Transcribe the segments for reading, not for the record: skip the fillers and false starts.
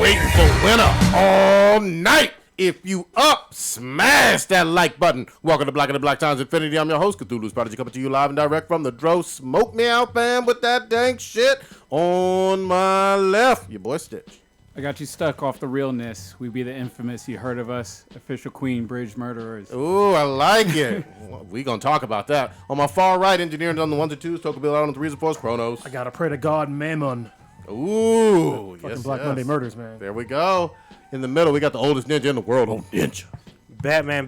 waiting for winter all night. If you up, smash that like button. Welcome to Black and the Black Times Infinity. I'm your host, Cthulhu's Prodigy, coming to you live and direct from the Dro Smoke Me Out fam with that dang shit on my left. Your boy Stitch. I got you stuck off the realness. We be the infamous, you heard of us, official Queen Bridge murderers. Ooh, I like it. Well, we gonna talk about that. On my far right, engineering on the 1s and 2s, Toka Bill out on the 3s and 4s, Chronos. I gotta pray to God, Mammon. Ooh, Fucking Black Monday murders, man. There we go. In the middle, we got the oldest ninja in the world. Oh, ninja. Batman.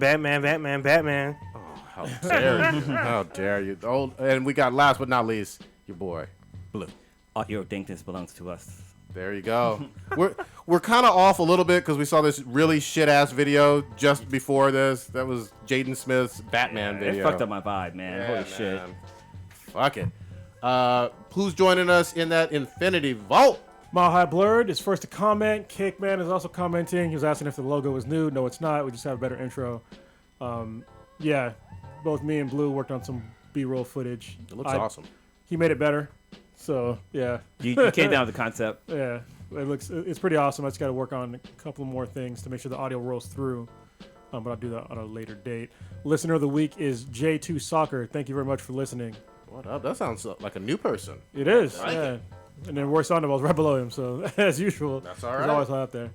Oh, how dare you? How dare you? And we got last but not least, your boy, Blue. Audio dankness belongs to us. There you go. We're kind of off a little bit because we saw this really shit ass video just before this. That was Jaden Smith's Batman video. It fucked up my vibe, man. Yeah, Holy shit. man. Fuck it. Who's joining us in that Infinity Vault? Coast Blerds is first to comment. Cakeman is also commenting. He was asking if the logo was new. No, it's not. We just have a better intro. Yeah, both me and Blue worked on some B-roll footage. It looks awesome. He made it better. So, yeah. You came down with the concept. Yeah, it's pretty awesome. I just got to work on a couple more things to make sure the audio rolls through. But I'll do that on a later date. Listener of the week is J2 Soccer. Thank you very much for listening. What up? That sounds like a new person. It is, I like yeah. it. And then worst on the balls right below him. So as usual, That's all right. He's always out there.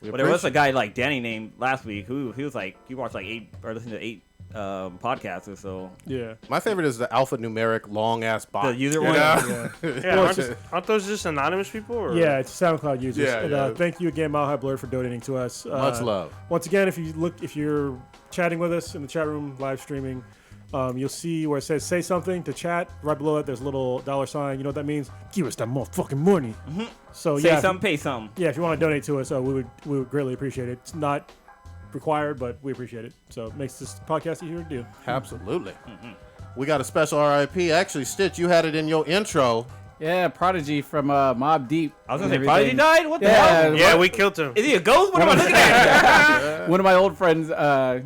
But there was a guy like Danny named last week who he was like, he watched like 8 or listened to 8 podcasts or so. Yeah. My favorite is the alphanumeric long ass bot. The user one? Yeah. Yeah, aren't those just anonymous people? Or? Yeah, it's SoundCloud users. Yeah, And, yeah. Thank you again, Coast Blerds, for donating to us. Much love. Once again, if you're chatting with us in the chat room, live streaming, you'll see where it says "Say something" to chat. Right below it, there's a little $sign. You know what that means? Give us that motherfucking money. Mm-hmm. So Say yeah, something, pay something. yeah. If you want to donate to us, we would greatly appreciate it. It's not required, but we appreciate it. So it makes this podcast easier to do. Absolutely. We got a special RIP. Actually, Stitch, you had it in your intro. Yeah, Prodigy from Mob Deep. I was going and to say, Prodigy everything. died? What the Yeah, hell? Yeah, we killed him. Is he a ghost? What am I looking at? One of my old friends out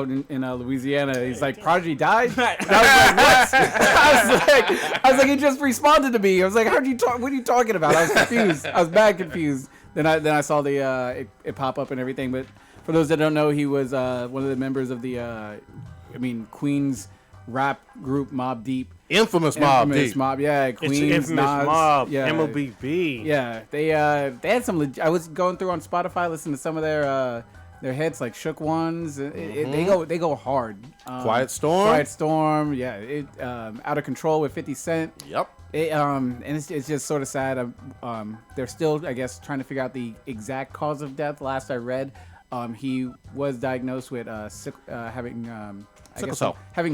in Louisiana, he's like, Prodigy died? And I was like, what? I was like, he just responded to me. I was like, how'd you talk? What are you talking about? I was confused. I was bad confused. Then I saw the it pop up and everything. But for those that don't know, he was one of the members of the Queens rap group Mob Deep. Infamous Mob Deep. Yeah, Queens. It's infamous Nas, Mob. yeah. MOBB. Yeah, they had some. I was going through on Spotify, listening to some of their hits, like Shook Ones. They go hard. Quiet Storm. Yeah. Out of Control with 50 Cent. Yep. And it's just sort of sad. They're still, I guess, trying to figure out the exact cause of death. Last I read, he was diagnosed with having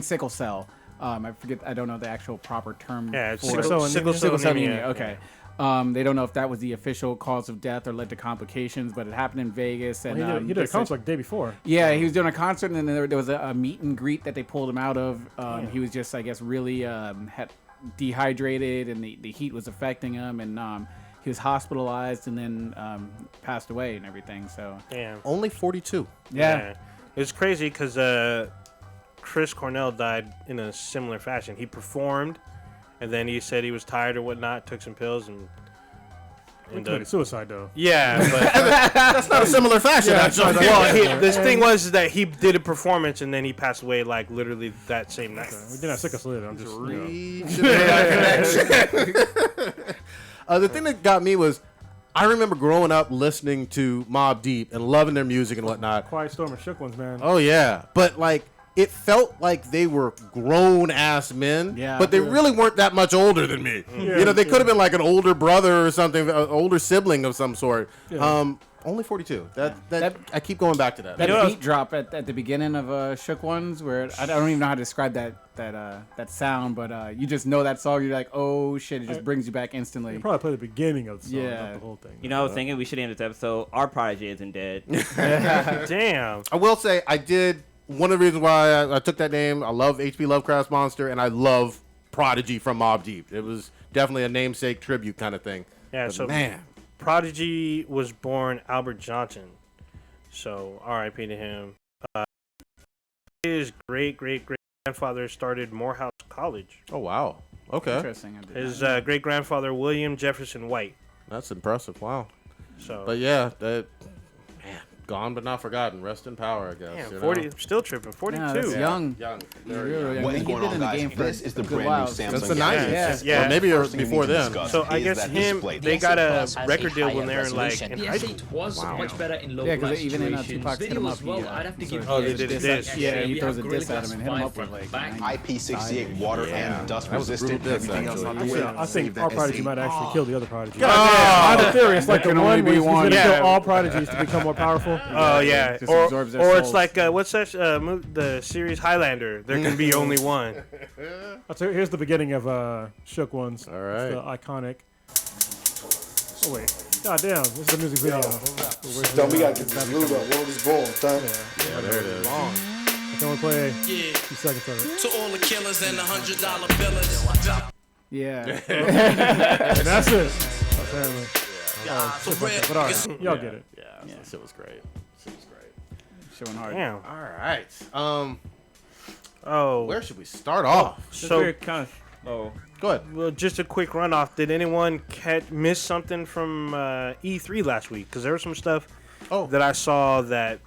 sickle cell. I forget. I don't know the actual proper term. Yeah, it's for sickle cell anemia. Okay. They don't know if that was the official cause of death or led to complications, but it happened in Vegas. And He did a concert like the day before. Yeah, he was doing a concert, and then there was a meet and greet that they pulled him out of. He was just, I guess, really had dehydrated, and the heat was affecting him, and he was hospitalized and then passed away and everything. So Yeah. Only 42. yeah. It's crazy because Chris Cornell died in a similar fashion. He performed, and then he said he was tired or whatnot, took some pills, and He committed suicide, though. yeah, but That's not a similar fashion, actually. well, this thing was that he did a performance, and then he passed away like literally that same night. We didn't have sickle cell either. I'm just, The thing that got me was, I remember growing up listening to Mobb Deep and loving their music and whatnot. Quiet Storm and Shook Ones, man. Oh yeah, but like it felt like they were grown ass men. Yeah. But they really weren't that much older than me. Yeah, You know, they could have been like an older brother or something, an older sibling of some sort. Yeah. Only 42. That I keep going back to that. That beat drop at the beginning of Shook Ones, where I don't even know how to describe that sound, but you just know that song. You're like, oh shit! It just brings you back instantly. You probably play the beginning of the song, Yeah. not the whole thing. You know, I was thinking we should end this episode. Our Prodigy isn't dead. Damn. I will say I did. One of the reasons why I took that name, I love H.P. Lovecraft's Monster, and I love Prodigy from Mobb Deep. It was definitely a namesake tribute kind of thing. Yeah, But so man, Prodigy was born Albert Johnson, so R.I.P. to him. His great-great-great-grandfather started Morehouse College. oh wow, okay, Interesting. I did His not know. great-grandfather, William Jefferson White. that's impressive. Wow. So, But yeah, that man, gone but not forgotten. Rest in power, I guess. damn, you know? 40, still tripping. 42. Yeah, that's young. Young. Really young. What is He going been on, in the guys? game for This is the a good brand new while. Samsung Since the Galaxy 90s. Yeah. Or maybe First thing we before need to then. discuss So I is guess that him, display. they got a record deal when they're in like in The high school. S8 was Wow. much better in low Yeah, light because even in situations. Tupac's Hit 'Em Video Up, as well, he, I'd have to give Oh, they you did this. this. Yeah, he We throws have a Gorilla diss at him and hit him Glass up with 5 like back. 90. IP68 water and dust That was a brutal resistant. diss, Everything else actually. on the way. I think our prodigy might actually kill the other prodigy. Oh. I have a theory. It's like the can one only where be he's going one. to Yeah. kill all prodigies to become more powerful. Oh yeah, Just or absorbs their it's souls. like what's that the series Highlander? There can be only one. I'll tell you, here's the beginning of Shook Ones. All right. It's the iconic. Oh wait, goddamn! This is a music video. Don't we gotta get this loot up. World is born, son. Yeah, there it is. I can only play a Yeah, few seconds of it. to all the killers and the $100 billers. Yeah. And that's it. Apparently. For real, But all niggas. right, y'all get it. Yeah, that shit was great. Shit was great. Showing hard. Damn. All right. Oh, Where should we start off? so kind of. Oh, Go ahead. well, just a quick runoff. Did anyone miss something from E3 last week? Because there was some stuff that I saw that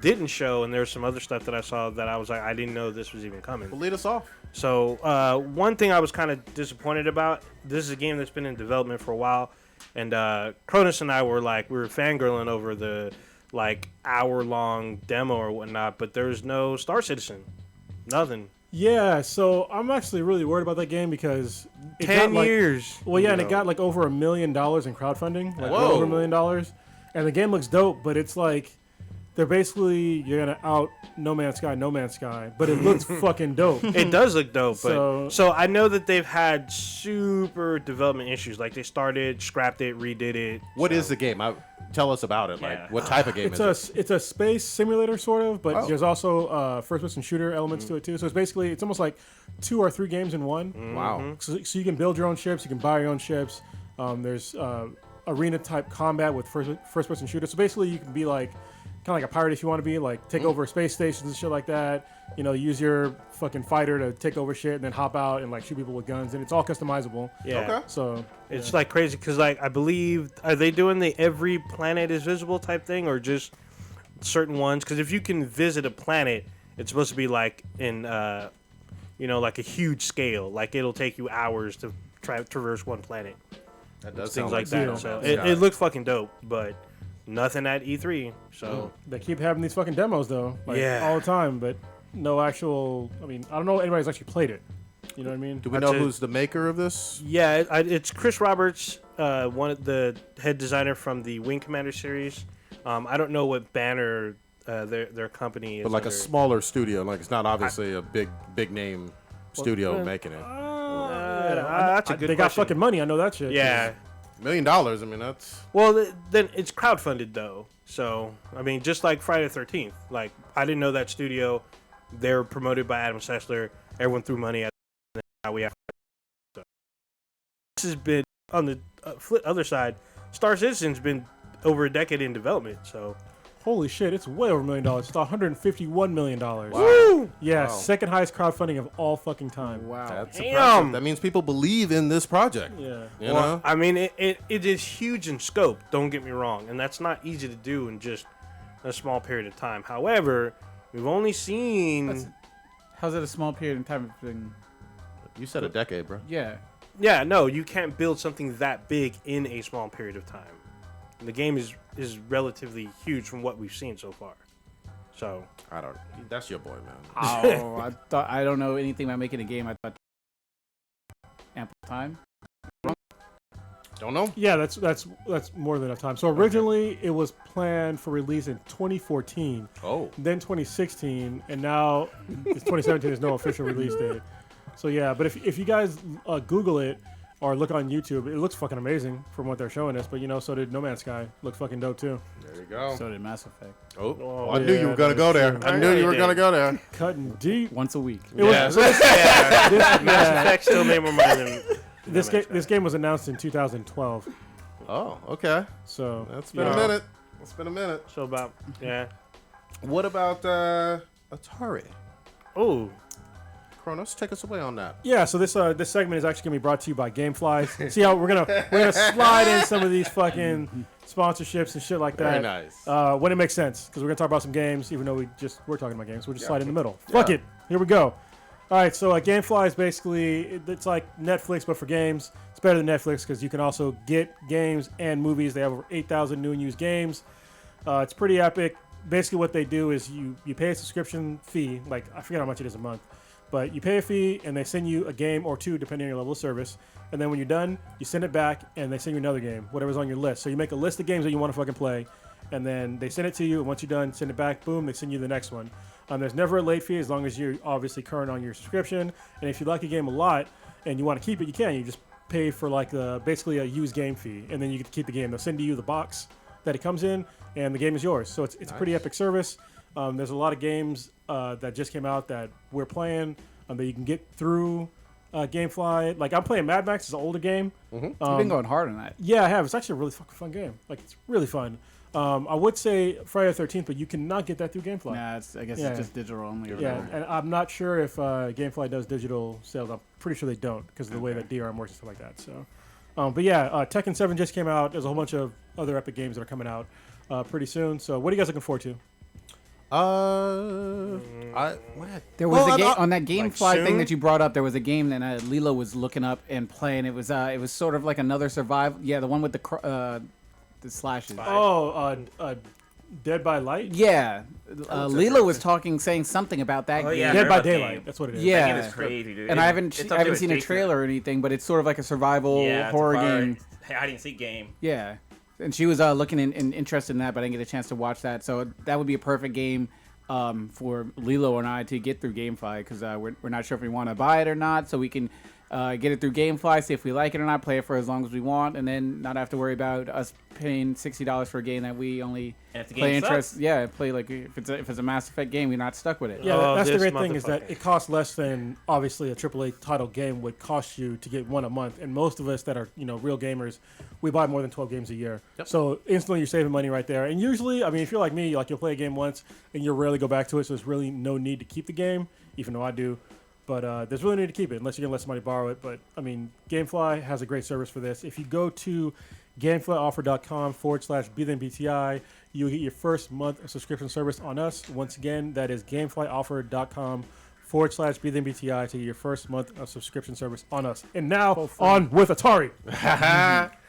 didn't show, and there was some other stuff that I saw that I was like, I didn't know this was even coming. Well, lead us off. So one thing I was kind of disappointed about, this is a game that's been in development for a while, and Cronus and I were fangirling over the like hour-long demo or whatnot, but there's no Star Citizen. Nothing. Yeah, so I'm actually really worried about that game because it 10 got like, years. Well, yeah, and you it know. got like over $1 million in crowdfunding, like Whoa. over $1 million, and the game looks dope. But it's like you're gonna out No Man's Sky, but it looks fucking dope. It does look dope, but So- so I know that they've had super development issues. Like they started, scrapped it, redid it. What is the game? Tell us about it. Yeah. Like, what type of game is it? It's a space simulator sort of, but Oh. there's also first-person shooter elements to it too. So it's almost like 2 or 3 games in one. Wow. So you can build your own ships, you can buy your own ships. There's arena type combat with first-person shooter. So basically, you can be like kind of like a pirate if you want to be, like take over space stations and shit like that. You know, use your fucking fighter to take over shit and then hop out and like shoot people with guns, and it's all customizable. Yeah. Okay. So It's like crazy because, like, I believe, are they doing the every planet is visible type thing or just certain ones? Because if you can visit a planet, it's supposed to be like in, like a huge scale. Like it'll take you hours to traverse one planet. That does Things sound like that. No So Man's it Sky. looked fucking dope, but nothing at E3. So they keep having these fucking demos though, like Yeah. all the time, but no actual. I mean, I don't know if anybody's actually played it. You know what I mean? Do we know That's it. who's the maker of this? yeah, it's Chris Roberts, one of the head designer from the Wing Commander series. I don't know what banner their company is. But like a under. smaller studio. Like, it's not obviously a big name studio making it. That's a good They got question. fucking money. I know that shit. Yeah. $1 million. I mean, that's. Well, then it's crowdfunded though. So I mean, just like Friday the 13th. Like I didn't know that studio. They're promoted by Adam Sessler. Everyone threw money at. And now we have. So. This has been on the other side. Star Citizen's been over a decade in development. So Holy shit! It's way over $1 million. It's $151 million. woo! Yeah, Wow. second highest crowdfunding of all fucking time. Wow. That's Damn. impressive. That means people believe in this project. Yeah. You Well, know? I mean, it is huge in scope. Don't get me wrong, and that's not easy to do in just a small period of time. However, we've only seen. How's it a small period of time? You said a decade, bro. Yeah. Yeah, no, you can't build something that big in a small period of time. And the game is relatively huge from what we've seen so far. So I don't. That's your boy, man. Oh, I don't know anything about making a game. I thought ample time. Don't know. Yeah, that's more than enough time. So originally it was planned for release in 2014, Oh. then 2016, and now it's 2017. There's no official release date. So yeah, but if you guys Google it or look on YouTube, it looks fucking amazing from what they're showing us. But so did No Man's Sky. Looked fucking dope too. There you go. So did Mass Effect. Oh, I knew you yeah, were gonna go there. that's I true. knew you I were did. gonna go there. Cutting deep. Once a week. It was- Yeah. Mass Effect still made more money than This game was announced in 2012. Oh, okay. So That's been a minute. It's been a minute. So about What about Atari? Oh, Kronos, take us away on that. Yeah, so this segment is actually gonna be brought to you by GameFly. See how we're gonna slide in some of these fucking sponsorships and shit like that. Very nice. When it makes sense, because we're gonna talk about some games, even though we're talking about games. We'll just slide in the middle. Fuck it. Here we go. All right, so GameFly is basically it's like Netflix but for games. It's better than Netflix because you can also get games and movies. They have over 8,000 new and used games. It's pretty epic. Basically, what they do is you pay a subscription fee. Like I forget how much it is a month, but you pay a fee and they send you a game or two depending on your level of service. And then when you're done, you send it back and they send you another game, whatever's on your list. So you make a list of games that you want to fucking play, and then they send it to you. And once you're done, send it back. Boom, they send you the next one. There's never a late fee as long as you're obviously current on your subscription. And if you like a game a lot and you want to keep it, you can. You just pay for like basically a used game fee, and then you get to keep the game. They'll send you the box that it comes in, and the game is yours. So it's a pretty epic service. There's a lot of games that just came out that we're playing that you can get through GameFly. Like I'm playing Mad Max. It's an older game. You've been going hard on that. Yeah, I have. It's actually a really fucking fun game. Like it's really fun. I would say Friday the 13th, but you cannot get that through GameFly. Nah, I guess it's just digital only. Or Yeah, whatever. and I'm not sure if GameFly does digital sales. I'm pretty sure they don't because of the way that DRM works and stuff like that. So, but yeah, Tekken 7 just came out. There's a whole bunch of other epic games that are coming out pretty soon. So, what are you guys looking forward to? There was a game not- on that GameFly thing soon? that you brought up. There was a game that Lila was looking up and playing. It was sort of like another survival. Yeah, the one with the slashes. Dead by Light? Yeah, Lila was saying something about that Oh, game. yeah. I Dead heard by about the Daylight. game. That's what it is. Yeah. That game is crazy, dude. And I haven't It's up there with seen a Jason. trailer or anything, but it's sort of like a survival Yeah, it's a horror fire game. hide and seek game. Yeah, and she was looking in interested in that, but I didn't get a chance to watch that. So that would be a perfect game for Lilo and I to get through GameFly because we're not sure if we want to buy it or not, so we can get it through GameFly, see if we like it or not, play it for as long as we want, and then not have to worry about us paying $60 for a game that we only And if the play game interest. sucks? Yeah, play like if it's a Mass Effect game, we're not stuck with it. Yeah, Oh, that's the this great thing is that motherfucker. it costs less than obviously a AAA title game would cost you to get one a month. And most of us that are real gamers, we buy more than 12 games a year. So instantly you're saving money right there. And usually, I mean, if you're like me, like you'll play a game once and you'll rarely go back to it. So there's really no need to keep the game, even though I do. But there's really no need to keep it unless you're gonna let somebody borrow it. But I mean, GameFly has a great service for this. If you go to GameFlyOffer.com/BTI, you'll get your first month of subscription service on us. Once again, that is GameFlyOffer.com/BTI to get your first month of subscription service on us. And now on with Atari.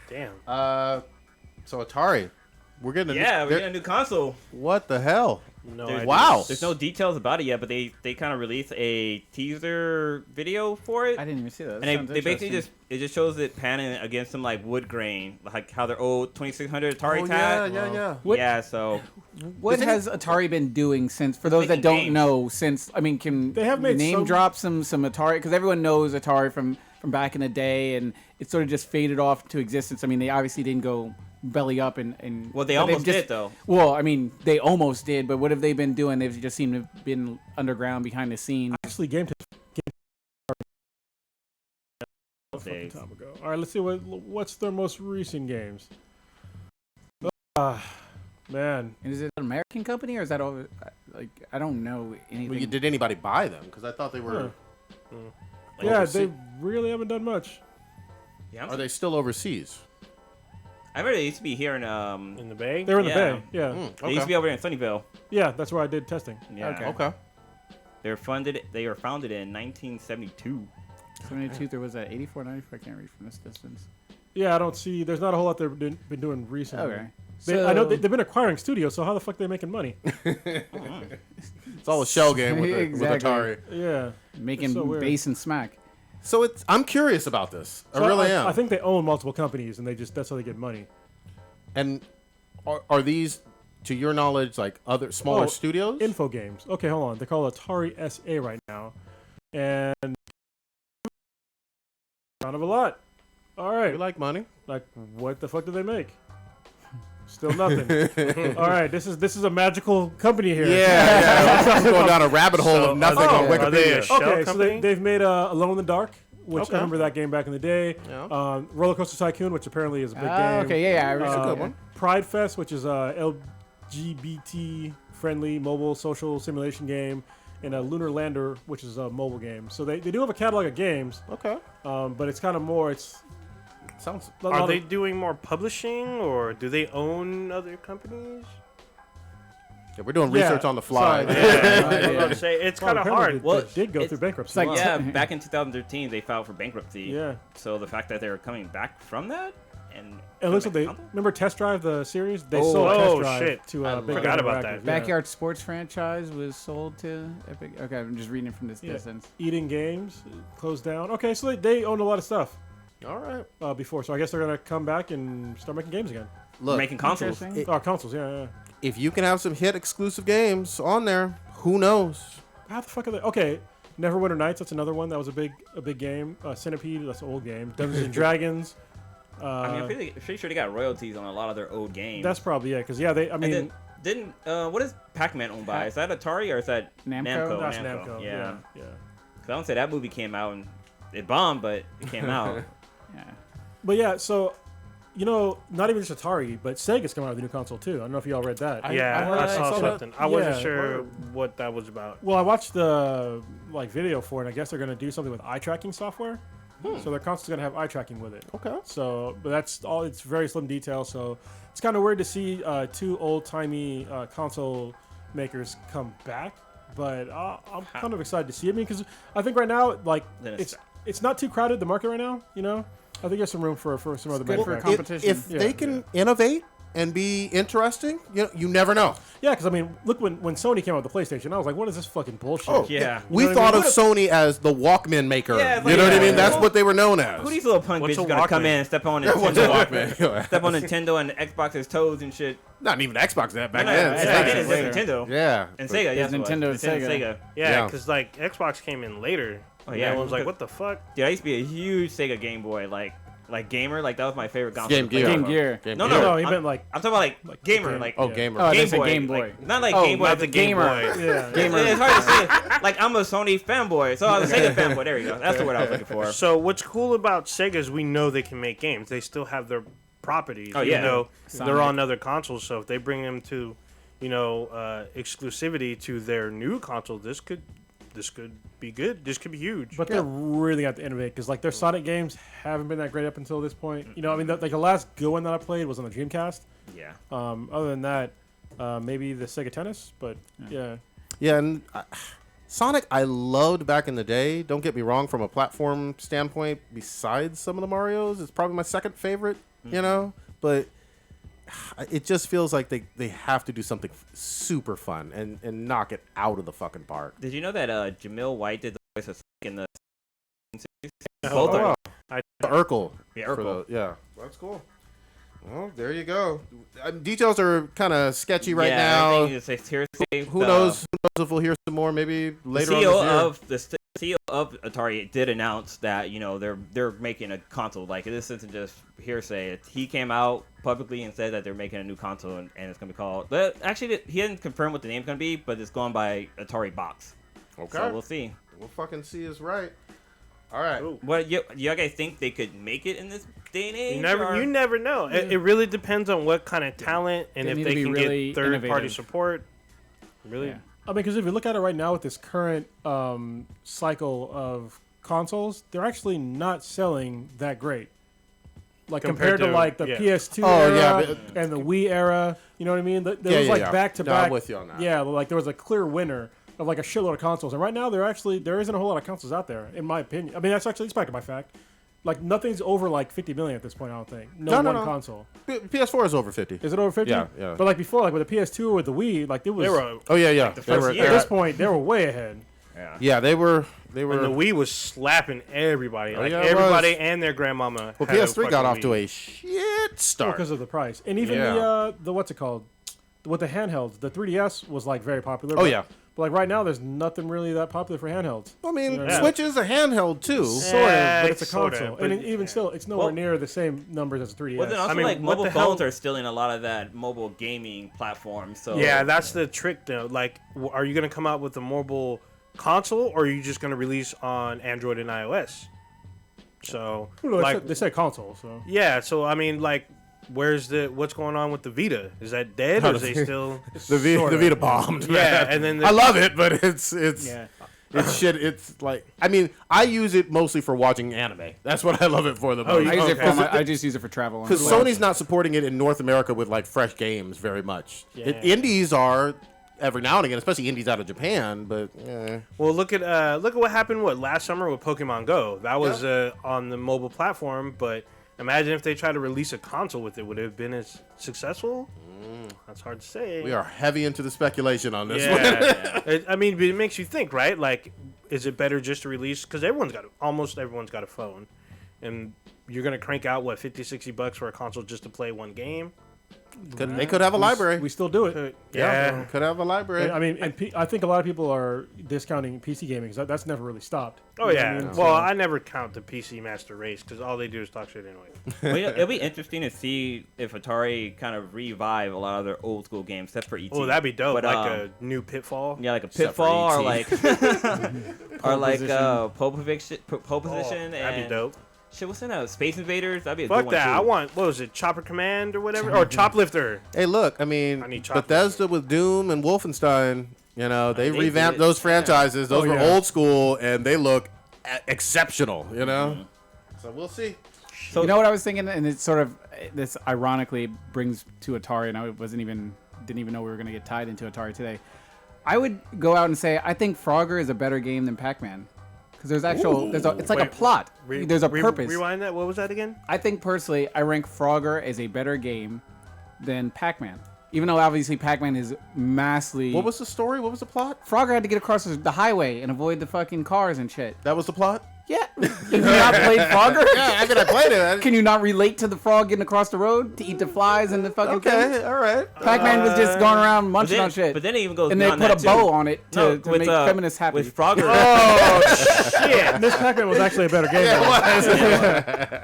Damn. So Atari, we're getting Yeah, we're getting a new console. What the hell? No There's- idea. Wow. There's no details about it yet, but they kind of released a teaser video for it. I didn't even see that. That And sounds they basically interesting. just shows it panning against some like wood grain, like how their old 2600 Atari Oh, tat. yeah. What- Yeah, so What has Atari been doing since? For those that Making don't games. know, since I mean, can They have made name some- drop some Atari because everyone knows Atari from back in the day, and it sort of just faded off to existence. I mean, they obviously didn't go belly up and well, they but they've almost did though. Well, I mean, they almost did, but what have they been doing? They've just seemed to have been underground behind the scenes. Actually, game They- time ago. All right, let's see what's their most recent games. Man, And is it an American company or is that all? Like, I don't know anything. Well, did anybody buy them? Because I thought they were. yeah, overseas. they really haven't done much. Yeah, Are they still overseas? I remember they used to be here in In the Bay? They're in the Yeah. Bay. Yeah, They used to be over in Sunnyvale. yeah, that's where I did testing. Yeah. Okay. They were founded in 1972. 72. There was that 84, 94. I can't read from this distance. Yeah, I don't see. There's not a whole lot they've been doing recently. Okay. I know they've been acquiring studios, so how the fuck are they making money? It's all a shell game with, Exactly. with Atari. Yeah, Making so weird. bass and smack. So I'm curious about this. I So really am. I think they own multiple companies, and that's how they get money. And are these, to your knowledge, like other smaller Oh, studios? Info games. Okay, hold on. They're called Atari SA right now, and kind of a lot. All right, We like money. like what the fuck do they make? Still nothing. All right, this is a magical company here. Yeah. We're going down a rabbit hole So of nothing are on they- are they Wikipedia. a shell Okay, so company? they've made Alone in the Dark, which Okay. I remember that game back in the day. Yeah. Roller Coaster Tycoon, which apparently is a big game. Okay, yeah, I remember. a good one. Pride Fest, which is a LGBT friendly mobile social simulation game, and a Lunar Lander, which is a mobile game. So they do have a catalog of games, Okay. but it's kind of more. It's Sounds. A lot Are of- they doing more publishing, or do they own other companies? Yeah, we're doing Yeah, research on the fly. sorry. Yeah, I was yeah. about to say it's Well, kind of apparently hard. Well, They did go it's- through bankruptcy. it's like- Wow. Yeah, back in 2013 they filed for bankruptcy. Yeah. So the fact that they're coming back from that and It looks like they coming back- remember Test Drive the series. They Oh, sold oh, Test Drive shit. to I Big forgot Game about Interactive, that. yeah. Backyard Sports franchise was sold to Epic. Okay, I'm just reading it from this Yeah. distance. Eating Games closed down. Okay, so they owned a lot of stuff All right. before. So I guess they're gonna come back and start making games again. Look, making consoles. Interesting. Oh, consoles. Yeah. if you can have some hit exclusive games on there, who knows? How the fuck are they? Okay, Neverwinter Nights. That's another one. That was a big game. Centipede. That's an old game. Dungeons and Dragons. I mean, I'm pretty sure they got royalties on a lot of their old games. That's probably because they. I and mean, then, didn't what is Pac-Man owned by? Is that Atari or is that Namco? that's Namco. Yeah. Yeah. 'Cause I don't say that movie came out and it bombed, but it came out. Yeah. But yeah, so not even just Atari, but Sega's coming out with a new console too. I don't know if y'all read that. Yeah, I I saw saw that. something. I wasn't Yeah. sure what that was about. Well, I watched the video for it. And I guess they're gonna do something with eye tracking software. So their console's gonna have eye tracking with it. Okay. So, but that's all. It's very slim detail. So it's kind of weird to see two old timey console makers come back. But I'm kind of excited to see it. I mean, because I think right now, like, Then it's not too crowded the market right now. I think there's some room for some other good for manufacturers. competition. If Yeah, they can innovate and be interesting, you never know. Yeah, because I mean, look when Sony came out with the PlayStation, I was like, what is this fucking bullshit? Oh, Yeah. We You know what I thought mean? of Sony as the Walkman maker. Yeah, it's you like- know what I mean? yeah. That's what they were known as. Who these little punk What's bitches a gonna come Walkman? in and step on What's a Nintendo, Walkman? step on Nintendo and Xbox's toes and shit? Not even Xbox that back No, then. it's yeah, back yeah, then, it's later. just Nintendo Yeah. and But- Sega. It's Yes, Nintendo and Sega. Yeah, Yeah. because like Xbox came in later. Oh, And yeah, everyone's like, because- what the fuck? Dude, I used to be a huge Sega Game Boy, like gamer, like that was my favorite console. Game to play Gear. Game on. Gear. Game No, Gear. No, he I'm- meant like I'm talking about like gamer, game. like Oh, Yeah. gamer. Oh, they Game said Boy, Game like, Boy. not like Oh, Game Boy, not but the the Game gamer. Boy. yeah. Gamer. It's hard to say. Like I'm a Sony fanboy, so I was a Sega fanboy. There you go. That's the word I was looking for. So what's cool about Sega is we know they can make games. They still have their properties. Oh, even yeah. though Sonic. they're on other consoles. So if they bring them to, exclusivity to their new console, this could be good. This could be huge. But they're really got to innovate because like their Sonic games haven't been that great up until this point. I mean, like the last good one that I played was on the Dreamcast. Yeah. Other than that, maybe the Sega Tennis. But yeah, Yeah, and Sonic I loved back in the day. Don't get me wrong, from a platform standpoint, besides some of the Marios, it's probably my second favorite, But it just feels like they have to do something super fun and knock it out of the fucking park. Did you know that Jamil White did the voice of Sonic in the Oh, both of wow. I- Urkel. Yeah, for Urkel. yeah. That's cool. Well, there you go. Details are kind of sketchy right yeah, now. everything is like, hearsay. Who knows? Who knows if we'll hear some more maybe The later on CEO this year. of the CEO of Atari did announce that they're making a console. Like this isn't just hearsay. He came out publicly and said that they're making a new console and it's gonna be called. But actually, he didn't confirm what the name's gonna be. But it's going by Atari Box. Okay. So we'll see. We'll fucking see is right. All right. Ooh. What you guys think they could make it in this day and age? You never know. It really depends on what kind of talent and They if need they to be can really get third-party innovative. support. Really, Yeah. I mean, because if you look at it right now with this current cycle of consoles, they're actually not selling that great. Like compared to like the yeah. PS2 Oh, era yeah, but- and the Wii era, you know what I mean? There Yeah, was yeah, like yeah. back to No, back. I'm with you on that. Yeah, like there was a clear winner of like a shitload of consoles, and right now there isn't a whole lot of consoles out there, in my opinion. I mean, that's actually expected by fact. Like nothing's over like 50 million at this point. I don't think. No No. console. PS4 is over 50. Is it over 50? Yeah, yeah. But like before, like with the PS2 or with the Wii, like it was. they were. Oh yeah, yeah. the They first were- year. At this point, they were way ahead. Yeah. Yeah, they were. And the Wii was slapping everybody. Like yeah, it everybody was. and their grandmama. Well, had a PS3 got fucking off to Wii. a shit start. Because of the price, and even Yeah. the what's it called, with the handhelds, the 3DS was like very popular. Oh, but- yeah. But like right now, there's nothing really that popular for handhelds. I mean, Yeah. Switch is a handheld too. Sort of, but it's a sort of, console, but- and even still, it's nowhere Well- near the same numbers as a 3DS. Well, then also I mean, like what mobile the hell- phones are stealing a lot of that mobile gaming platform. So Yeah, that's the trick though. Like, are you gonna come out with a mobile console, or are you just gonna release on Android and iOS? So, Well, like, they said console, so yeah. So I mean, like, what's going on with the Vita? Is that dead, or is they still? The Sorta. Vita bombed. Yeah, man. and then I love it, but it's yeah. It's shit. It's like, I mean, I use it mostly for watching anime. That's what I love it for the most. I just use it for travel. Because Sony's not supporting it in North America with like fresh games very much. Indies are every now and again, especially indies out of Japan. But Well, look at what happened last summer with Pokemon Go. That was on the mobile platform, but imagine if they tried to release a console with it. Would it have been as successful? That's hard to say. we are heavy into the speculation on this one. I mean, it makes you think, right? Like, is it better just to release? Because almost everyone's got a phone, and you're gonna crank out $50-$60 for a console just to play one game. They could have a library. We still do it. Could have a library. I mean, and I think a lot of people are discounting PC gaming because that's never really stopped. Oh You know yeah. what I mean? Well, I never count the PC Master Race because all they do is talk shit anyway. Well, yeah, it'll be interesting to see if Atari kind of revive a lot of their old school games, except for ET. Oh, that'd be dope. But, like a new Pitfall. Yeah, like a Except for Pitfall or ET. like pole position That'd and be dope. shit. What's in that? Space Invaders. That'd be a Fuck good one that. too. I want, what was it, Chopper Command or whatever? Or Choplifter. Hey, look, I mean, I need chocolate. Bethesda with Doom and Wolfenstein, you know, they They revamped did. those franchises. Those Oh, were yeah. old school, and they look exceptional, you know? So we'll see. So, You know what I was thinking, and it's sort of this ironically brings to Atari, and I didn't even know we were going to get tied into Atari today. I would go out and say I think Frogger is a better game than Pac-Man because it's like a Wait, plot. There's a purpose. Rewind that. What was that again? I think personally, I rank Frogger as a better game than Pac-Man, even though obviously Pac-Man is massively. What was the story? What was the plot? Frogger had to get across the highway and avoid the fucking cars and shit. That was the plot? Yeah, have you not played Frogger? Yeah, I mean, I played it. Can you not relate to the frog getting across the road to eat the flies and the fucking things? Okay, all right. Pac-Man was just going around munching on shit. but then it even goes and they beyond put a that, bow too. on it to, No, to with, make feminists happy. With Frogger, Shit. Miss Pac-Man was actually a better game.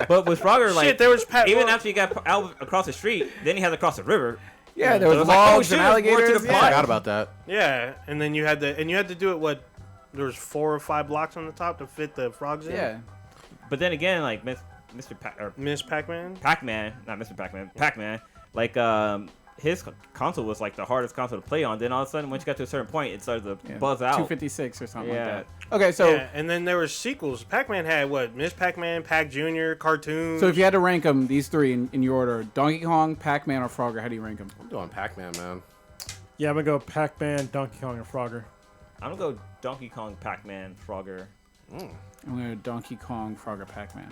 but with Frogger, like Shit, there was even after you got out across the street, then you had to cross the river. yeah, there So it was was like, oh, logs shit, and there's more to the alligators. plot. I Yeah. forgot about that. Yeah, and then you had to do it. What? There was 4 or 5 blocks on the top to fit the frogs in. Yeah. But then again, like Mr. Miss Pac-Man. Pac-Man, not Mr. Pac-Man, Pac-Man, like his console was like the hardest console to play on. Then all of a sudden, once you got to a certain point, it started to buzz out. 256 or something Yeah. like that. Okay, so Yeah, and then there were sequels. Pac-Man had what? Miss Pac-Man, Pac Jr., cartoons. if you had to rank them, these three in your order: Donkey Kong, Pac-Man, or Frogger, how do you rank them? I'm doing Pac-Man, man. Yeah, I'm gonna go Pac-Man, Donkey Kong, and Frogger. I'm gonna go Donkey Kong, Pac-Man, Frogger. I'm gonna Donkey Kong, Frogger, Pac-Man.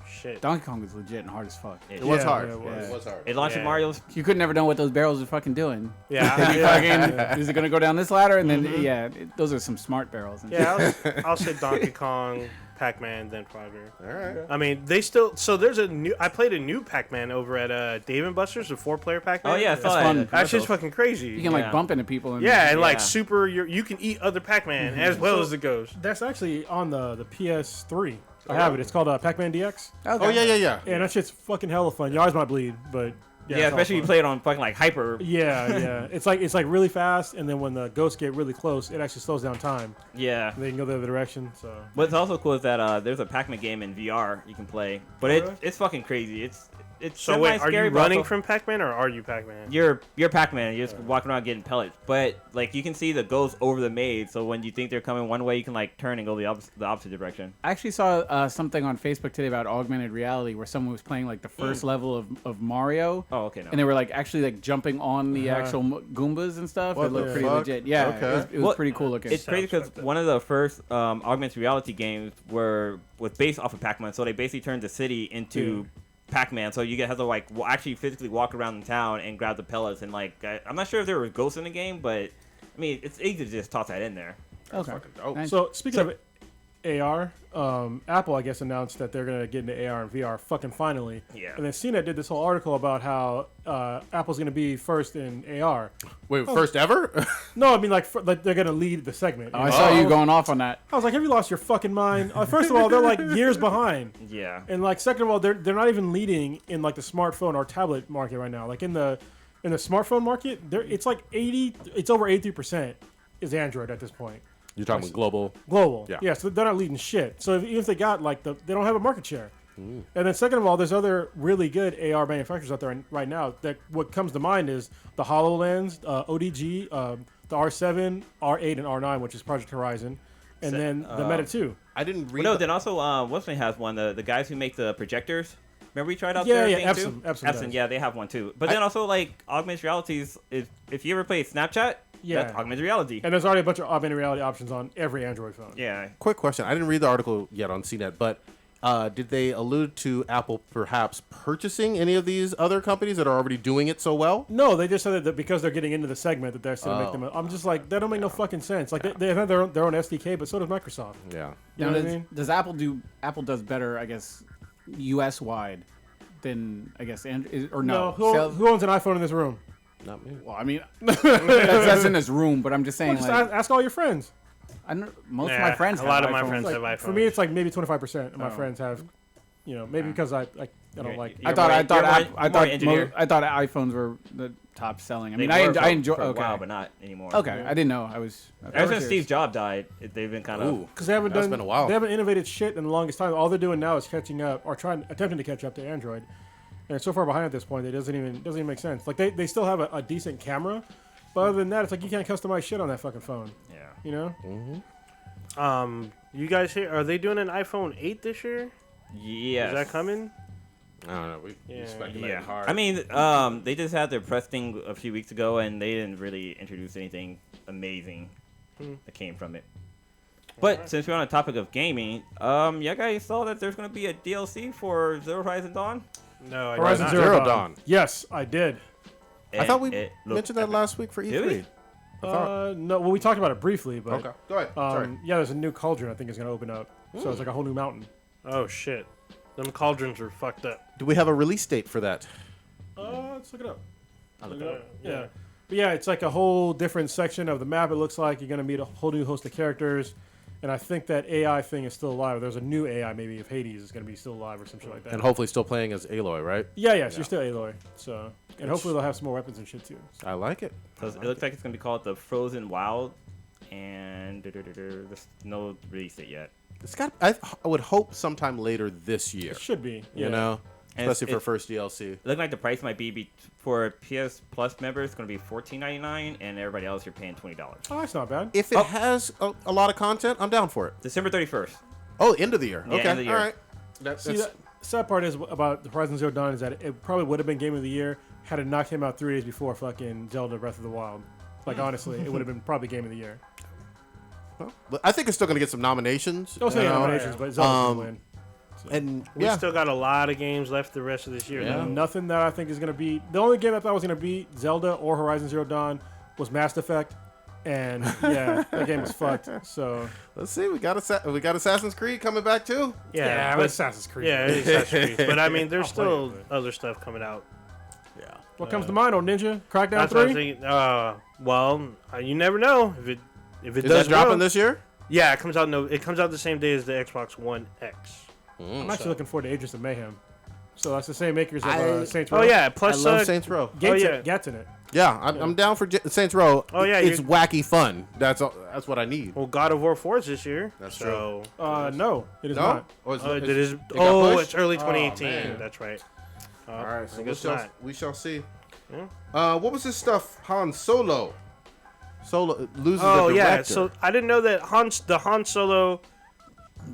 Shit. Donkey Kong was legit and hard as fuck. It was Yeah, hard. yeah, it was. It was hard. It launched Yeah. Mario's. You could never know what those barrels are fucking doing. Yeah, You fucking, is it gonna go down this ladder? And then those are some smart barrels. And yeah. I'll say Donkey Kong, Pac-Man, then Frogger. All right. I mean, they still. So there's a new. I played a new Pac-Man over at Dave & Buster's, a 4-player Pac-Man. Oh yeah, I saw fun. that. That shit's fucking crazy. you can like Yeah. bump into people. And Yeah, and like Yeah. super, you can eat other Pac-Man as well as the Ghost. That's actually on the PS3. I have it. It's called Pac-Man DX. Okay. Oh, yeah. Yeah, that shit's fucking hella fun. Your eyes might bleed, but Yeah, it's all especially if you fun. play it on fucking like hyper. Yeah. It's like really fast, and then when the ghosts get really close, it actually slows down time. Yeah. They can go the other direction. So What's also cool is that there's a Pac-Man game in VR you can play, but it's fucking crazy. It's So wait, are semi-scary, you but running also- from Pac-Man or are you Pac-Man? You're Pac-Man. You're just walking around getting pellets, but like you can see the ghosts over the maze. So when you think they're coming one way, you can like turn and go the opposite direction. I actually saw something on Facebook today about augmented reality where someone was playing like the first level of Mario. Oh, okay. No. And they were like actually like jumping on the actual Goombas and stuff. What It looked the pretty fuck? legit. Yeah, Okay. it was Well, pretty cool looking. It's crazy because one of the first augmented reality games was based off of Pac-Man. So they basically turned the city into Pac-Man. So you have to like actually physically walk around the town and grab the pellets. And like I'm not sure if there were ghosts in the game, but I mean it's easy to just toss that in there. Okay. dope. Nice. So speaking of AR, Apple I guess announced that they're gonna get into AR and VR fucking finally. Yeah. And then CNET did this whole article about how Apple's gonna be first in AR. Wait, first ever? No, I mean like they're gonna lead the segment. I saw you going off on that. I was like, have you lost your fucking mind? First of all, they're like years behind, Yeah. and like second of all, they're not even leading in like the smartphone or tablet market right now. Like in the smartphone market, it's like it's over 83% is Android at this point. You're talking global. Global. Yeah. Yeah, so they're not leading shit. So even if they got like they don't have a market share. And then second of all, there's other really good AR manufacturers out there right now. That what comes to mind is the HoloLens, ODG, the the R7, R8, and R9, which is Project Horizon, and then the Meta 2. I didn't read. No, then also, what's name has one? The guys who make the projectors. Remember we tried out Yeah, their yeah, thing too? Epson Epson, does. yeah, they have one too. But then also like augmented realities. If you ever play Snapchat, Yeah. that's augmented reality. And there's already a bunch of augmented reality options on every Android phone. Yeah. Quick question. I didn't read the article yet on CNET, but did they allude to Apple perhaps purchasing any of these other companies that are already doing it so well? No, they just said that because they're getting into the segment that they're still make them. I'm just like, that don't make no fucking sense. Like they have their own SDK, but so does Microsoft. Yeah. You know Now, what I mean? does Apple do? Apple does better, I guess, U.S. wide than I guess or no? Who owns an iPhone in this room? Not me. Well, I mean, that's in this room, but I'm just saying. Well, just like, ask all your friends. I know, most of Nah, my friends. a have lot of my iPhones. friends Like, have iPhones. for me, it's like maybe 25% of my Oh. friends have. Maybe because I don't like. You're I thought more engineer. I thought iPhones were the top selling. I They mean, were I enjoy. for a Okay, while, but not anymore. okay, I didn't know. I was. Ever since Steve Jobs died, they've been kind of. Because they haven't That's done. been a while. They haven't innovated shit in the longest time. All they're doing now is catching up or attempting to catch up to Android, and it's so far behind at this point. It doesn't even make sense. Like they still have a decent camera, but other than that, it's like you can't customize shit on that fucking phone. Yeah. You know? You guys here? Are they doing an iPhone 8 this year? Yes. Is that coming? I don't know. We Yeah. speculated Yeah. hard. I mean, they just had their press thing a few weeks ago, and they didn't really introduce anything amazing that came from it. But since we're on the topic of gaming, yeah, guys saw that there's going to be a DLC for Zero Horizon Dawn. No, I Horizon did not. Zero Dawn. Dawn. Yes, I did. I thought we It looked mentioned that epic. last week for E3. Did we? No, well, we talked about it briefly, but Okay. Go ahead. Sorry. yeah, there's a new cauldron I think is going to open up. So it's like a whole new mountain. Oh shit, them cauldrons are fucked up. Do we have a release date for that? Let's look it up. Yeah. But yeah, it's like a whole different section of the map. It looks like you're going to meet a whole new host of characters. And I think that AI thing is still alive. There's a new AI maybe if Hades is going to be still alive or some shit like that. And hopefully still playing as Aloy, right? Yeah, you're still Aloy. So, and hopefully they'll have some more weapons and shit too. So. I like it. So it looks like it's going to be called the Frozen Wild, and there's no release date yet. It's got. I would hope sometime later this year. It should be. Yeah. You know, And especially for it's- first DLC. Looking like the price might be for PS Plus members, it's going to be $14.99, and everybody else you're paying $20. Oh, that's not bad. If it has a lot of content, I'm down for it. December 31st. Oh, end of the year. Yeah, Okay, end of the year. all right. See, the sad part is about the Horizon Zero Dawn is that it probably would have been Game of the Year had it not came out 3 days before fucking Zelda Breath of the Wild. Like, honestly, it would have been probably Game of the Year. But I think it's still going to get some nominations. Don't say you know? nominations, but Zelda's going to win. And We yeah, still got a lot of games left the rest of this year. Yeah. though. Nothing that I think is going to beat. The only game I thought was going to beat Zelda or Horizon Zero Dawn was Mass Effect. And yeah, that game was fucked. So let's see. We got Assassin's Creed coming back too. Yeah, but but Assassin's Creed. yeah, it is Assassin's Creed. But I mean, there's I'll play still it, but- other stuff coming out. Yeah. What comes to mind, old Ninja? Crackdown That's what I'm 3? thinking. Well, you never know if it Is does that dropping well. this year? Yeah, it comes out. No, it comes out the same day as the Xbox One X. I'm actually looking forward to Agents of Mayhem. So that's the same makers of I- Saints Row. Oh yeah, I plus love Saints Row. Gat's in it. Yeah, I'm down for Saints Row. Oh, yeah, it's you're- wacky fun. That's what I need. well, God of War 4 is this year. That's so, No, it is No, not. or is it it is. got Oh, pushed? it's early Oh, 2018. man. That's right. All right, so I guess not. we shall see. Yeah. What was this stuff? Han Solo. Solo loses Oh the yeah, director. so I didn't know that the Han Solo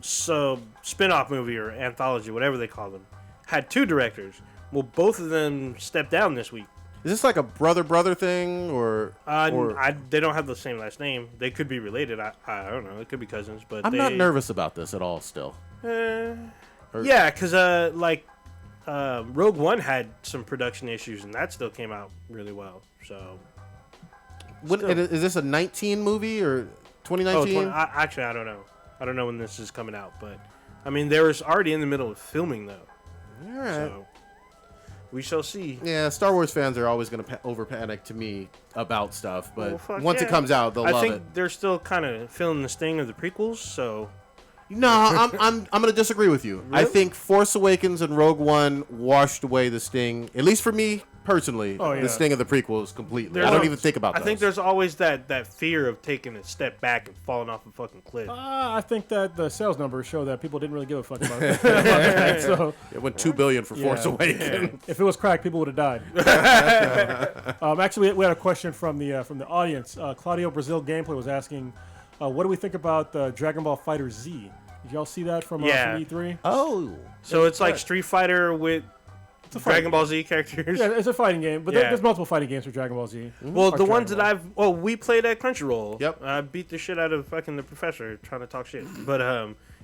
spin-off movie or anthology, whatever they call them, had 2 directors. Well, both of them stepped down this week. Is this like a brother thing or? They don't have the same last name. They could be related. I don't know. It could be cousins, but I'm not nervous about this at all. Still. Yeah, because Rogue One had some production issues, and that still came out really well. So Is this a 19 movie or 2019? actually, I don't know. I don't know when this is coming out, but I mean, they was already in the middle of filming though. All right. So we shall see. Yeah, Star Wars fans are always going to over panic to me about stuff, but Well, fuck once it yeah. comes out, they'll I love think it. they're still kind of feeling the sting of the prequels, so No, I'm gonna disagree with you. I think Force Awakens and Rogue One washed away the sting, at least for me personally, the sting of the prequels completely. I don't even think about that. I think there's always that fear of taking a step back and falling off a fucking cliff. I think that the sales numbers show that people didn't really give a fuck about it. So it went $2 billion for Force Awakens. if it was crack, people would have died. Actually, we had a question from the audience. Claudio Brazil Gameplay was asking, what do we think about Dragon Ball Fighter Z? Did y'all see that from E3? Oh, so it's like Street Fighter with Dragon Ball Z characters. Yeah, it's a fighting game, but there's multiple fighting games for Dragon Ball Z. Well, the ones that we played at Crunchyroll. Yep. I beat the shit out of fucking the professor trying to talk shit. But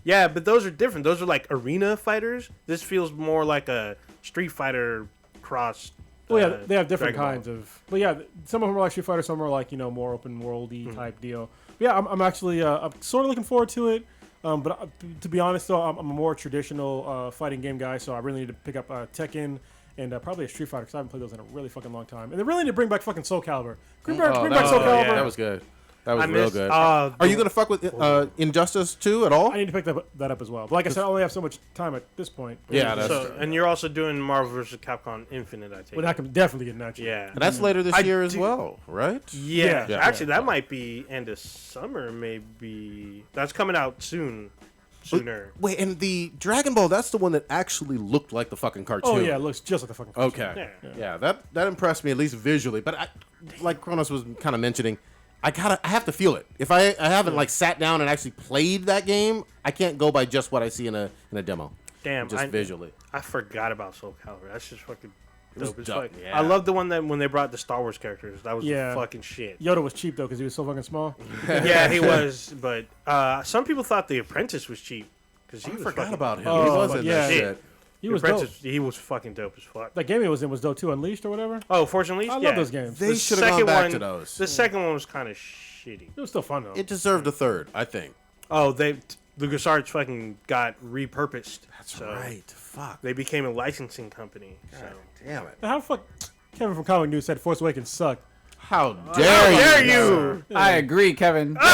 but those are different. Those are like arena fighters. This feels more like a Street Fighter cross. Well, yeah, they have different kinds of. But yeah, some of them are like Street Fighter, some are like more open worldy type deal. But yeah, I'm actually I'm sort of looking forward to it. But to be honest, though, I'm a more traditional fighting game guy, so I really need to pick up Tekken and probably a Street Fighter because I haven't played those in a really fucking long time. And they really need to bring back fucking Soul Calibur. Bring back Soul Calibur. Yeah, that was good. That was real good. Are you gonna fuck with Injustice 2 at all? I need to pick that up as well. But like I said, I only have so much time at this point. Yeah, that's true. And you're also doing Marvel vs. Capcom Infinite, I think. Well, I can definitely get that. Yeah. And that's later this year as well, right? Yeah. Yeah. Actually, that might be end of summer, maybe. That's coming out sooner. Wait, and the Dragon Ball, that's the one that actually looked like the fucking cartoon. Oh yeah, it looks just like the fucking cartoon. Okay. Yeah, that impressed me at least visually. But like Kronos was kind of mentioning, I have to feel it. If I haven't like sat down and actually played that game, I can't go by just what I see in a demo. Damn, just visually. I forgot about Soul Calibur. That's just fucking dope as dope, fuck. yeah. I love the one that when they brought the Star Wars characters. That was fucking shit. Yoda was cheap though because he was so fucking small. Yeah, he was. But some people thought the Apprentice was cheap because he was forgot fucking, about him. Oh, He was in yeah. that shit. He was dope. He was fucking dope as fuck. That game he was in was dope too, Unleashed or whatever. Oh, Force Unleashed? I love those games. They The should have gone second back one- to those. The second one was kind of shitty. It was still fun though. It deserved a third, I think. Oh, LucasArts fucking got repurposed. That's so right. Fuck. They became a licensing company. So. Damn it. How the fuck? Kevin from Comic News said Force Awakens sucked. How dare you? I agree, Kevin. Where's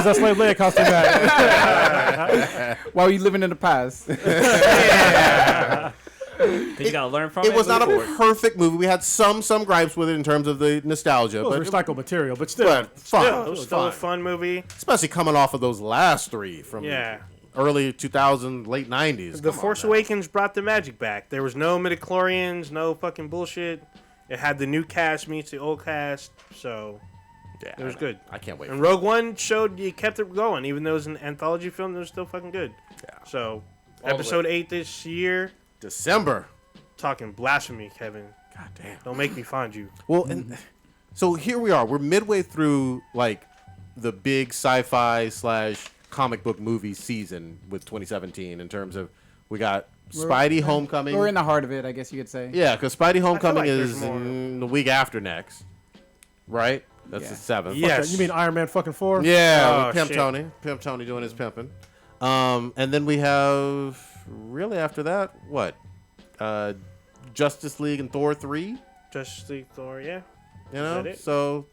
that Slave Leia costume at? Why are you living in the past? You gotta learn from it. It was not a move forward. perfect movie. We had some gripes with it in terms of the nostalgia, It was but recycled material, but still. fun. Yeah, It it was was still a fun. fun movie. Especially coming off of those last three from Yeah. early 2000s, late 90s. The Come on Force now. Awakens brought the magic back. There was no midichlorians, no fucking bullshit. It had the new cast meets the old cast, so Yeah, it was good. I can't wait. And Rogue One showed you kept it going, even though it was an anthology film. It was still fucking good. Yeah. So, All the episode 8 this year. December. Talking blasphemy, Kevin. God damn. Don't make me find you. Well, and so here we are. We're midway through like the big sci-fi / comic book movie season with 2017 in terms of we got Spidey Homecoming. We're in the heart of it, I guess you could say. Yeah, because Spidey Homecoming like there's is more. in the week after next, right? That's Yeah. the 7th. Yes. You mean Iron Man fucking 4? Yeah, Oh, with Pimp shit. Tony doing his pimping. And then we have really after that what? Justice League and Thor 3. Justice League, Thor, yeah. You know, Is that it? so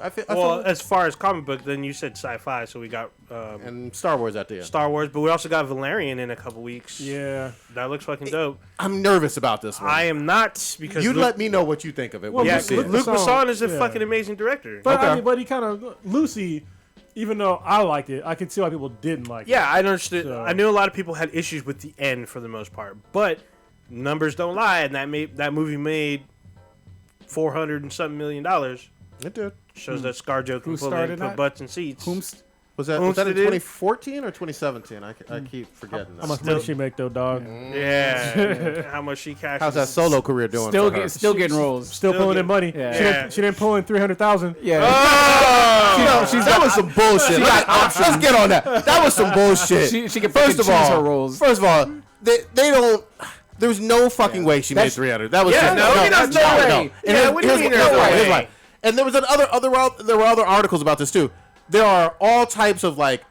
I feel. As far as comic book, then you said sci-fi, so we got and Star Wars at the end. Star Wars, but we also got Valerian in a couple weeks. Yeah. That looks fucking dope. I'm nervous about this one. I am not because You Luke, let me know what you think of it. Well, when yeah, you see Luke- it. Luke Besson, Besson is a yeah. fucking amazing director. But Okay. I mean, but he kind of Lucy. Even though I liked it, I can see why people didn't like it. Yeah, I understood. So- I knew a lot of people had issues with the end for the most part, but numbers don't lie, and that movie made $400 and something million. It did. Shows that ScarJo can Who pull started in, that? put butts in seats. Was that in Whomst it is? 2014 or 2017? I keep forgetting. How That. much money she make though, dog? Yeah, how much she cashed. How's that solo career doing? Still for her? getting roles. Still pulling in money. Yeah. She didn't pull in 300,000. Yeah. That was some bullshit. Let's get on that. That was some bullshit. She can First of all, her roles. they don't. There's no fucking way she made 300. That was Yeah, just, no, there's no way. And Yeah, what do you mean there's no way? And there was there were other articles about this too. There are all types of like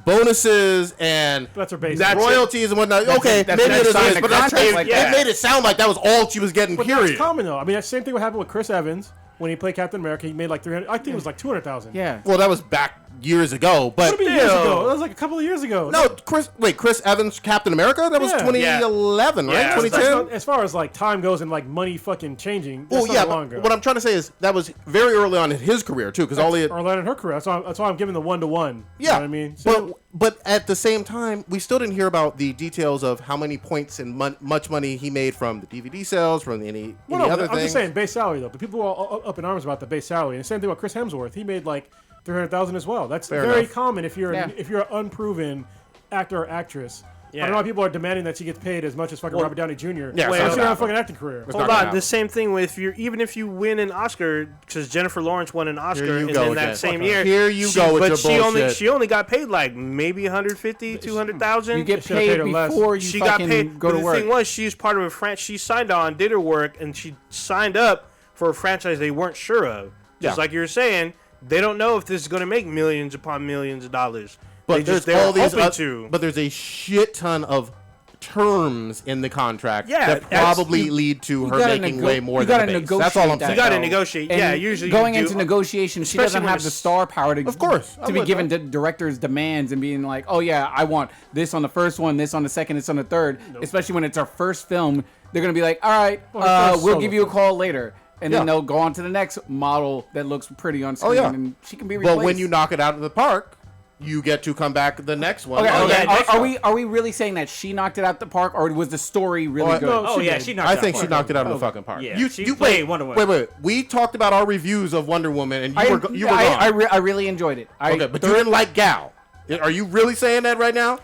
bonuses and That's her base. royalties and whatnot. Okay, that's maybe it signed is, the but that's contract it like it that. made it sound like that was all she was getting. But Period. that's common though. I mean, that same thing would happen with Chris Evans. when he played Captain America, he made like 300. I think it was like 200,000. Yeah. Well, that was back years ago, but What do you mean years ago? That was like a couple of years ago. no, Chris Evans, Captain America. That was Yeah. 2011, right? Yeah. 2010. As far as like time goes and like money fucking changing, Well, that's yeah, not long ago. but what I'm trying to say is that was very early on in his career too, because all he had, or later in her career. That's why I'm giving the 1-to-1. yeah, You know what I mean? So, but at the same time, we still didn't hear about the details of how many points and much money he made from the DVD sales, from any other I'm things. just saying base salary though. But people are all up in arms about the base salary. And the same thing with Chris Hemsworth. He made like 300,000 as well. That's Fair very enough. common if you're Yeah. if you're an unproven actor or actress. I Yeah. don't know why people are demanding that she gets paid as much as fucking Robert Downey Jr. Yeah, it's Well, not she gonna don't have a happen. fucking acting career. It's Hold not gonna on. happen. The same thing with even if you win an Oscar, because Jennifer Lawrence won an Oscar, Here you and go then again. that same Okay. year, Here you go with but your she only bullshit. she only got paid like maybe 150, 200,000. You get Should've paid paid her less. before you She got fucking paid. go But to the work. thing was, she's part of a franchise. She signed on, did her work, and she signed up for a franchise they weren't sure of. Just Yeah. like you were saying, they don't know if this is going to make millions upon millions of dollars. But they're all these hoping oth- to. But there's a shit ton of terms in the contract Yeah, that that's- probably lead to her gotta making nego- way more you than gotta the base. That's all I'm negotiate saying. You got to though. negotiate. And Yeah, usually going you do, into negotiations, she especially doesn't when have the it's- star power to, Of course, I'm to be with given that. the director's demands and being like, oh yeah, I want this on the first one, this on the second, this on the third. Especially when it's our first film, they're gonna be like, all right, first we'll solo give you a film. call later, and then Yeah. they'll go on to the next model that looks pretty on screen, yeah. and she can be replaced. But when you knock it out of the park, you get to come back the next one. Okay, Oh, okay. yeah, Are we really saying that she knocked it out the park, or was the story really Oh, good? no, Oh she yeah, did. she knocked. I it think out. she knocked it out of the fucking park. Yeah, you, she you played wait, Wonder Woman. Wait. We talked about our reviews of Wonder Woman, and you were gone. I really enjoyed it. Okay, but you didn't like Gal. Are you really saying that right now?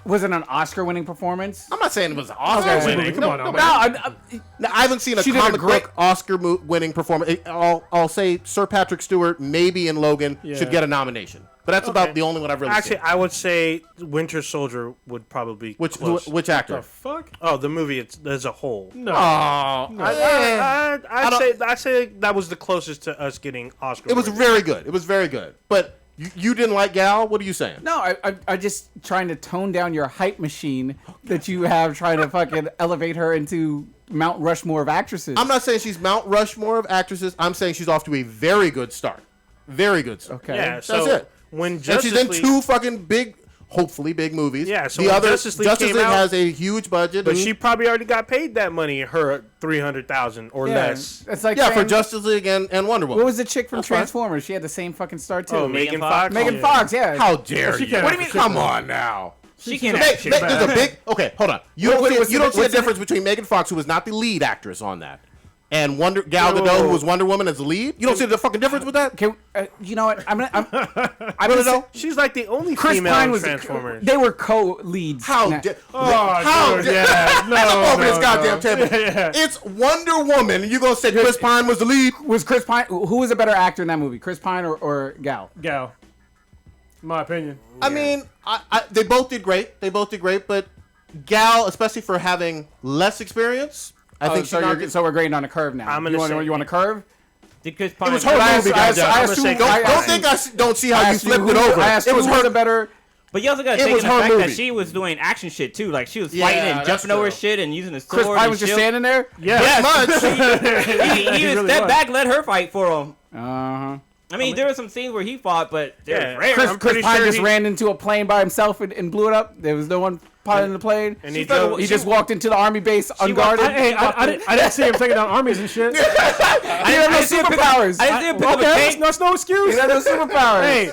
Was it an Oscar-winning performance? I'm not saying it was Okay, Oscar winning. come on now, No, man. I haven't seen a She did a comic great- book Oscar-winning performance. I'll say Sir Patrick Stewart, maybe in Logan, Yeah. should get a nomination. But that's about the only one I've really Actually, seen. I would say Winter Soldier would probably Which close. actor? The fuck? Oh, the movie as a whole. No. Oh, I'd say that was the closest to us getting Oscar. it was very good. It was very good. But you didn't like Gal? What are you saying? No, I just trying to tone down your hype machine that you have, trying to fucking elevate her into Mount Rushmore of actresses. I'm not saying she's Mount Rushmore of actresses. I'm saying she's off to a very good start. Very good start. Okay. Yeah, That's so it. when And Justice she's in League, two fucking big, hopefully big movies. Yeah, so the when other Justice League came out- has a huge budget. but and- she probably already got paid that money, her 300,000 or Yeah, less. It's like yeah, for saying- Justice League and Wonder Woman. What was the chick from That's fine. Transformers? She had the same fucking start too. Oh, Megan Megan Fox? Fox. Megan Yeah. Fox, yeah. How dare she you? can't What do you mean? act Come shit, on now. She can't There's act shit. a big. Okay, hold on. You don't Wait, see, what's you the- don't see a what's the- difference between Megan Fox, who was not the lead actress on that, and Gal Whoa. Gadot, who was Wonder Woman as the lead. You don't see the fucking difference with that? Can, you know what? I'm I don't know. She's like the only Chris female Pine in was Transformers. they were co-leads. How Now- dare? Oh, dude, yeah. No, Over this no, goddamn no. table. Yeah. It's Wonder Woman, and you gonna say Chris Pine was the lead? was Chris Pine? Who was a better actor in that movie, Chris Pine or Gal? Gal. In my opinion. I mean, they both did great. They both did great, but Gal, especially for having less experience, I think she knocked it. So we're grading on a curve now. I'm gonna say- you want a curve? Did Chris It Pine was her movie, I goddamn. assume- I'm gonna say Don't think don't see how you flipped it over. I asked It was who was her. a better. But you also got to It take was in the her fact that movie. she was doing action shit too. Like she was Yeah, fighting and that's jumping over true. shit and using the sword. Chris Pine and was just shield. standing there. Yeah. Much. He even really stepped was. back, let her fight for him. Uh-huh. I mean, there were some scenes where he fought, but they Yeah. were rare. Chris, I'm pretty Chris Pine sure just he- ran into a plane by himself and blew it up. There was no one piloting the plane. And he He just walked into the army base unguarded. I didn't see him taking down armies and shit. He had no superpowers. I didn't see him pick up a Okay, tank. that's no excuse. He had no superpowers. Hey,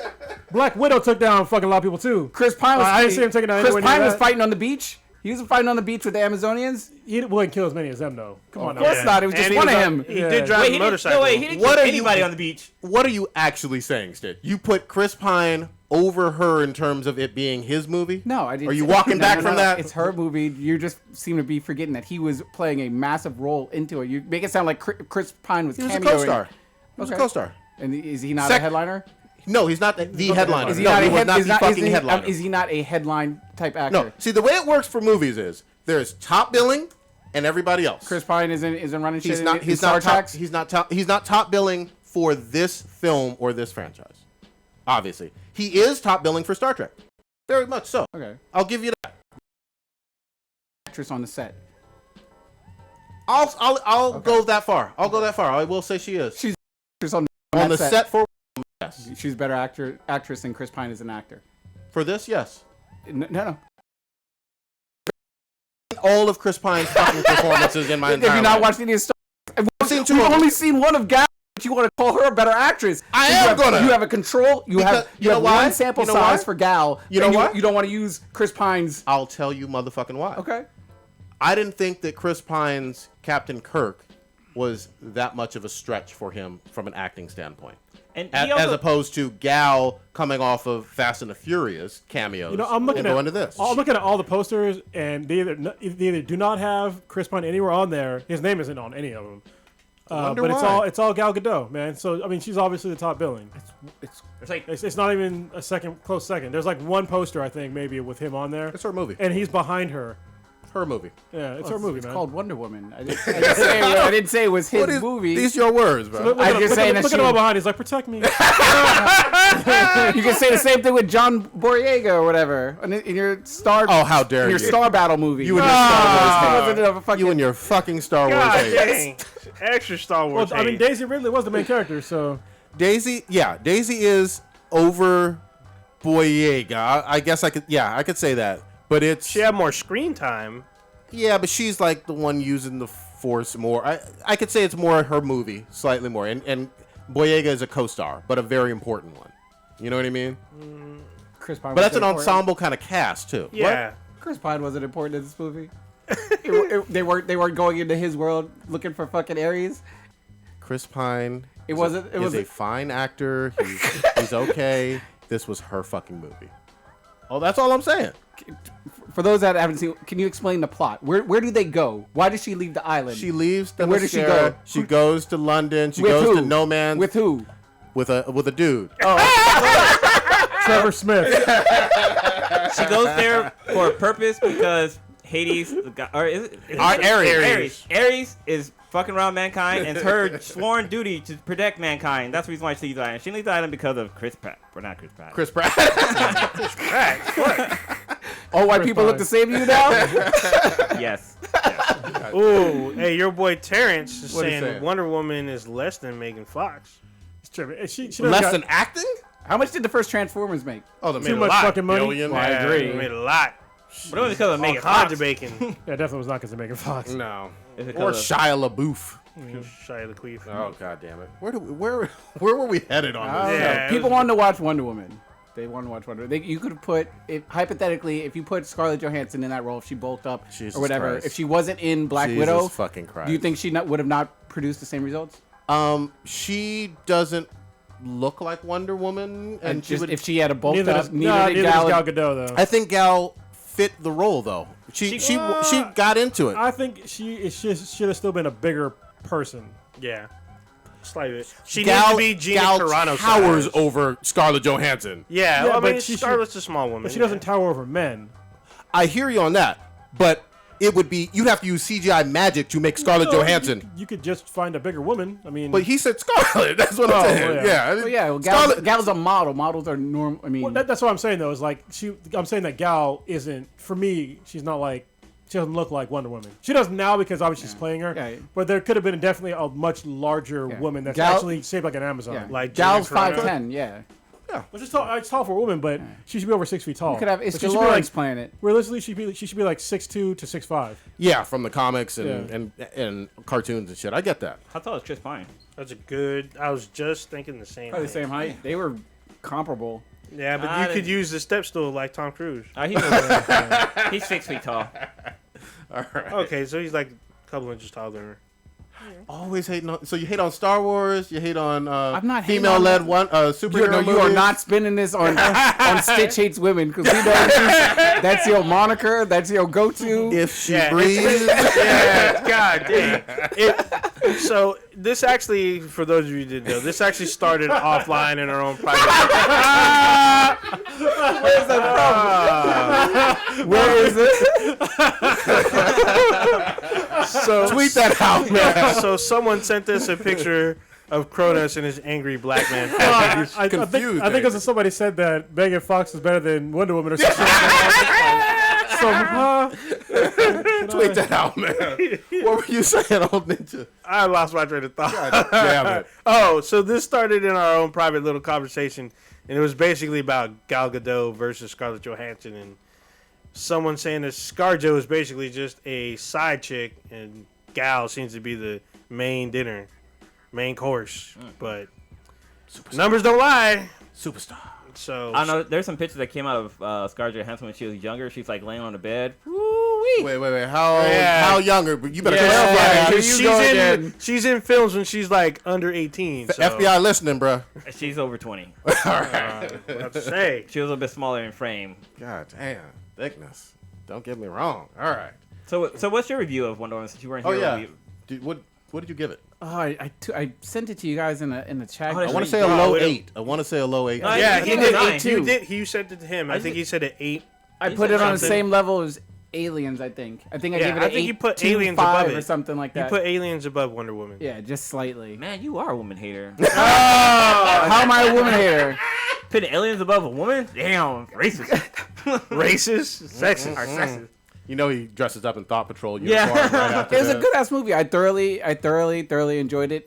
Black Widow took down fucking a lot of people too. Chris Pine was. I didn't see him taking down Chris anywhere Pine near was that. fighting on the beach. He was fighting on the beach with the Amazonians. He wouldn't kill as many as them though. Come on Of now. course not. It was just And one of was him. He Yeah. did drive Wait, a he motorcycle. didn't What kill are you- anybody on the beach. What are you actually saying, Stitch? You put Chris Pine over her in terms of it being his movie? No, I didn't. Are you say- walking No, back no, from no. that? It's her movie. You just seem to be forgetting that he was playing a massive role into it. You make it sound like Chris Pine was He was a cameoing. co-star. He was a Okay. co-star. And is he not Sec- a headliner? No, he's not the headliner. Is he No, not he a was head, not is the not, fucking is he, headliner. is he not a headline type actor? No, see, the way it works for movies is there's top billing and everybody else. Chris Pine isn't running shit. He's not. in He's Star not top. Treks? He's not top. He's not top billing for this film or this franchise. Obviously, he is top billing for Star Trek. Very much so. Okay. I'll give you that. Actress on the set. I'll go that far. I'll go that far. I will say she is. She's on the set for yes. She's a better actress than Chris Pine is an actor. For this, yes. No. All of Chris Pine's fucking performances in my entire Have you not life. watched any of Star I've seen two You've of them. only seen one of Gal, but you want to call her a better actress. I You am have- gonna. You have a control. You have know why? one sample You know size why? for Gal. You know and what? You don't want to use Chris Pine's. I'll tell you motherfucking why. Okay. I didn't think that Chris Pine's Captain Kirk was that much of a stretch for him from an acting standpoint. And As opposed to Gal coming off of Fast and the Furious cameos. You know, I'm looking and at going to this. I'm looking at all the posters, and they either do not have Chris Pine anywhere on there. His name isn't on any of them. Wonder But why. it's all Gal Gadot, man. So I mean, she's obviously the top billing. it's like It's not even a close second. There's like one poster I think maybe with him on there, It's her movie. and he's behind her. Her movie. Yeah, it's her movie, It's man. called Wonder Woman. I didn't say it was his What is, movie. These your words, bro. Look, I'm look, just look, saying look that at him she- all behind. He's like, protect me. You can say the same thing with John Boyega or whatever in your Star. Oh, how dare in your you. Star Battle movie. You and your Star Wars He hate. wasn't a fucking- You and your fucking Star Wars God hate. dang. Extra Star Wars. Well, I mean, hate. Daisy Ridley was the main character, so Daisy is over Boyega. I guess I could say that. But it's she had more screen time. yeah, but she's like the one using the Force more. I could say it's more her movie, slightly more. And Boyega is a co-star, but a very important one. You know what I mean? Chris Pine. But that's an wasn't important. ensemble kind of cast too. Yeah. Chris Pine wasn't important in this movie. They weren't going into his world looking for fucking Ares. Chris Pine. It wasn't. It is was a fine actor. He's okay. This was her fucking movie. Oh, that's all I'm saying. For those that haven't seen, can you explain the plot? Where do they go? Why does she leave the island? She leaves. And where does she go? She goes to London. She With goes who? to No Man's. With who? With a dude. Trevor Smith. she goes there for a purpose because Hades, the guy, or is it Ares is fucking around mankind, and it's her sworn duty to protect mankind. That's the reason why she leaves the island. She leaves the island because of Chris Pratt. Or not Chris Pratt. Chris Pratt. All white people look the same to you now? Yes. Ooh, hey, your boy Terrence is What he saying saying? Wonder Woman is less than Megan Fox. It's true. She doesn't Less got than acting? How much did the first Transformers make? Oh, the too much fucking money. billion. Well, I agree. Made a lot. But it was because of All Megan kinds Fox. of bacon. Yeah, definitely was not because of Megan Fox. No. It's Or because of- Shia LaBeouf. Shia LaQueef. Oh god damn it! Where were we headed on I don't this? know. Yeah, it People was- wanted to watch Wonder Woman. They wanted to watch Wonder Woman. You could have put, hypothetically, if you put Scarlett Johansson in that role, if she bulked up Jesus or whatever, Christ. if she wasn't in Black Jesus Widow, fucking Christ. do you think she would have not produced the same results? She doesn't look like Wonder Woman, and she just would. if she had a bulked Neither up, does neither did Gal Gal. Gadot though. I think Gal fit the role though. She got into it. I think she should have still been a bigger person. Yeah. Slightly. She Gal, needs to be Gina Gal Carano towers size. over Scarlett Johansson. Yeah, Yeah, well, I but mean, she Scarlett's a small woman. But she doesn't tower over men. I hear you on that, but it would be you'd have to use CGI magic to make Scarlett No, Johansson. You could just find a bigger woman. I mean, But he said Scarlett. That's what I'm saying. yeah. Yeah. Well, yeah, well, Scarlett- Gal's a model. Models are normal. I mean, well, that's what I'm saying though. Is like I'm saying that Gal isn't for me. She's not like. She doesn't look like Wonder Woman. She does now because obviously she's playing her. Yeah. But there could have been definitely a much larger woman that's Gal- actually shaped like an Amazon. yeah. Like Gal's Gina Carano. 5'10", yeah. Which is tall. It's tall for a woman, but she should be over 6 feet tall. You could have But she Iska should be Lawrence like, playing it. realistically, she should be like 6'2" to 6'5". Yeah, from the comics and, Yeah. and cartoons and shit. I get that. How tall is Chris Pine? That's a good. I was just thinking the same. Probably the thing. same height. They were comparable. Yeah, but I you could didn't- use the step stool like Tom Cruise. He's 6 feet tall. Okay, so he's like a couple inches taller than her. Always hating on. So you hate on Star Wars. You hate on I'm not hating female-led on one superhero You are movies? not spinning this on Stitch Hates Women because we know that's your moniker. That's your go-to. If she Yeah, breathes. Yeah, god damn. So this actually, for those of you who didn't know, this actually started offline in our own private. Where's that from? Where is it? So Tweet that out, man. So someone sent us a picture of Cronus and his angry black man. I confused, think David. because somebody said that Megan Fox is better than Wonder Woman or something. Tweet that out, man. What were you saying, old ninja? I lost my train of thought. Damn it. Oh, so this started in our own private little conversation, and it was basically about Gal Gadot versus Scarlett Johansson, and someone saying that ScarJo is basically just a side chick, and Gal seems to be the main course. But numbers don't lie. Superstar. So I don't know. There's some pictures that came out of Scarlett Johansson when she was younger. She's like laying on the bed. Woo-wee. Wait. How younger? But you better Yeah. she's in films when she's like under 18. So. FBI listening, bro. She's over 20. All right. I have to say. She was a bit smaller in frame. God damn. Thickness. Don't get me wrong. All right. So what's your review of Wonder Woman since you weren't Oh, here? yeah. Dude, what did you give it? Oh, I sent it to you guys in the chat. Oh, I that's want to say a No, low we don't- 8. I want to say a low 8. No, Yeah, I he think did. it's 9. too. You said it to him. I think he said it 8. I You put said it on the something. same level as Aliens. I think I gave it Yeah, an I think 8, you put 2, Aliens 5 above or it. something like You that. put Aliens above Wonder Woman. Yeah, just slightly. Man, you are a woman hater. How am I a woman hater? Putting aliens above a woman? Damn, racist. Racist, sexist. Or sexist. You know he dresses up in Thought Patrol Yeah. uniform right after It was a that. good ass movie. I thoroughly enjoyed it.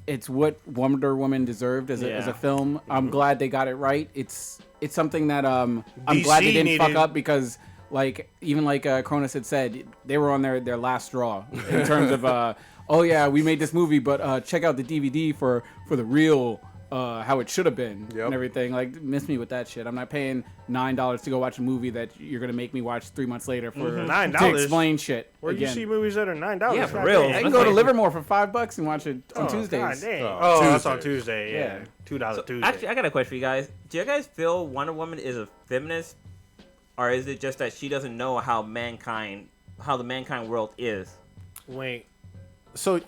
It's what Wonder Woman deserved as Yeah. a film. I'm glad they got it right. It's something that I'm DC glad they didn't needed- fuck up because even like Cronus had said, they were on their last straw in terms of oh yeah, we made this movie, but check out the DVD for the real how it should have been and everything. Like, miss me with that shit. I'm not paying $9 to go watch a movie that you're gonna make me watch 3 months later for $9? to explain shit. Where again. you see movies that are $9? Yeah, for God real. damn. I can go to Livermore for $5 and watch it on God Tuesdays. damn. Oh, Oh, that's Tuesday. on Tuesday. Yeah, Yeah. $2 Tuesday. Actually, I got a question for you guys. Do you guys feel Wonder Woman is a feminist, or is it just that she doesn't know how the mankind world is? Wait. So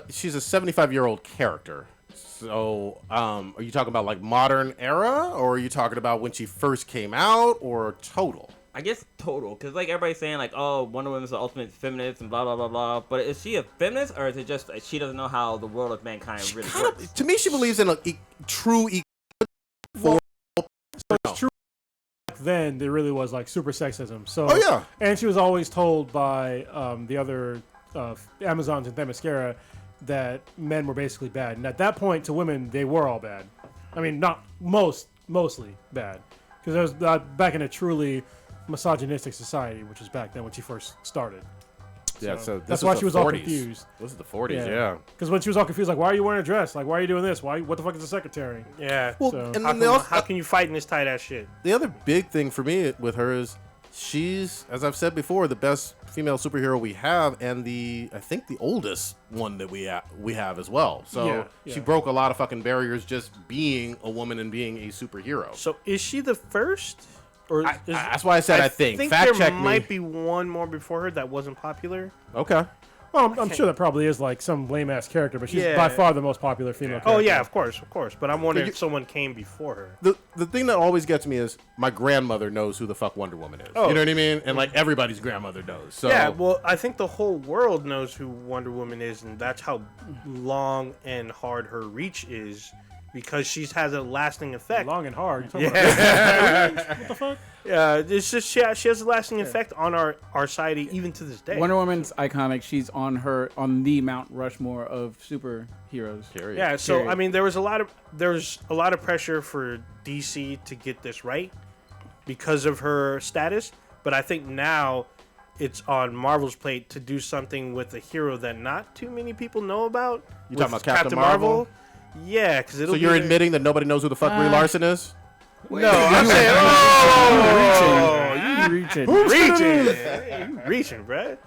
she's a 75-year-old character. So, are you talking about like modern era, or are you talking about when she first came out, or total? I guess total, because like everybody's saying like, oh, Wonder Woman's the ultimate feminist and blah blah blah blah. But is she a feminist, or is it just that she doesn't know how the world of mankind really works? To me, she believes in a true equality. It's true. Back then, there really was like super sexism. So, Oh, yeah. and she was always told by the other Amazons and Themyscira that men were basically bad. And at that point, to women, they were all bad. I mean, not mostly bad, because there was back in a truly misogynistic society, which was back then when she first started. Yeah, so that's why she was all confused. This is the 40s, yeah. Because when she was all confused, like, why are you wearing a dress? Like, why are you doing this? What the fuck is a secretary? Yeah. Well, So- and How then they can, also, how can you fight in this tight ass shit? the other big thing for me with her is she's, as I've said before, the best female superhero we have, and I think the oldest one that we have as well. So Yeah. she broke a lot of fucking barriers just being a woman and being a superhero. So is she the first? Or That's why I said I think. Fact there check me. might be one more before her that wasn't popular. Okay. Well, I'm sure that probably is like some lame ass character, but she's Yeah. by far the most popular female character. Oh yeah, of course. But I'm wondering you- if someone came before her. The thing that always gets me is my grandmother knows who the fuck Wonder Woman is. Oh. You know what I mean? And like everybody's grandmother knows. So Yeah, well, I think the whole world knows who Wonder Woman is, and that's how long and hard her reach is, because she has a lasting effect. Long and hard. You talking about- what the fuck? It's just she has a lasting effect on our society even to this day. Wonder Woman's iconic. She's on the Mount Rushmore of superheroes. Period. Yeah, so Period. I mean, there was a lot of pressure for DC to get this right because of her status, but I think now it's on Marvel's plate to do something with a hero that not too many people know about. You talking with about Captain Marvel? Yeah, because it'll. So you're be admitting that nobody knows who the fuck Brie Larson is? No, I'm saying. Oh, You reaching? you reaching, bruh.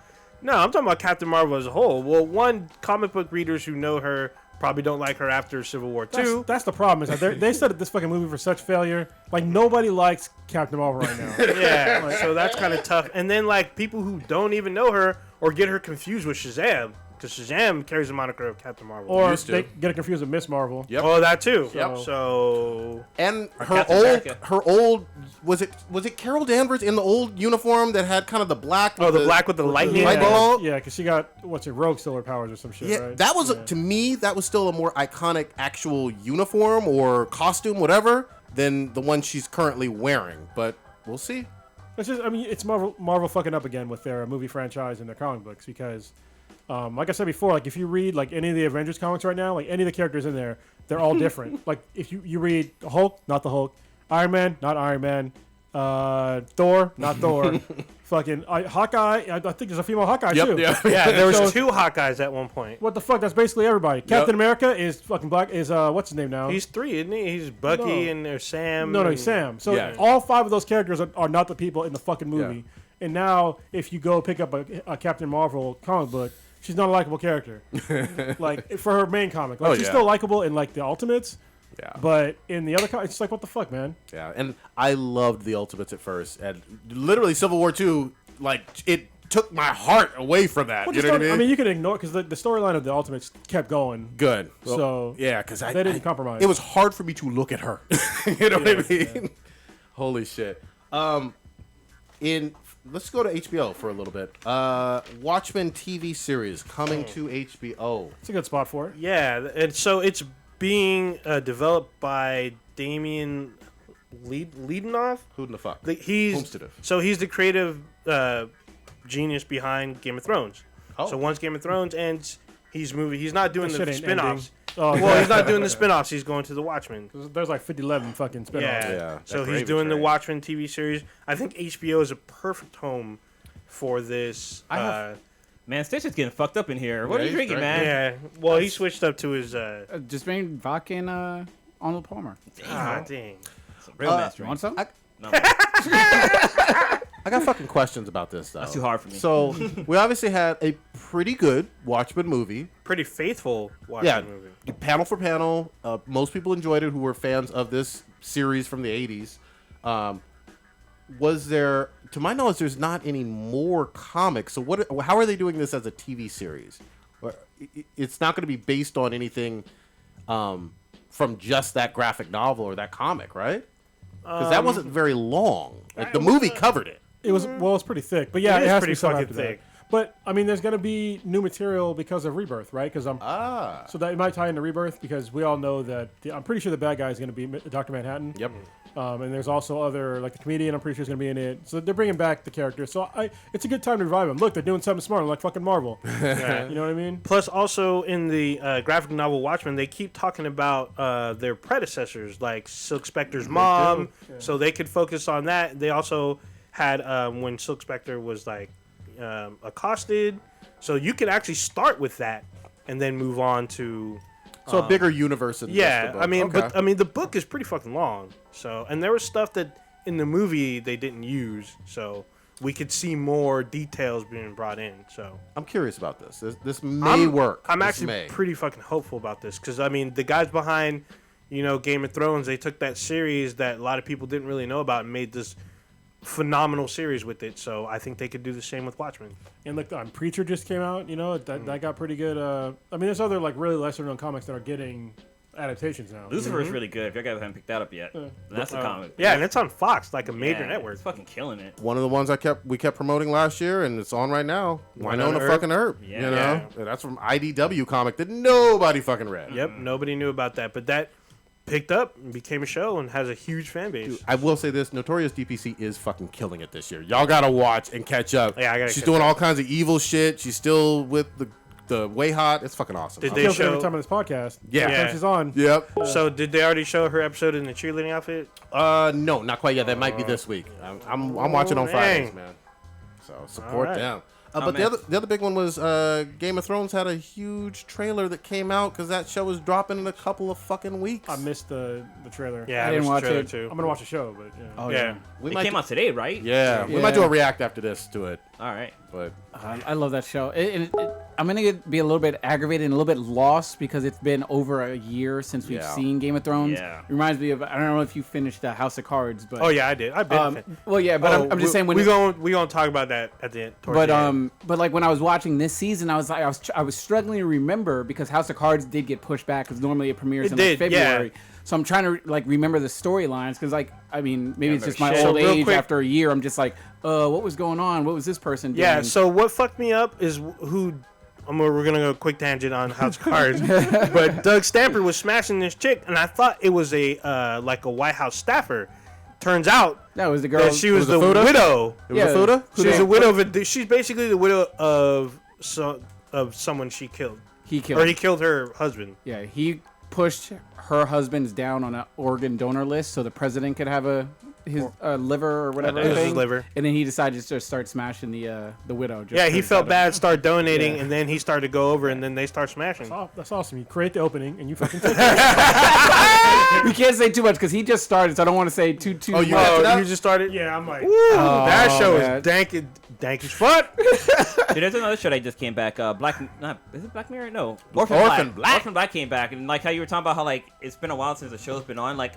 No, I'm talking about Captain Marvel as a whole. Well, one, comic book readers who know her probably don't like her after Civil War 2. That's the problem. Is that they set up this fucking movie for such failure. Like, nobody likes Captain Marvel right now. Yeah, so that's kind of tough. And then, like, people who don't even know her or get her confused with Shazam, because Shazam carries the moniker of Captain Marvel. Or Used to. they get it confused with Miss Marvel. Yep. Oh, that too. Yep. So And Captain America. was it Carol Danvers in the old uniform that had kind of the black? Oh, the black with the lightning light bolt? bulb? Yeah, because she got, Rogue Solar Powers or some shit, Yeah, right? that was to me that was still a more iconic actual uniform or costume, whatever, than the one she's currently wearing. But we'll see. It's just, I mean, it's Marvel fucking up again with their movie franchise and their comic books because, like I said before, like if you read like any of the Avengers comics right now, like any of the characters in there, they're all different. Like if you read Hulk, not the Hulk, Iron Man, not Iron Man, Thor, not Thor, fucking Hawkeye. I think there's a female Hawkeye too. Yeah. Yeah, there was So- 2 Hawkeyes at one point. What the fuck? That's basically everybody. Captain America is fucking black. Is what's his name now? He's 3, isn't he? He's Bucky No. and there's Sam. No, and- he's Sam. So Yeah. all 5 of those characters are not the people in the fucking movie. Yeah. And now, if you go pick up a Captain Marvel comic book, she's not a likable character. Like for her main comic, like Oh, she's yeah. still likable in like the Ultimates, Yeah. but in the other comics, it's like what the fuck, man. Yeah, and I loved the Ultimates at first, and literally Civil War II, like it took my heart away from that. Well, You just know what I mean? you can ignore because the storyline of the Ultimates kept going. Good. Well, So yeah, because they didn't compromise. It was hard for me to look at her. You know what I mean? Holy shit. Let's go to HBO for a little bit. Watchmen TV series coming to HBO. It's a good spot for it. Yeah, and so it's being developed by Damien Leidenoff. Who in the fuck? He's Homestead. so he's the creative genius behind Game of Thrones. Oh. So once Game of Thrones ends, he's moving. He's not doing That the shit ain't spin-offs. Oh, Well, he's not doing the spin-offs. He's going to the Watchmen. There's like 11 fucking spinoffs. Yeah. Yeah, So that he's gravy doing the train. Watchmen TV series. I think HBO is a perfect home for this. Man, Stitch is getting fucked up in here. What Yeah, are you he's drinking, drinking. man? Yeah. Well, he switched up to his. Just made vodka and Arnold Palmer. Dang. It's a real man's You drink. want some? No, I got fucking questions about this, though. that's too hard for me. So, we obviously had a pretty good Watchmen movie. Pretty faithful Watchmen Yeah, movie. panel for panel. Most people enjoyed it who were fans of this series from the 80s. Was there, to my knowledge, there's not any more comics. So how are they doing this as a TV series? It's not going to be based on anything from just that graphic novel or that comic, right? Because that wasn't very long. Like the movie covered it. It was it's pretty thick, but yeah, It it, is has to pretty be some fucking after that. thick. But I mean, there's gonna be new material because of Rebirth, right? Because so that it might tie into Rebirth because we all know that I'm pretty sure the bad guy is gonna be Dr. Manhattan. Yep. And there's also other like the comedian. I'm pretty sure is gonna be in it. So they're bringing back the characters. So it's a good time to revive them. Look, they're doing something smart, like fucking Marvel. You know what I mean? Plus, also in the graphic novel Watchmen, they keep talking about their predecessors, like Silk Spectre's mom, so they could focus on that. They also had when Silk Spectre was like accosted, so you could actually start with that and then move on to. So a bigger universe than just Yeah, the book. I mean, Okay. but I mean, the book is pretty fucking long. So, and there was stuff that in the movie they didn't use, so we could see more details being brought in. So, I'm curious about this. This may work. I'm This actually may. pretty fucking hopeful about this because I mean, the guys behind, Game of Thrones, they took that series that a lot of people didn't really know about and made this phenomenal series with it. So I think they could do the same with Watchmen. And look, Preacher just came out. That got pretty good. I mean, there's other like really lesser known comics that are getting adaptations now. Lucifer is really good. If you guys haven't picked that up yet, that's the comic. Yeah, and it's on Fox, like a major Yeah, network. It's fucking killing it. One of the ones we kept promoting last year, and it's on right now. Winona Earp. fucking Earp. Yeah. You know, Yeah. And that's from IDW comic that nobody fucking read. Yep, nobody knew about that, but that picked up and became a show and has a huge fan base. I will say this: Notorious DPC is fucking killing it this year. Y'all gotta watch and catch up. Yeah, I gotta She's catch doing up. all kinds of evil shit. She's still with the way hot. It's fucking awesome. Did It they kills show? every time on this podcast. Yeah. Every time she's on. Yep. So did they already show her episode in the cheerleading outfit? No, not quite yet. That might be this week. I'm watching on Fridays, dang. man. So support Alright. them. Oh, But man. the other big one was Game of Thrones had a huge trailer that came out because that show was dropping in a couple of fucking weeks. I missed the trailer. Yeah, I there didn't was a watch trailer it. too. I'm gonna watch the show, but yeah. Oh Yeah. we It might came out today, right? Yeah, we Yeah. might do a react after this to it. All right. But I love that show. I'm gonna be a little bit aggravated and a little bit lost because it's been over a year since we've Yeah. seen Game of Thrones. Yeah. Reminds me of I don't know if you finished House of Cards, but Oh yeah, I did. I've been. well yeah, but I'm just saying when we gonna talk about that at the end. towards the end. but like when I was watching this season, I was struggling to remember because House of Cards did get pushed back because normally it premieres It in did, like yeah. February. So I'm trying to like remember the storylines because like I mean maybe it's just my shit. old So real age quick- after a year. I'm just like what was going on? What was this person doing? Yeah. So what fucked me up is who. We're gonna go quick tangent on House of Cards, but Doug Stamper was smashing this chick, and I thought it was a like a White House staffer, turns out That was the girl. that she was the Fuda? widow. It was a Fuda? She's a widow of a, she's basically the widow of someone she killed. He killed. Or he killed her husband. Yeah, he pushed her husband's down on an organ donor list so the president could have his liver or whatever. It was his thing. liver. And then he decided to just start smashing the widow. Just Yeah, he 'cause felt of- bad, started donating, Yeah. and then he started to go over, and then they start smashing. That's awesome. You create the opening and you fucking take it. We can't say too much because he just started, so I don't want to say too Oh, you much. got to Oh, that? you just started? Yeah, I'm like, That show man. is dank as fuck. Dude, there's another show that just came back. Is it Black Mirror? No, Orphan Black. Orphan Black came back, and like how you were talking about how like it's been a while since the show's been on. Like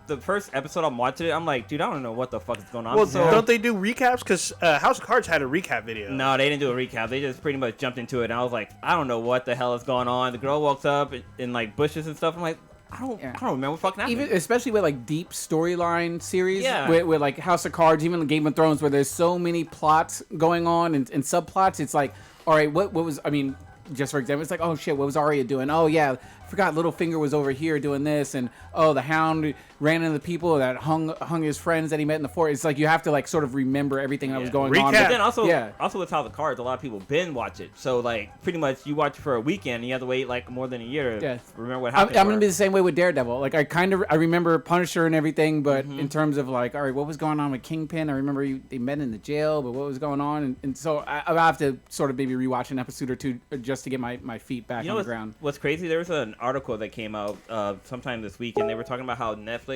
the first episode I'm watching it, I'm like, dude, I don't know what the fuck is going on. Well, So- don't they do recaps? Because House of Cards had a recap video. No, they didn't do a recap. They just pretty much jumped into it, and I was like, I don't know what the hell is going on. The girl walks up in like bushes and stuff. I'm like, I don't remember what fucking happened. Even especially with like deep storyline series, Yeah. with like House of Cards, even Game of Thrones, where there's so many plots going on and subplots. It's like, all right, what was? I mean, just for example, it's like, oh shit, what was Arya doing? Oh yeah, I forgot Littlefinger was over here doing this, and oh, the Hound ran into the people that hung his friends that he met in the fort. It's like you have to like sort of remember everything that was going on. Recap. But then also, Yeah. also with House of Cards, a lot of people binge watch it. So like, pretty much you watch it for a weekend, and you have to wait like more than a year to Yeah. remember what I'm happened. gonna be the same way with Daredevil. Like I remember Punisher and everything, but Mm-hmm. in terms of like, all right, what was going on with Kingpin? I remember they met in the jail, but what was going on? And so I have to sort of maybe rewatch an episode or two just to get my feet back on the ground. What's crazy? There was an article that came out sometime this week, and they were talking about how Netflix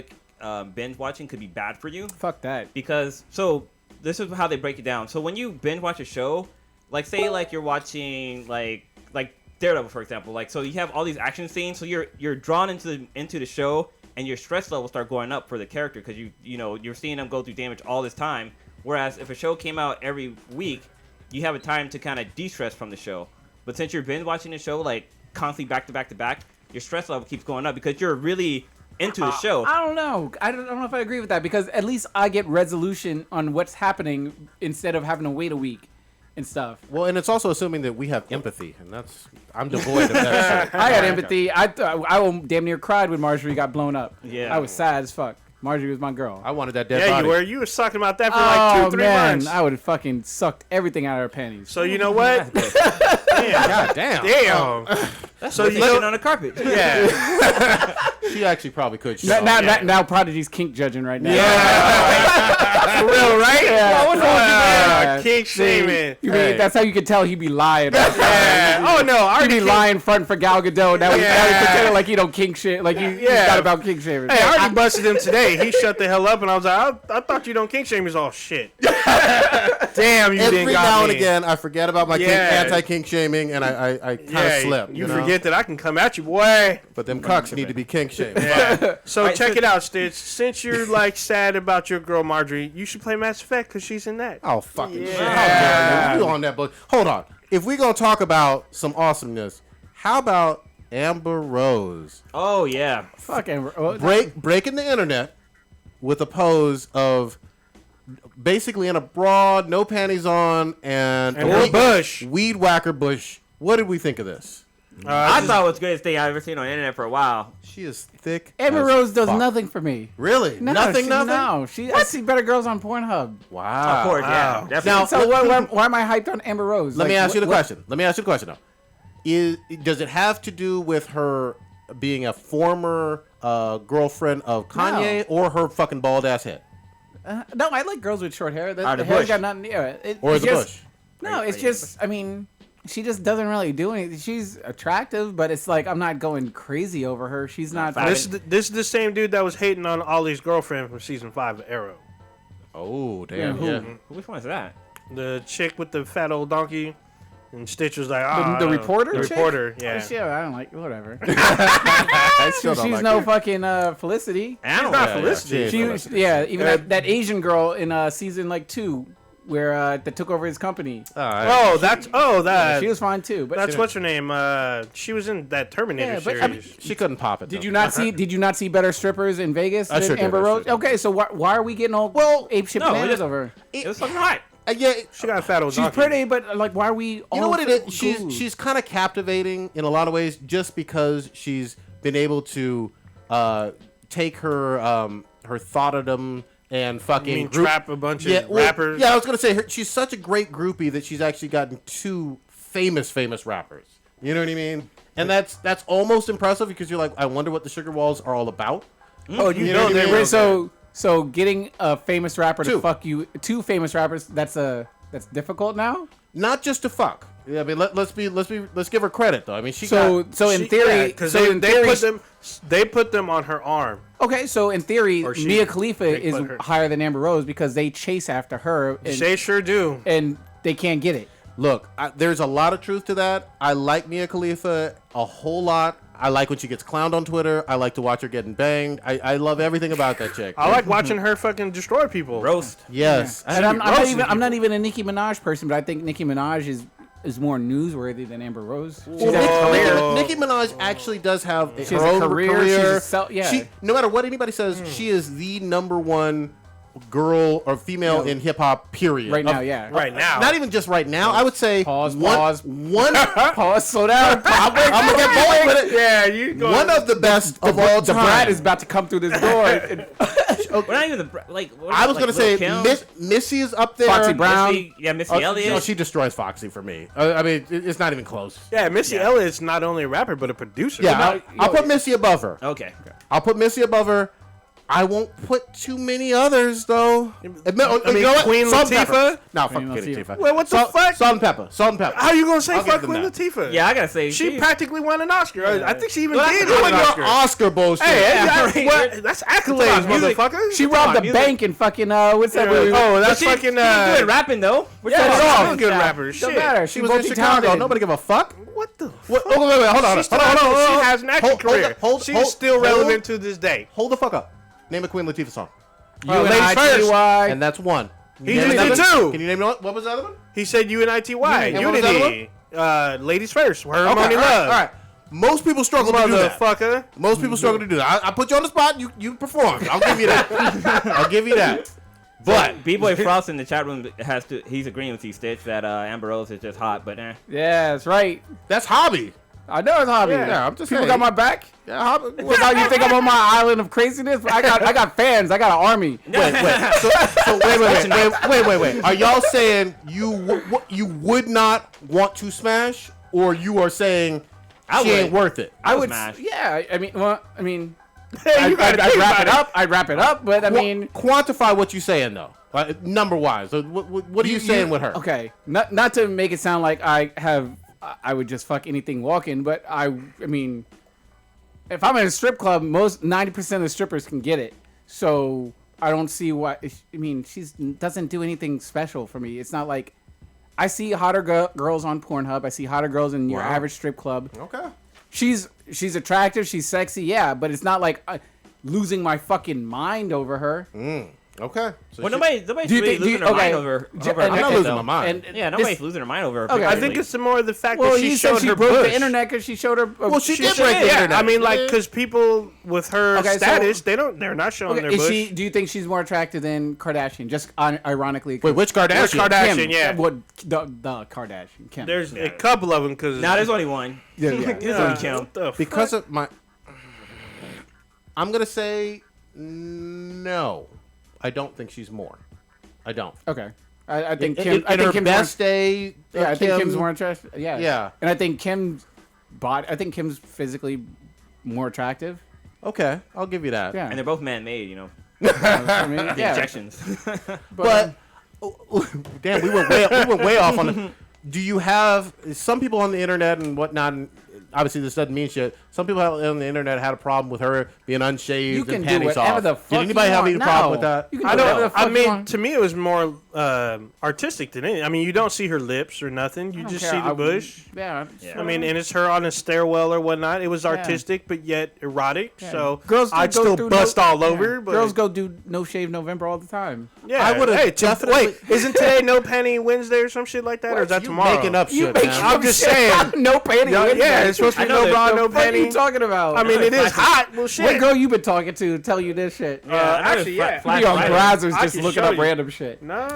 binge watching could be bad for you. Fuck that. Because so this is how they break it down. So when you binge watch a show, like say like you're watching like Daredevil for example, like so you have all these action scenes, so you're drawn into the show, and your stress level start going up for the character because you know you're seeing them go through damage all this time. Whereas if a show came out every week, you have a time to kind of de-stress from the show. But since you're binge watching the show like constantly back to back to back, your stress level keeps going up because you're really into the show. I don't know. I don't know if I agree with that because at least I get resolution on what's happening instead of having to wait a week and stuff. Well, and it's also assuming that we have empathy, and I'm devoid of that shit. I had empathy. I damn near cried when Marjorie got blown up. Yeah. I was sad as fuck. Marjorie was my girl. I wanted that dead Yeah, body. you were. You were talking about that for like 2-3 months. I would have fucking sucked everything out of her panties. So you know what? God damn. Damn. So you know, on the carpet. yeah. She actually probably could. Now Prodigy's kink judging right now. For real, right? Yeah. What's wrong with you, man? King shaming. You mean, that's how you can tell he be lying. Yeah. Oh no, I He already be lying front for Gal Gadot. Now Yeah. he pretending like he don't kink shit. Like he got about kink shaming. Hey, I already busted him today. He shut the hell up, and I was like, I thought you don't kink shame. He's all shit. Damn, you Every didn't got now me. and again, I forget about my anti-kink shaming, and I kind of slip. You know? forget that I can come at you, boy. But them cucks need to be kink shamed. So Right, check so- it out, Stitch. Since you're like sad about your girl Marjorie, you should play Mass Effect because she's in that. Oh, fucking shit. Yeah. How dare you on that book? Hold on. If we going to talk about some awesomeness, how about Amber Rose Oh yeah. Fucking breaking the internet with a pose of basically in a broad, no panties on, and And her bush. weed whacker bush. What did we think of this? I thought it was the greatest thing I've ever seen on the internet for a while. She is thick. Amber as Rose does fuck. nothing for me. Really? No, nothing. No, I see better girls on Pornhub. Wow. Of course, yeah. Wow. Definitely. Now, So why am I hyped on Amber Rose? Let me Like, ask you the what- question. Let me ask you the question though. Does it have to do with her being a former girlfriend of Kanye or her fucking bald ass head? No, I like girls with short hair. The the hair's bush. got nothing. Yeah, Or it's the just, bush? No, it's just. I mean, she just doesn't really do anything. She's attractive, but it's like I'm not going crazy over her. She's not. This is the same dude that was hating on Ollie's girlfriend from season 5 of Arrow. Oh, damn. who? Yeah. Which one is that? The chick with the fat old donkey. And Stitch was like, the reporter. The chick? reporter, Oh, yeah. shit, I don't like whatever. I still don't She's like no her. fucking Felicity. I don't not know. Felicity. She is Even that Asian girl in season like 2, where that took over his company. Oh, that. She was fine too. But That's what's her name. She was in that Terminator Yeah, but, series. I mean, She couldn't pop it. Did though. you not see? Did you not see better strippers in Vegas I than sure did, Amber I sure Rose? did. Okay, so why are we getting all ape shit No, bananas it- over her? It was fucking hot. Yeah. She got a fat old She's donkey. pretty, but like, why are we? All You know what it is? cool? She's kind of captivating in a lot of ways, just because she's been able to take her her thoughtdom and fucking You mean trap a bunch of rappers? Yeah, I was gonna say she's such a great groupie that she's actually gotten 2 famous rappers. You know what I mean? And that's almost impressive because you're like, I wonder what the Sugar Walls are all about. Oh, you know what I they mean? were. So getting a famous rapper to 2. fuck you, 2 famous rappers, that's difficult now. Not just to fuck. Yeah, I mean, let's give her credit though. I mean, In theory, because theory, they put them on her arm. okay, so in theory, Or she- Mia Khalifa they is put her- higher than Amber Rose because they chase after her, and, They sure do. and they can't get it. Look, there's a lot of truth to that. I like Mia Khalifa a whole lot. I like when she gets clowned on Twitter. I like to watch her getting banged. I love everything about that chick. I like watching her fucking destroy people. Roast. Yes. And I'm not even a Nicki Minaj person, but I think Nicki Minaj is more newsworthy than Amber Rose. She's had a career. Nicki Minaj actually does have She has her a own career. career. Yeah. No matter what anybody says, she is the #1 girl or female in hip hop. Period. Right now, yeah. Right now. Not even just right now. I would say Pause. one. Pause. Slow down. I'm gonna get bold with it. Yeah, you go. One of the best of all The time. brat is about to come through this door. and- We're not even like. What I was like gonna say Lil' Kim? Missy is up there. Foxy Brown. Missy Oh, Elliott. no, she destroys Foxy for me. I mean, it's not even close. Yeah, Missy Elliott's not only a rapper but a producer. Yeah, I'll put Missy above her. Okay. I'll put Missy above her. I won't put too many others though. I mean, you know what? Queen Salt and Latifah? pepper. No, fuck Queen Queen Latifah. Latifah. Wait, what the Salt, fuck? Salt and pepper. Salt and pepper. How you gonna say I'll fuck give Queen them that. Latifah? Yeah, I gotta say She practically won an Oscar. I think she even Well, did that's win an your Oscar. Oscar bullshit. Hey, that's accolades, music. motherfucker. She robbed a bank and fucking what's that movie? Oh, that's She fucking. she was good rapping though. Yeah, Set it she's off. good. Good Yeah. rapper. Don't Shit. matter. She was in Chicago. Nobody give a fuck. What the? What? Oh, wait, hold on. She has an acting career. She's still relevant to this day. Hold the fuck up. Name a Queen Latifah song. Ladies first. And that's one. He Name just another did one? two. Can you name what was the other one? He said UNITY. And what was the other Unity. Ladies first. Her Okay, money all right, love. all right. Most people struggle to do that. Motherfucker. Most people struggle to do that. I put you on the spot. You performed. I'll give you that. I'll give you that. But B-Boy Frost in the chat room he's agreeing with you, Stitch, that Amber Rose is just hot, but Yeah, that's right. that's hobby. I know it's hobby. Yeah, I'm just People saying. got my back. Yeah, hobby. What about you think I'm on my island of craziness? I got fans. I got an army. Wait. So wait. Are y'all saying you would not want to smash, or you are saying she ain't worth it? I would smash. Yeah, I mean, Hey, you gotta I'd think wrap about it up. I'd wrap it up. But I mean, quantify what you saying though, number wise. So what are you saying with her? okay, not to make it sound like I would just fuck anything walking, but I mean, if I'm in a strip club, most 90% of the strippers can get it. So I don't see why. I mean, she doesn't do anything special for me. It's not like I see hotter girls on Pornhub. I see hotter girls in your average strip club. Okay. She's attractive. She's sexy. Yeah, but it's not like losing my fucking mind over her. Okay. So Well, nobody's Do you really think- losing do her you- mind okay. over I'm her not picture, losing though. my mind. Yeah, nobody's losing her mind over her Okay. picture. I think it's more the fact Well, that she you said showed she her broke bush. the internet because she showed her. Well, she did Yeah, break the internet. I mean, like, because people with her Okay, so- status, they're not showing their Is bush. she? Do you think she's more attractive than Kardashian? Just ironically. Wait, which Kardashian? Which Kardashian? Kim. Yeah. What the Kardashian? Kim. There's a couple of them because Now there's only one. yeah. There's only Kim. Because of my, I'm gonna say no. I don't think she's more. I don't. Okay. I think In Kim. I think her Kim's best day. Yeah, I think Kim- Kim's more attractive. Yeah. Yeah. And I think Kim's I think Kim's physically more attractive. Okay, I'll give you that. Yeah. And they're both man-made, I mean, The yeah. injections. But damn, we went way off on it. Do you have some people on the internet and whatnot? And obviously, this doesn't mean shit. Some people on the internet had a problem with her being unshaved You can and do panties whatever off. the fuck Did anybody you have want any problem now. with that? You can I do whatever the don't. fuck I you mean, want. to me, it was more artistic than anything. I mean, you don't see her lips or nothing. You I don't just care. see the bush. Yeah. I mean, and it's her on a stairwell or whatnot. It was artistic, but yet erotic. So Girls I'd go still through bust all yeah. over. But Girls go do No Shave November all the time. Yeah, I would've Hey, definitely- wait, isn't today No Panty Wednesday or some shit like that, or is that You tomorrow? making up shit, man. I'm just saying. No panty. Yeah, it's supposed to be no bra, no What are you panty. talking about? I mean, it is hot. Well, shit. What girl you been talking to tell you this shit? Yeah, actually, yeah. You be on Friday. browsers I just can looking show up you. random shit. Nah,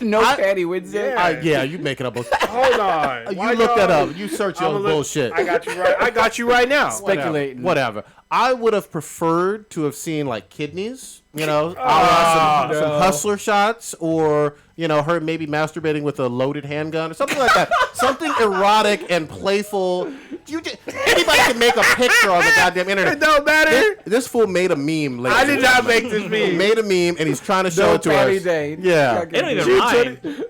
No Patty Wednesday. Yeah, you making up bullshit. Hold on. You look that up. You search your bullshit. I got you right. I got you right now. Speculating. Whatever. I would have preferred to have seen like kidneys, you know, some hustler shots, or her maybe masturbating with a loaded handgun or something like that. Something erotic and playful. Anybody can make a picture on the goddamn internet. It don't matter. This fool made a meme. I did not make this He meme. made a meme and he's trying to show it to Patty us. Day. Yeah. It don't even rhyme.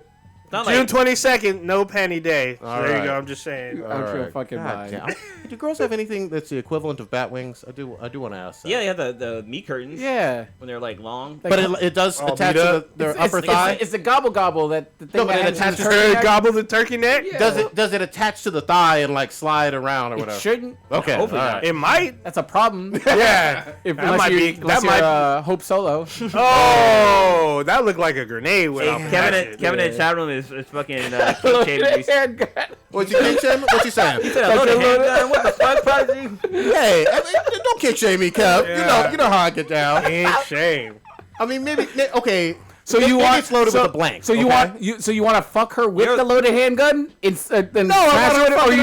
Not June like 22nd, no panty day. So there right. you go. I'm just saying. I'm sure Alright. fucking God mine. damn. Do girls have anything that's the equivalent of bat wings? I do want to ask that. yeah, they have the meat curtains. Yeah. When they're like long. But it does attach to their upper thigh. It's the gobble gobble that the thing No, but that it hangs in attaches the to turkey the neck. Gobble the turkey neck? Yeah. Does it attach to the thigh and like slide around or It whatever? shouldn't. Okay. Hopefully all not. right. It might. That's a problem. Yeah. Unless you're Hope Solo. Oh, that looked like a grenade. Kevin in the chat room is fucking shaming me. What you kick shame? What you saying? I loaded handgun. What the fuck, Prodigy? Hey, don't kick shame me, Kev. Yeah. You know how I get down. Ain't shame. I mean, maybe okay. So you maybe want it's loaded with a blank. So you okay? want you want to fuck her with the loaded handgun? Then I smash want her her, or fucking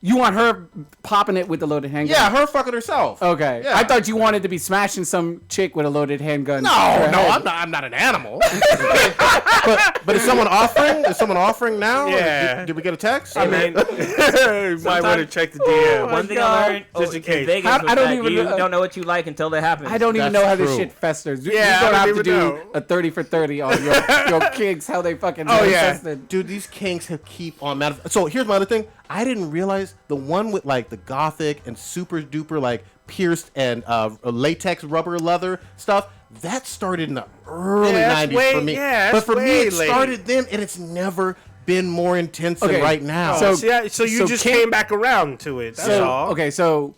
you want her popping it with the loaded handgun? Yeah, her fucking herself. Okay. Yeah. I thought you wanted to be smashing some chick with a loaded handgun. No, I'm not an animal. but is someone offering? Is someone offering now? Yeah. Did we get a text? I mean, you might want to check the DM. One thing I learned Just in case. Vegas I was don't that even you know- don't know what you like until it happens. I don't even That's know how this true. shit festers. Yeah, You're I gonna don't have to even do know. a 30 for 30 on your kinks, how they fucking manifested. Dude, these kinks keep on So here's my other thing. I didn't realize the one with like the gothic and super duper like pierced and latex rubber leather stuff. That started in the early Yeah, that's 90s for me. yeah, but that's for me, way it late. started then, and it's never been more intense than Okay, right now. so- So you so just Kim- came back around to it. That's all. Okay, so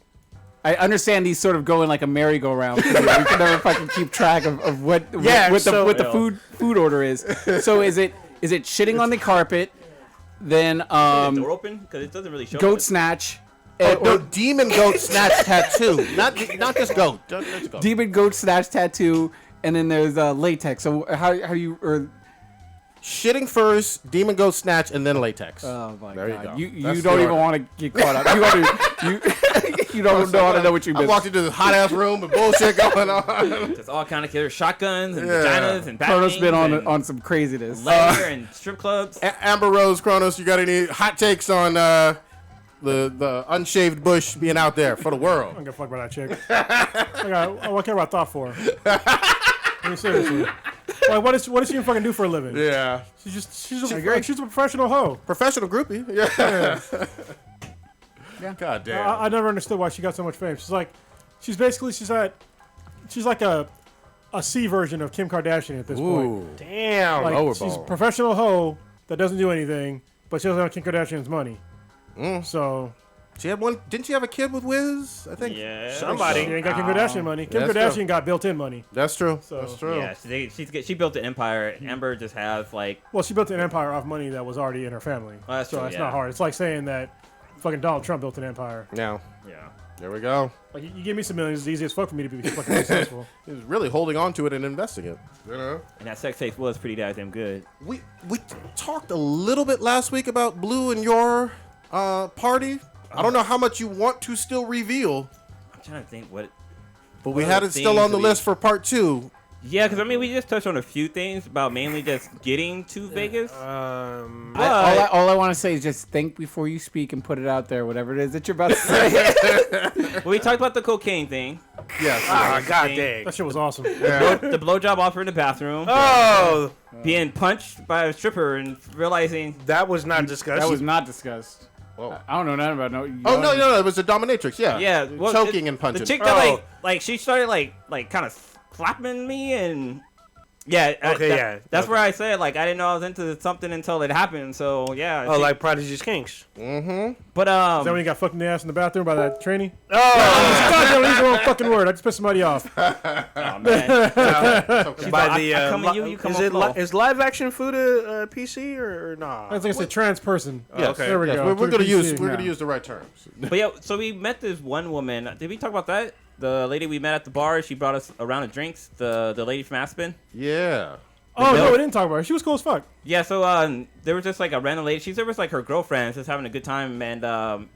I understand these sort of go in like a merry-go-round. We can never fucking keep track of what Yeah, what so- the food order is. So is it shitting on the carpet, then door open because it doesn't really show. goat it. snatch, no, demon goat snatch tattoo, not just goat. Just goat. demon goat snatch tattoo, and then there's latex. So how you or Shitting first, demon goat snatch, and then latex. oh my There you god, go. you That's don't the even order. want to get caught up. You don't know how to know what you I missed. walked into this hot ass room with bullshit going on. There's all kind of killers, shotguns and Yeah. vaginas and Chrono's batwings been and on some craziness. leather and strip clubs. Amber Rose, Kronos, you got any hot takes on the unshaved bush being out there for the I world? don't give a fuck about that chick. What care about thought for? I mean, seriously. Like, what does she even fucking do for a living? Yeah. She's a professional hoe. Professional groupie. Yeah. God damn. I never understood why she got so much fame. She's like a C version of Kim Kardashian at this point. Ooh. Damn. Like, Lower she's a ball. professional hoe that doesn't do anything, but she doesn't have Kim Kardashian's money. So She had one. Didn't she have a kid with Wiz? I think. Yeah. Somebody. she ain't got Kim Kardashian money. Kim That's Kardashian true. got built-in money. That's true. So- That's true. Yeah, she built an empire. Amber just has like Well, she built an empire off money that was already in her family. Oh, that's so true, that's yeah. not hard. It's like saying that fucking Donald Trump built an empire. Now, yeah. there we go. Like, you give me some millions, it's easy as fuck for me to be fucking successful. He was really holding on to it and investing it. You know. And that sex tape was pretty goddamn good. We talked a little bit last week about Blue and your party. I don't know how much you want to still reveal, I'm trying to think what. but we One of had the it still things on the we- list for part 2. Yeah, because I mean we just touched on a few things about mainly just getting to Vegas. Um, All I want to say is just think before you speak and put it out there, whatever it is that you're about to say. Well, we talked about the cocaine thing. Yes. Ah, god Thing. dang. that shit was awesome. The blowjob offer in the bathroom. Oh, Being punched by a stripper and realizing that was not discussed. That was not discussed. Whoa. I don't know nothing about no. Oh no! It was a dominatrix. Yeah. yeah, well, Choking and punching. The chick that Oh. like she started like kind of slapping me and yeah. Okay, yeah, That's okay. where I said like I didn't know I was into something until it happened. So yeah. Oh, like Prodigy's Kinks. but Is that when you got fucked in the ass in the bathroom by that trainee? Oh, God damn, use the wrong fucking word. I just pissed somebody off. oh, man. by the I come at you, you come is on it flow. is live action food a PC or not? I was like I said, trans person. Yes. okay. There we Yes, go. We're gonna PC. use Yeah. the right terms. But yeah, so we met this one woman. Did we talk about that? The lady we met at the bar. She brought us a round of drinks. The lady from Aspen. Yeah. Oh no, we didn't talk about her. She was cool as fuck. Yeah, so there was just like a random lady. She's there with like her girlfriends, just having a good time, and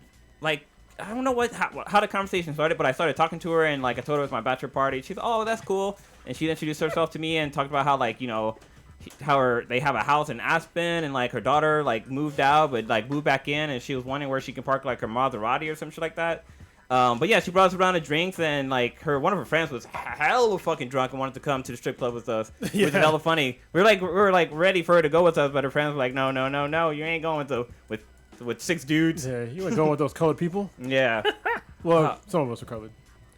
like I don't know how the conversation started, but I started talking to her, and like I told her it was my bachelor party. She's oh that's cool, and she introduced herself to me and talked about how like they have a house in Aspen, and like her daughter like moved out but like moved back in, and she was wondering where she can park like her Maserati or some shit like that. But yeah, she brought us around to drinks, and like one of her friends was hella fucking drunk and wanted to come to the strip club with us, which is hella funny. We were like ready for her to go with us, but her friends were like, no, you ain't going with 6 dudes. Yeah, you ain't going with those colored people. Yeah. Well, some of us are colored.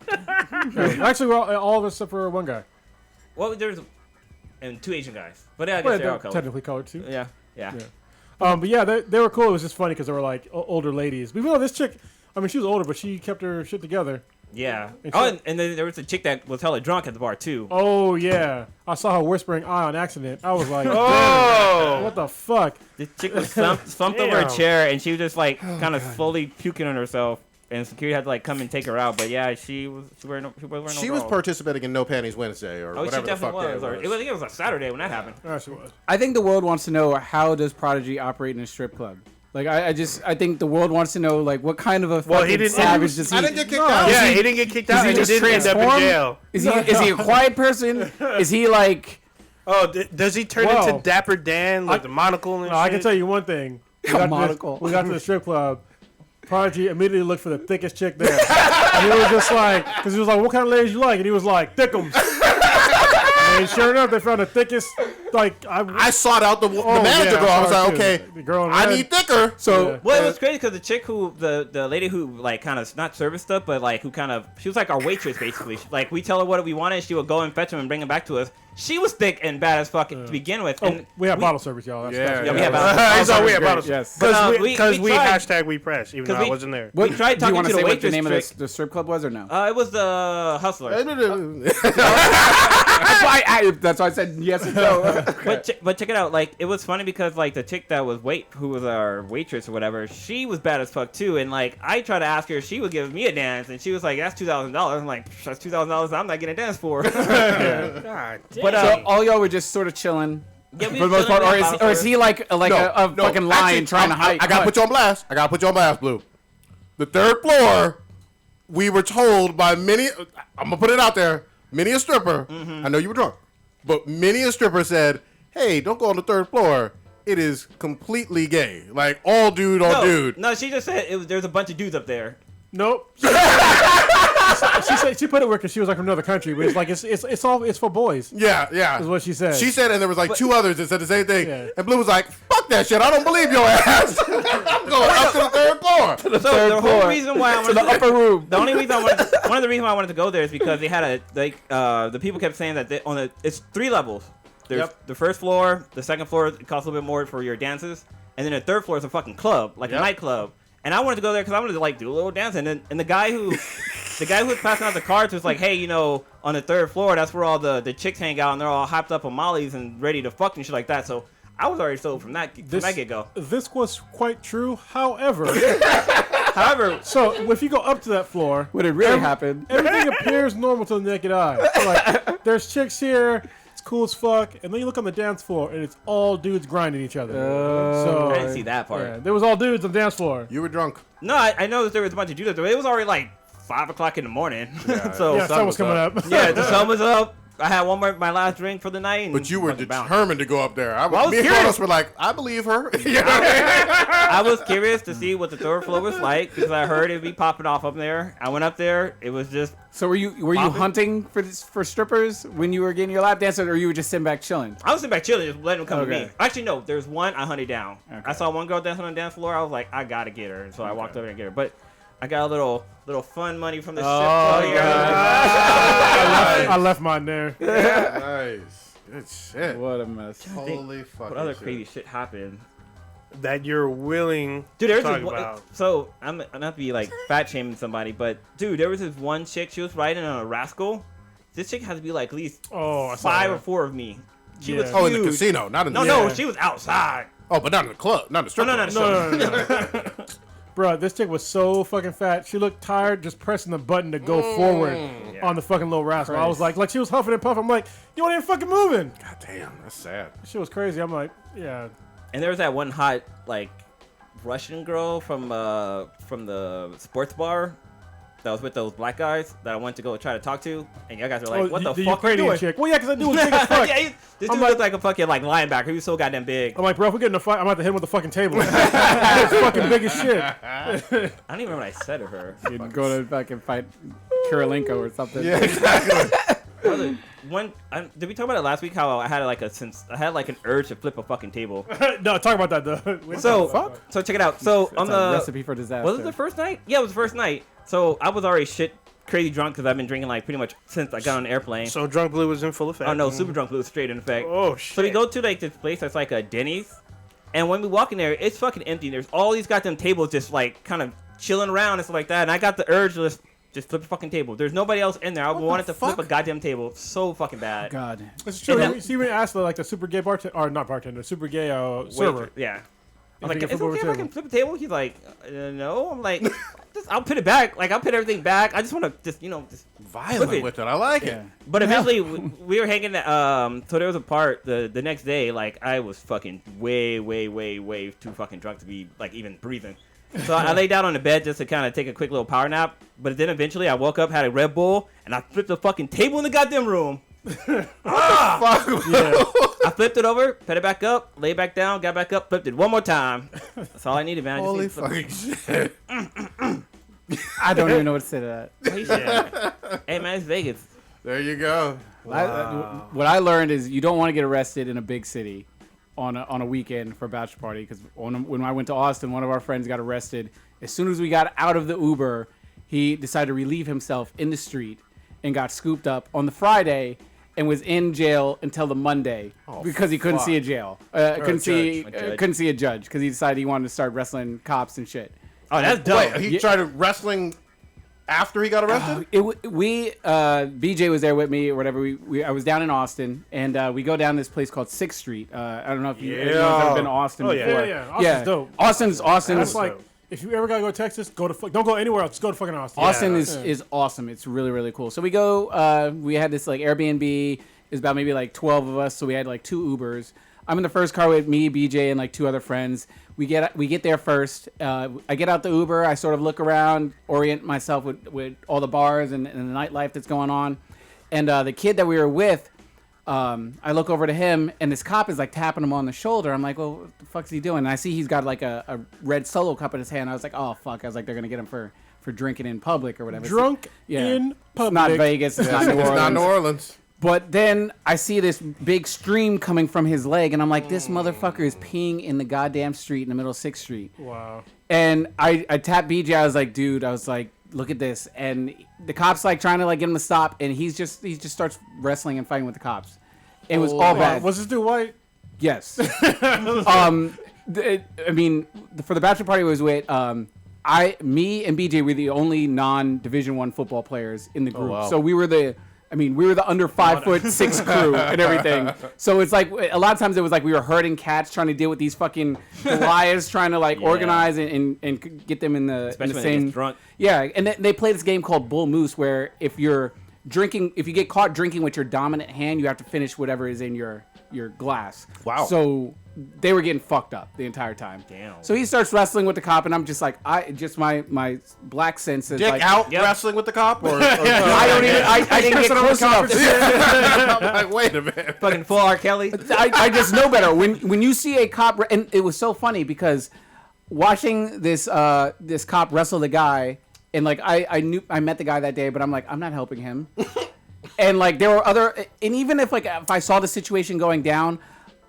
Actually, we're all of us except for one guy. Well, there's and 2 Asian guys, but yeah, I guess they're all colored. Technically colored too. Yeah. But yeah, they were cool. It was just funny because they were like older ladies. We know this chick. I mean, she was older, but she kept her shit together. Yeah. And And then there was a chick that was hella drunk at the bar too. Oh yeah, I saw her whispering "I" on accident. I was like, "Oh, what the fuck?" The chick was slumped over a chair, and she was just like kind of slowly puking on herself. And security had to like come and take her out. But yeah, she was wearing no She was participating in No Panties Wednesday or whatever the fuck was. that It was a Saturday when that happened. She was. I think the world wants to know, how does Prodigy operate in a strip club? Like I think the world wants to know like what kind of a fucking savage does he? I didn't get kicked out. Yeah, he didn't get kicked out. Does he just didn't end up in transform? jail. Is he a quiet person? Is he like Oh, does he turn into Dapper Dan, like the monocle and shit? I can tell you one thing. We got to the strip club. Prodigy immediately looked for the thickest chick there. And he was just like, because he was like, what kind of ladies you like? And he was like, thickums. And sure enough, they found the thickest, like, I sought out the manager girl. I was like, okay, the girl in I red. need thicker. so? Well, it was crazy because the chick the lady who like kind of not service stuff, but like she was like our waitress basically. Like we tell her what we wanted, she would go and fetch them and bring them back to us. She was thick and bad as fuck to begin with. And we have bottle service, y'all. we have bottle So we have bottle Yes. Because we tried- hashtag we press, even though I wasn't there. We tried Do you talking want to to the say what the waitress name trick. of the strip club was or no? It was the Hustler. That's why I said yes and no. But check it out. Like it was funny because like the chick that was who was our waitress or whatever, she was bad as fuck too. And like I tried to ask her if she would give me a dance, and she was like, "That's $2,000." I'm like, "That's $2,000. I'm not getting a dance for." God damn. But So all y'all were just sort of chilling yeah, we for the most chilling part, in that or is he like a fucking lion Actually, trying to hide? I gotta put you on blast. Blue. The 3rd floor, we were told by many, I'm gonna put it out there, many a stripper, I know you were drunk, but many a stripper said, hey, don't go on the 3rd floor. It is completely gay. Like, all dude on dude. No, she just said there's a bunch of dudes up there. Nope. She said she put it where because she was like from another country, but it's like it's for boys. Yeah. Is what she said. She said, and there was like 2 others that said the same thing. Yeah. And Blue was like, fuck that shit. I don't believe your ass. I'm going up to the 3rd floor. So the whole reason why I wanted to the upper room. The only reason one of the reasons why I wanted to go there is because they had the people kept saying that it's 3 levels. There's the 1st floor, the 2nd floor it costs a little bit more for your dances, and then the 3rd floor is a fucking club, like a nightclub. And I wanted to go there because I wanted to like do a little dance, and the guy who was passing out the cards was like, hey, on the 3rd floor, that's where all the chicks hang out, and they're all hopped up on mollies and ready to fuck and shit like that. So I was already sold from that get go. This was quite true. However, so if you go up to that floor, Would it really happen? everything appears normal to the naked eye. So, like, there's chicks here. It's cool as fuck, and then you look on the dance floor, and it's all dudes grinding each other. So I didn't see that part. yeah, there was all dudes on the dance floor. You were drunk. No, I know that there was a bunch of dudes up there. It was already like 5 o'clock in the morning. So Yeah, sun was coming up. Yeah, the sun was up. I had my last drink for the night. And But you were fucking bounced. determined to go up there. I was me and curious. Carlos were like, I believe her. I was curious to see what the 3rd floor was like because I heard it'd be popping off up there. I went up there. It was just So were you hunting for strippers when you were getting your lap dance, or you were just sitting back chilling? I was sitting back chilling, just letting them come to Okay. me. Actually, no. There's one I hunted down. Okay. I saw one girl dancing on the dance floor. I was like, I gotta get her, and so I walked over and get her. But I got a little fun money from the ship. I left mine there. Nice. Good shit. What a mess. Holy fuck. What other crazy shit happened? That you're willing Dude, to there was talk this one, about. so I'm not to be like fat shaming somebody, but dude, there was this one chick. She was riding on a rascal. This chick has to be like at least I saw 5 her. or 4 of me. She Yeah. was Oh, in the huge. casino, not in the No, she was outside. Oh, but not in the club, not in the strip No. club. Bro, this chick was so fucking fat. She looked tired just pressing the button to go forward. Yeah. on the fucking little rascal. I was Christ. like she was huffing and puffing. I'm like, you ain't even fucking moving. God damn, that's sad. Shit was crazy. I'm like, yeah. And there was that one hot like Russian girl from the sports bar that was with those black guys that I went to go try to talk to, and y'all guys were like, "What the fuck are you Ukrainian doing?" chick. Well, yeah, because I knew it was big as fuck. Yeah, this dude looked like a fucking like linebacker. He was so goddamn big. I'm like, bro, if we get in a fight, I'm about to hit him with the fucking table. It's fucking big as shit. I don't even remember what I said to her. You'd go to fucking fight Kirilenko or something. Yeah, exactly. Did we talk about it last week? How I had like an urge to flip a fucking table. No, talk about that though. So check it out. So on It's the a recipe for disaster. was it the first night? Yeah, it was the first night. So I was already crazy drunk because I've been drinking like pretty much since I got on the airplane. So Drunk Blue was in full effect. Oh no, super drunk blue was straight in effect. Oh shit. So we go to like this place that's like a Denny's, and when we walk in there, it's fucking empty. There's all these goddamn tables just like kind of chilling around and stuff like that. And I got the urge to just flip a fucking table. There's nobody else in there. I wanted to flip a goddamn table so fucking bad. God. It's true. And You see, when asked like the super gay bartender, or not bartender, super gay server. Yeah. I'm If like, you is can it flip okay if over I a can table. flip a table? He's like, no. I'm like, I'll put it back. Like, I'll put everything back. I just want to just Violent Flip it. with it. I like Yeah. it. But eventually, we were hanging. So there was a part the next day. Like I was fucking way too fucking drunk to be like even breathing. So I lay down on the bed just to kind of take a quick little power nap. But then eventually, I woke up, had a Red Bull, and I flipped the fucking table in the goddamn room. Yeah. I flipped it over, put it back up, lay back down, got back up, flipped it one more time. That's all I needed, man. I just Holy needed to flip fucking shit. I don't even know what to say to that. it. Hey man, it's Vegas. There you go. What I learned is you don't want to get arrested in a big city on a weekend for a bachelor party, because when I went to Austin, one of our friends got arrested. As soon as we got out of the Uber, he decided to relieve himself in the street and got scooped up on the Friday and was in jail until the Monday because he couldn't see a jail. Couldn't see a judge because he decided he wanted to start wrestling cops and shit. Oh, that's dope. Wait, he tried wrestling after he got arrested? BJ was there with me or whatever. I was down in Austin, and we go down this place called 6th Street. I don't know if you've ever been to Austin Oh, yeah. before. Yeah. Austin's dope. Austin's That's like, if you ever gotta go to Texas, don't go anywhere else. Just go to fucking Austin. Austin is awesome. It's really, really cool. So we go, we had this like Airbnb. It was about maybe like 12 of us. So we had like 2 Ubers. I'm in the first car with me, BJ, and like 2 other friends. We get there first. I get out the Uber. I sort of look around, orient myself with all the bars and the nightlife that's going on. And the kid that we were with, I look over to him, and this cop is like tapping him on the shoulder. I'm like, well, what the fuck's he doing? And I see he's got like a red Solo cup in his hand. I was like, oh fuck. I was like, they're gonna get him for drinking in public or whatever. Drunk Yeah. in public. It's not Vegas. It's not New It's Orleans. not New Orleans. But then I see this big stream coming from his leg, and I'm like, this motherfucker is peeing in the goddamn street in the middle of 6th Street. Wow. And I tapped BJ. I was like, dude, look at this. And the cop's like trying to like get him to stop, and he just starts wrestling and fighting with the cops. It was all bad. Was this dude white? Yes. For the bachelor party I was with, me and BJ were the only non-Division I football players in the group. wow. So we were the under 5'6" crew and everything. So it's like a lot of times it was like we were herding cats, trying to deal with these fucking Goliaths, trying to like organize and get them in the, Especially in the when they same. get drunk. Yeah, and they play this game called Bull Moose, where if you get caught drinking with your dominant hand, you have to finish whatever is in your glass. Wow. So they were getting fucked up the entire time. Damn. So he starts wrestling with the cop, and I'm just like, my black sense is Dick like, out wrestling with the cop? Or I didn't get close enough. I'm like, wait a minute. Fucking full R. Kelly. I just know better. When you see a cop, and it was so funny because watching this cop wrestle the guy, and like I met the guy that day, but I'm like, I'm not helping him. And like there were and even if I saw the situation going down,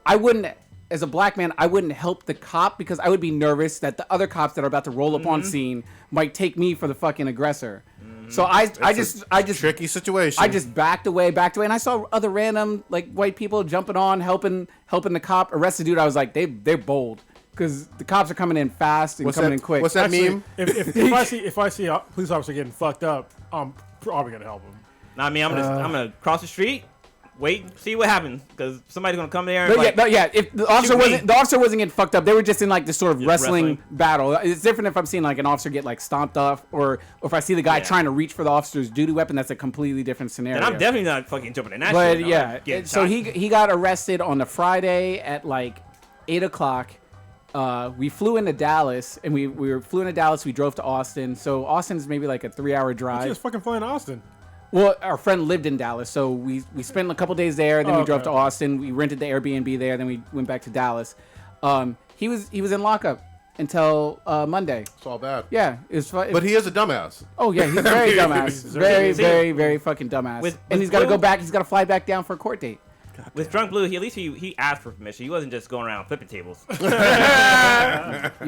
I wouldn't, as a black man, I wouldn't help the cop because I would be nervous that the other cops that are about to roll up on scene might take me for the fucking aggressor. So I just Tricky situation. I just backed away, and I saw other random like white people jumping on, helping the cop arrest the dude. I was like, they're bold because the cops are coming in fast and coming in quick. What's that Actually, meme? if I see a police officer getting fucked up, I'm probably gonna help him. Nah, I mean, I'm gonna cross the street, wait, see what happens, because somebody's gonna come there. But And yeah, if the officer wasn't getting fucked up, they were just in like this sort of wrestling battle. It's different if I'm seeing like an officer get like stomped off, or if I see the guy trying to reach for the officer's duty weapon. That's a completely different scenario. And I'm definitely not fucking jumping in that But shit. yeah, so he got arrested on the Friday at like 8:00. We flew into Dallas, and we flew into Dallas. We drove to Austin. So Austin's maybe like a 3-hour drive. You just fucking flying to Austin. Well, our friend lived in Dallas, so we spent a couple days there. Then we drove to Austin. We rented the Airbnb there. Then we went back to Dallas. He was in lockup until Monday. It's all bad. Yeah, it was fun. But he is a dumbass. Oh yeah, he's very dumbass. Very fucking dumbass. And he's got to go back. He's got to fly back down for a court date. With Drunk Blue, he asked for permission. He wasn't just going around flipping tables. You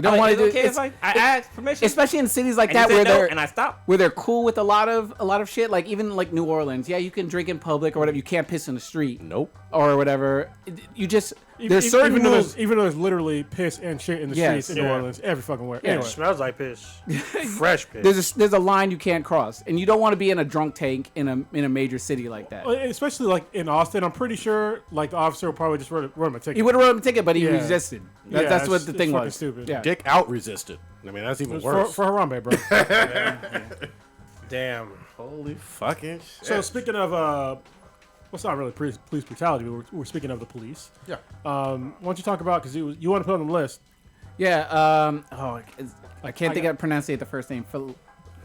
don't want to do it. If I asked permission, especially in cities like and that he said where no, and I stopped. Where they're cool with a lot of shit. Like even like New Orleans, yeah, you can drink in public or whatever. You can't piss in the street. Nope. Or whatever. You just there's certain rules. Even though there's literally piss and shit in the streets in New Orleans every fucking where. Yeah, Anyway. it smells like piss. Fresh piss. There's a line you can't cross, and you don't want to be in a drunk tank in a major city like that. Especially like in Austin, I'm pretty sure like the officer would probably just wrote him a ticket. He would have wrote him a ticket, but he resisted. That's what the thing was. Stupid. Yeah. Dick out resisted. I mean, that's even worse. For Harambe, bro. Damn. Holy fucking shit. So speaking of, well, it's not really police brutality, but we're speaking of the police. Yeah. Why don't you talk about, because you want to put on the list. Yeah. I can't think of pronunciate the first name.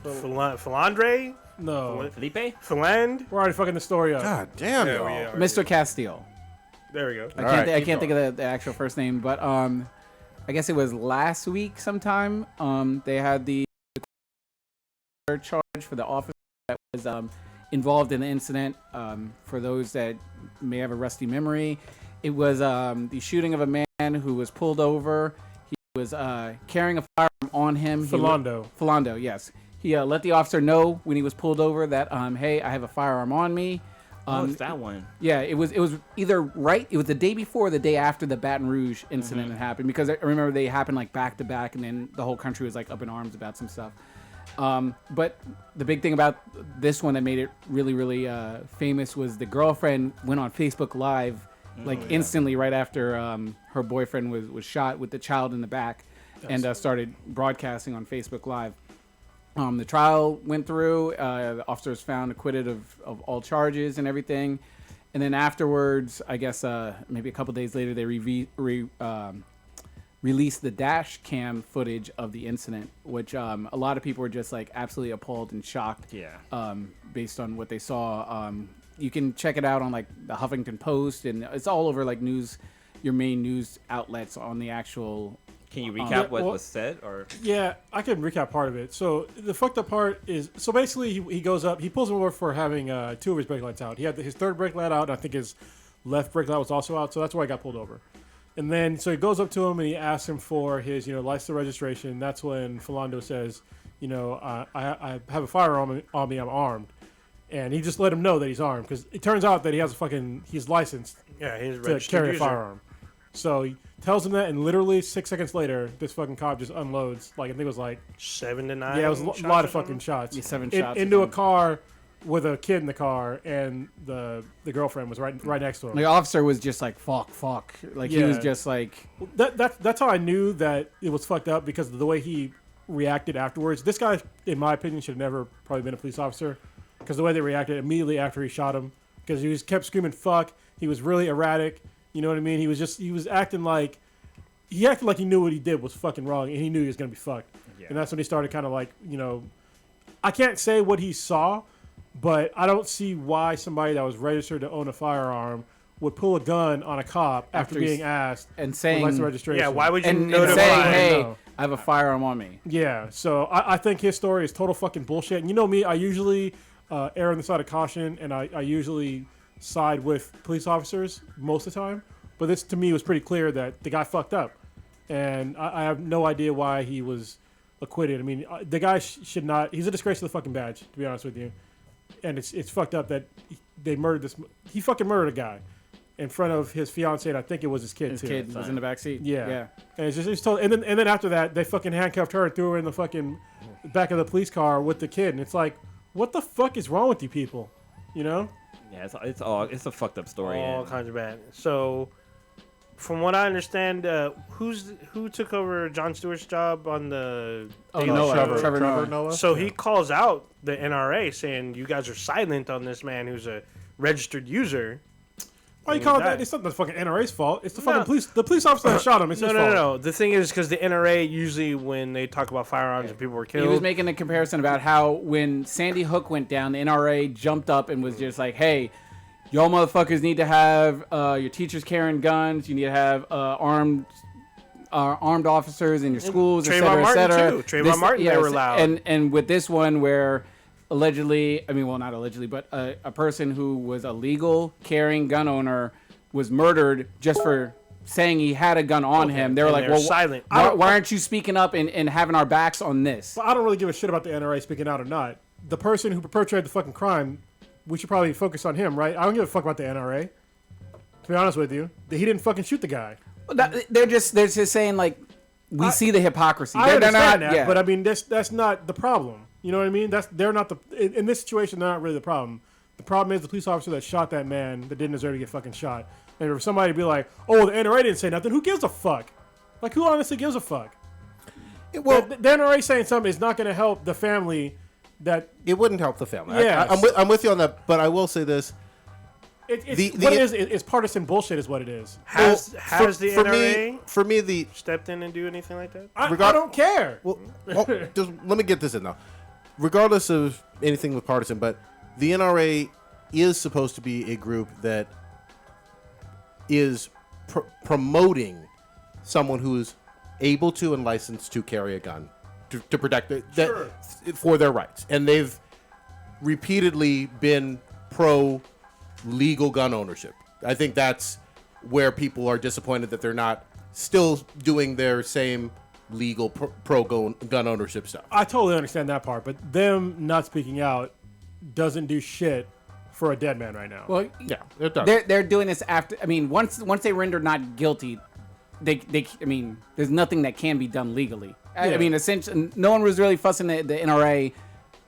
Philandre? No. Felipe? Philand? We're already fucking the story up. God damn, y'all. Yeah. Mr. Castile. There we go. I can't think of the actual first name, but I guess it was last week sometime. They had the charge for the officer that was involved in the incident. For those that may have a rusty memory, it was the shooting of a man who was pulled over. He was carrying a firearm on him. Philando, yes. He let the officer know when he was pulled over that, hey, I have a firearm on me. It's that one. Yeah, it was either it was the day before or the day after the Baton Rouge incident had happened, because I remember they happened like back to back, and then the whole country was like up in arms about some stuff. But the big thing about this one that made it really, really famous was the girlfriend went on Facebook Live instantly right after her boyfriend was shot with the child in the back, and started broadcasting on Facebook Live. The trial went through. The officers found acquitted of all charges and everything. And then afterwards, I guess maybe a couple days later, they released the dash cam footage of the incident, which a lot of people were just like absolutely appalled and shocked. Yeah. Based on what they saw. You can check it out on like the Huffington Post, and it's all over like your main news outlets on the actual. Can you recap what was said, or? Yeah, I can recap part of it. So the fucked up part is, so basically he goes up, he pulls him over for having 2 of his brake lights out. He had his third brake light out, and I think his left brake light was also out, so that's why he got pulled over. And then, so he goes up to him and he asks him for his, license and registration. That's when Philando says, I have a firearm on me, I'm armed. And he just let him know that he's armed, because it turns out that he's licensed to carry a firearm. So he tells him that, and literally 6 seconds later, this fucking cop just unloads, like, I think it was like 7 to 9. Yeah, it was a lot of fucking shots. Yeah, 7 shots. Into a car with a kid in the car, and the girlfriend was right next to him. The officer was just like, fuck. Like, he was just like... That's how I knew that it was fucked up, because of the way he reacted afterwards. This guy, in my opinion, should have never probably been a police officer, because the way they reacted immediately after he shot him, because he kept screaming fuck. He was really erratic. You know what I mean? He was acting like he knew what he did was fucking wrong, and he knew he was gonna be fucked. Yeah. And that's when he started kind of like, I can't say what he saw, but I don't see why somebody that was registered to own a firearm would pull a gun on a cop after being asked and saying license registration. Yeah, why would you and notify? saying, hey, I have a firearm on me. Yeah, so I think his story is total fucking bullshit. And you know me, I usually err on the side of caution, and I usually side with police officers most of the time, but this to me was pretty clear that the guy fucked up, and I have no idea why he was acquitted. I mean, the guy should not. He's a disgrace to the fucking badge, to be honest with you, and it's fucked up that they murdered this. He fucking murdered a guy in front of his fiance, and I think it was his kid too. His kid was in the back seat. Yeah. And it's told, and then after that, they fucking handcuffed her and threw her in the fucking back of the police car with the kid, and it's like, what the fuck is wrong with you people, Yeah, it's a fucked up story. All and- kinds of bad. So, from what I understand, who took over Jon Stewart's job on the Daily Show? Trevor Noah. So he calls out the NRA saying, "You guys are silent on this man who's a registered user." Why you call it that? It's not the fucking NRA's fault. It's the fucking police. The police officer that shot him. It's his fault. No. The thing is, because the NRA usually, when they talk about firearms and people were killed, He was making a comparison about how when Sandy Hook went down, the NRA jumped up and was just like, "Hey, y'all motherfuckers need to have your teachers carrying guns. You need to have armed officers in your schools, et Trayvon cetera, et cetera." Martin, too. Trayvon Martin, they were loud. And with this one where allegedly, I mean, well, not allegedly, but a person who was a legal carrying gun owner was murdered just for saying he had a gun on him. They were And like, they're well, silent. why aren't you speaking up and having our backs on this? But I don't really give a shit about the NRA speaking out or not. The person who perpetrated the fucking crime, we should probably focus on him, right? I don't give a fuck about the NRA. To be honest with you, he didn't fucking shoot the guy. They're just saying like, we see the hypocrisy. I understand that, yeah. but I mean, that's not the problem. You know what I mean? They're not in this situation. They're not really the problem. The problem is the police officer that shot that man that didn't deserve to get fucking shot. And for somebody to be like, "Oh, the NRA didn't say nothing," who gives a fuck? Like, who honestly gives a fuck? Well, the NRA saying something is not going to help the family. That it wouldn't help the family. Yes. I'm with you on that, but I will say this. what it is, it's partisan bullshit, is what it is. has the NRA for me, stepped in and do anything like that? I don't care. Well, just let me get this in though. Regardless of anything with partisan, but the NRA is supposed to be a group that is promoting someone who is able to and licensed to carry a gun to protect for their rights, and they've repeatedly been pro legal gun ownership. I think that's where people are disappointed that they're not still doing their same legal pro gun ownership stuff. I totally understand that part, but them not speaking out doesn't do shit for a dead man right now. Well, Yeah, it does. they're doing this after. I mean, once they render not guilty, they I mean, there's nothing that can be done legally. I mean, essentially, no one was really fussing the NRA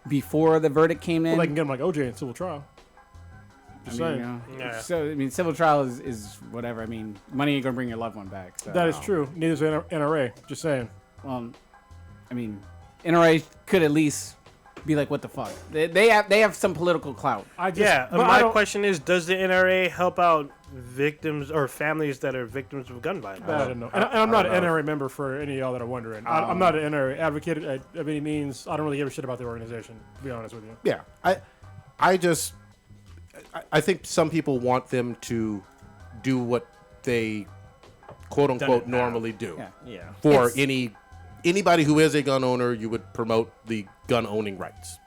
before the verdict came in. Well, they can get him like OJ in civil trial. Just I mean, saying. you know, Yeah. So I mean, civil trial is whatever. I mean, money ain't gonna bring your loved one back. So. That is true. Neither is NRA. Just saying. I mean, NRA could at least be like, what the fuck? They have some political clout. But my question is, does the NRA help out victims or families that are victims of gun violence? I don't know. And I'm not an NRA member for any of y'all that are wondering. I'm not an NRA advocate of any means. I don't really give a shit about the organization, to be honest with you. Yeah, I think some people want them to do what they quote unquote normally do. Yeah. For anybody who is a gun owner, you would promote the gun owning rights.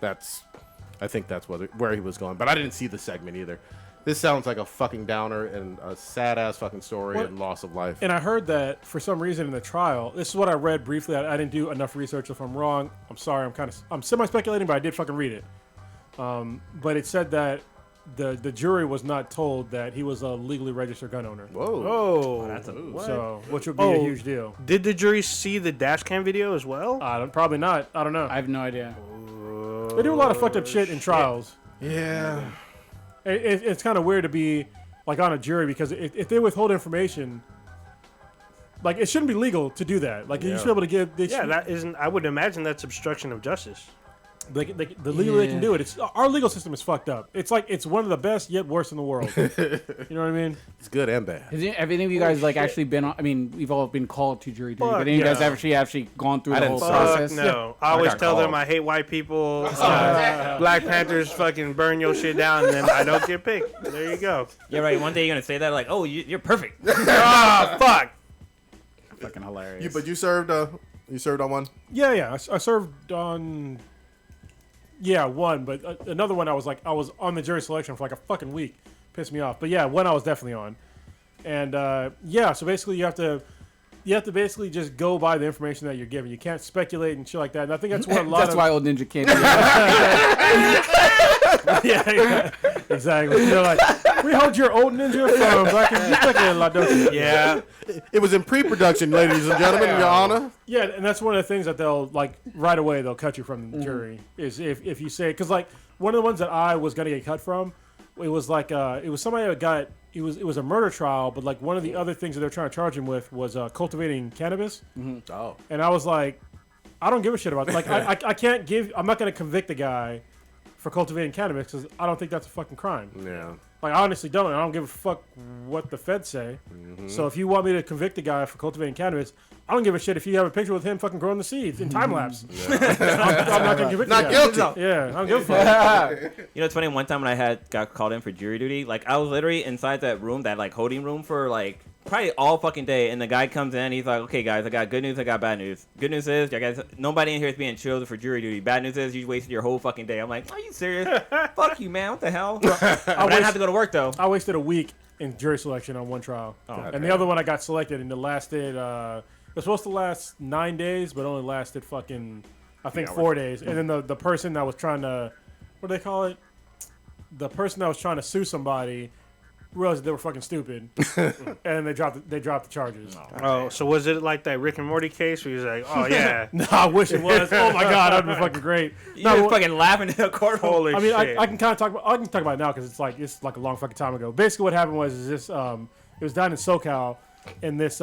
I think that's where he was going. But I didn't see the segment either. This sounds like a fucking downer and a sad ass fucking story and loss of life. And I heard that for some reason in the trial, this is what I read briefly. I didn't do enough research. If I'm wrong, I'm sorry. I'm semi speculating, but I did fucking read it. But it said that the jury was not told that he was a legally registered gun owner. Whoa. So, which would be a huge deal. Did the jury see the dash cam video as well? Probably not. I don't know. I have no idea. They do a lot of fucked up shit in trials. Yeah. It's kind of weird to be like on a jury because if they withhold information, like it shouldn't be legal to do that. Like you should be able to give. That isn't. I would imagine that's obstruction of justice. The legal they can do it. Our legal system is fucked up. It's like it's one of the best yet worse in the world. You know what I mean? It's good and bad. Have any of you guys actually been on? I mean, we've all been called to jury duty, but any of you guys actually gone through the whole process? No, I always tell them I hate white people. Black Panthers fucking burn your shit down, and then I don't get picked. There you go. Yeah, right. One day you're gonna say that like, oh, you're perfect. Ah, fuck. Fucking hilarious. But you served on one? Yeah. I served on. Yeah, one, but another one I was on the jury selection for like a fucking week. Pissed me off. But yeah, one I was definitely on. And so basically you have to basically just go by the information that you're given. You can't speculate and shit like that. And I think that's what a lot That's of why old ninja can't. yeah, exactly. They're like, we hold your old ninja from back in you speculate a lot, don't you? Yeah. It was in pre-production, ladies and gentlemen, Your Honor. Yeah, and that's one of the things that they'll like right away they'll cut you from the jury is if you say because like one of the ones that I was gonna get cut from it was like it was somebody that got it was a murder trial, but like one of the other things that they're trying to charge him with was cultivating cannabis. Oh. And I was like, I don't give a shit about like I can't give. I'm not going to convict a guy for cultivating cannabis because I don't think that's a fucking crime. Yeah. Like I honestly don't. I don't give a fuck what the feds say. So if you want me to convict a guy for cultivating cannabis, I don't give a shit if you have a picture with him fucking growing the seeds in time lapse. I'm not gonna convict. Not the guy. guilty. Yeah, I don't give a fuck. You know, it's funny. One time when I got called in for jury duty, like I was literally inside that room, that like holding room for like probably all fucking day, and the guy comes in. He's like, "Okay, guys, I got good news. I got bad news. Good news is, you guys, nobody in here is being chosen for jury duty. Bad news is, you wasted your whole fucking day." I'm like, "Are you serious? Fuck you, man. What the hell?" I didn't have to go to work though. I wasted a week in jury selection on one trial, and the other one I got selected, and it lasted. It was supposed to last 9 days, but only lasted fucking, I think 4 days. And then the person that was trying to, what do they call it? The person that was trying to sue somebody realized they were fucking stupid, and they dropped the charges. Oh, so was it like that Rick and Morty case where he was like, "Oh yeah, No, I wish it was. Oh my god, that'd be fucking great. You were fucking laughing in the courtroom. holy I mean, shit"? I can kind of talk about. I can talk about it now because it's like a long fucking time ago. Basically, what happened was it was down in SoCal, and this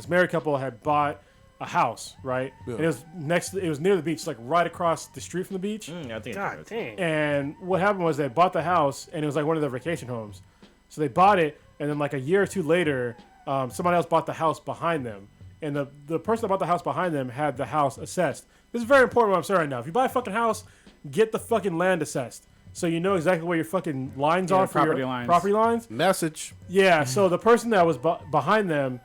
married couple had bought a house, right? Yeah. And it was near the beach, like right across the street from the beach. I think God dang. And what happened was they bought the house, and it was like one of their vacation homes. So they bought it, and then like a year or two later, somebody else bought the house behind them. And the person that bought the house behind them had the house assessed. This is very important what I'm saying right now. If you buy a fucking house, get the fucking land assessed. So you know exactly where your fucking lines are for property your lines. property lines. Message. Yeah, so the person that was behind them,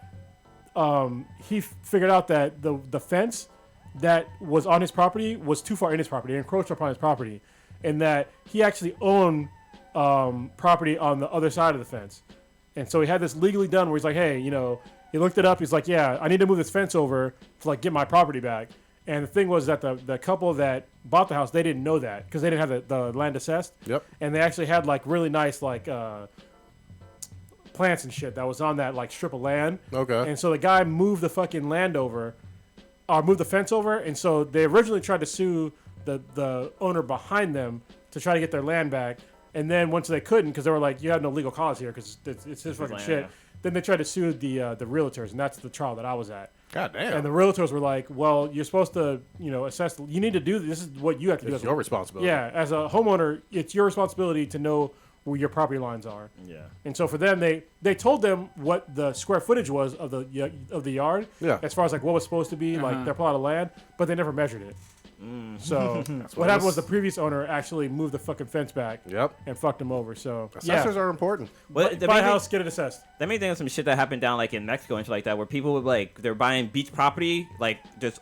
he figured out that the fence that was on his property was too far in his property, encroached upon his property, and that he actually owned property on the other side of the fence. And so he had this legally done where he's like, hey, you know, he looked it up. He's like, yeah, I need to move this fence over to like get my property back. And the thing was that the couple that bought the house, they didn't know that because they didn't have the land assessed. Yep. And they actually had like really nice like plants and shit that was on that like strip of land. Okay. And so the guy moved the fucking land over, or moved the fence over. And so they originally tried to sue the owner behind them to try to get their land back. And then once they couldn't, because they were like, you have no legal cause here because it's his fucking land, shit. yeah. Then they tried to sue the realtors, and that's the trial that I was at. God damn. And the realtors were like, well, you're supposed to, you know, assess. You need to do this. This is what you have to do. It's your responsibility. Yeah, as a homeowner, it's your responsibility to know where your property lines are. Yeah. And so for them, they told them what the square footage was of the yard. Yeah. As far as like what was supposed to be like their plot of land, but they never measured it. So what happened was the previous owner actually moved the fucking fence back. Yep. And fucked him over. So Assessors yeah, are important. Well, buy a house, get it assessed. That made me think of some shit that happened down like in Mexico and shit like that, where people would like they're buying beach property, like just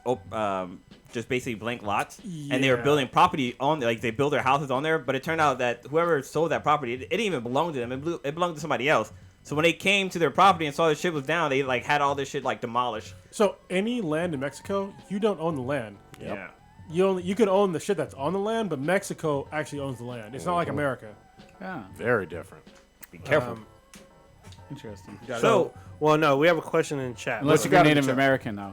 basically blank lots, and they were Yeah. building property on like they build their houses on there. But it turned out that whoever sold that property, it didn't even belong to them. It belonged to somebody else. So when they came to their property and saw the shit was down, they like had all this shit like demolished. So any land in Mexico, you don't own the land. Yeah. You can own the shit that's on the land, but Mexico actually owns the land. It's not like America. Yeah, Very different. Be careful. interesting. So Well, no, we have a question in chat. Unless you're Native American now.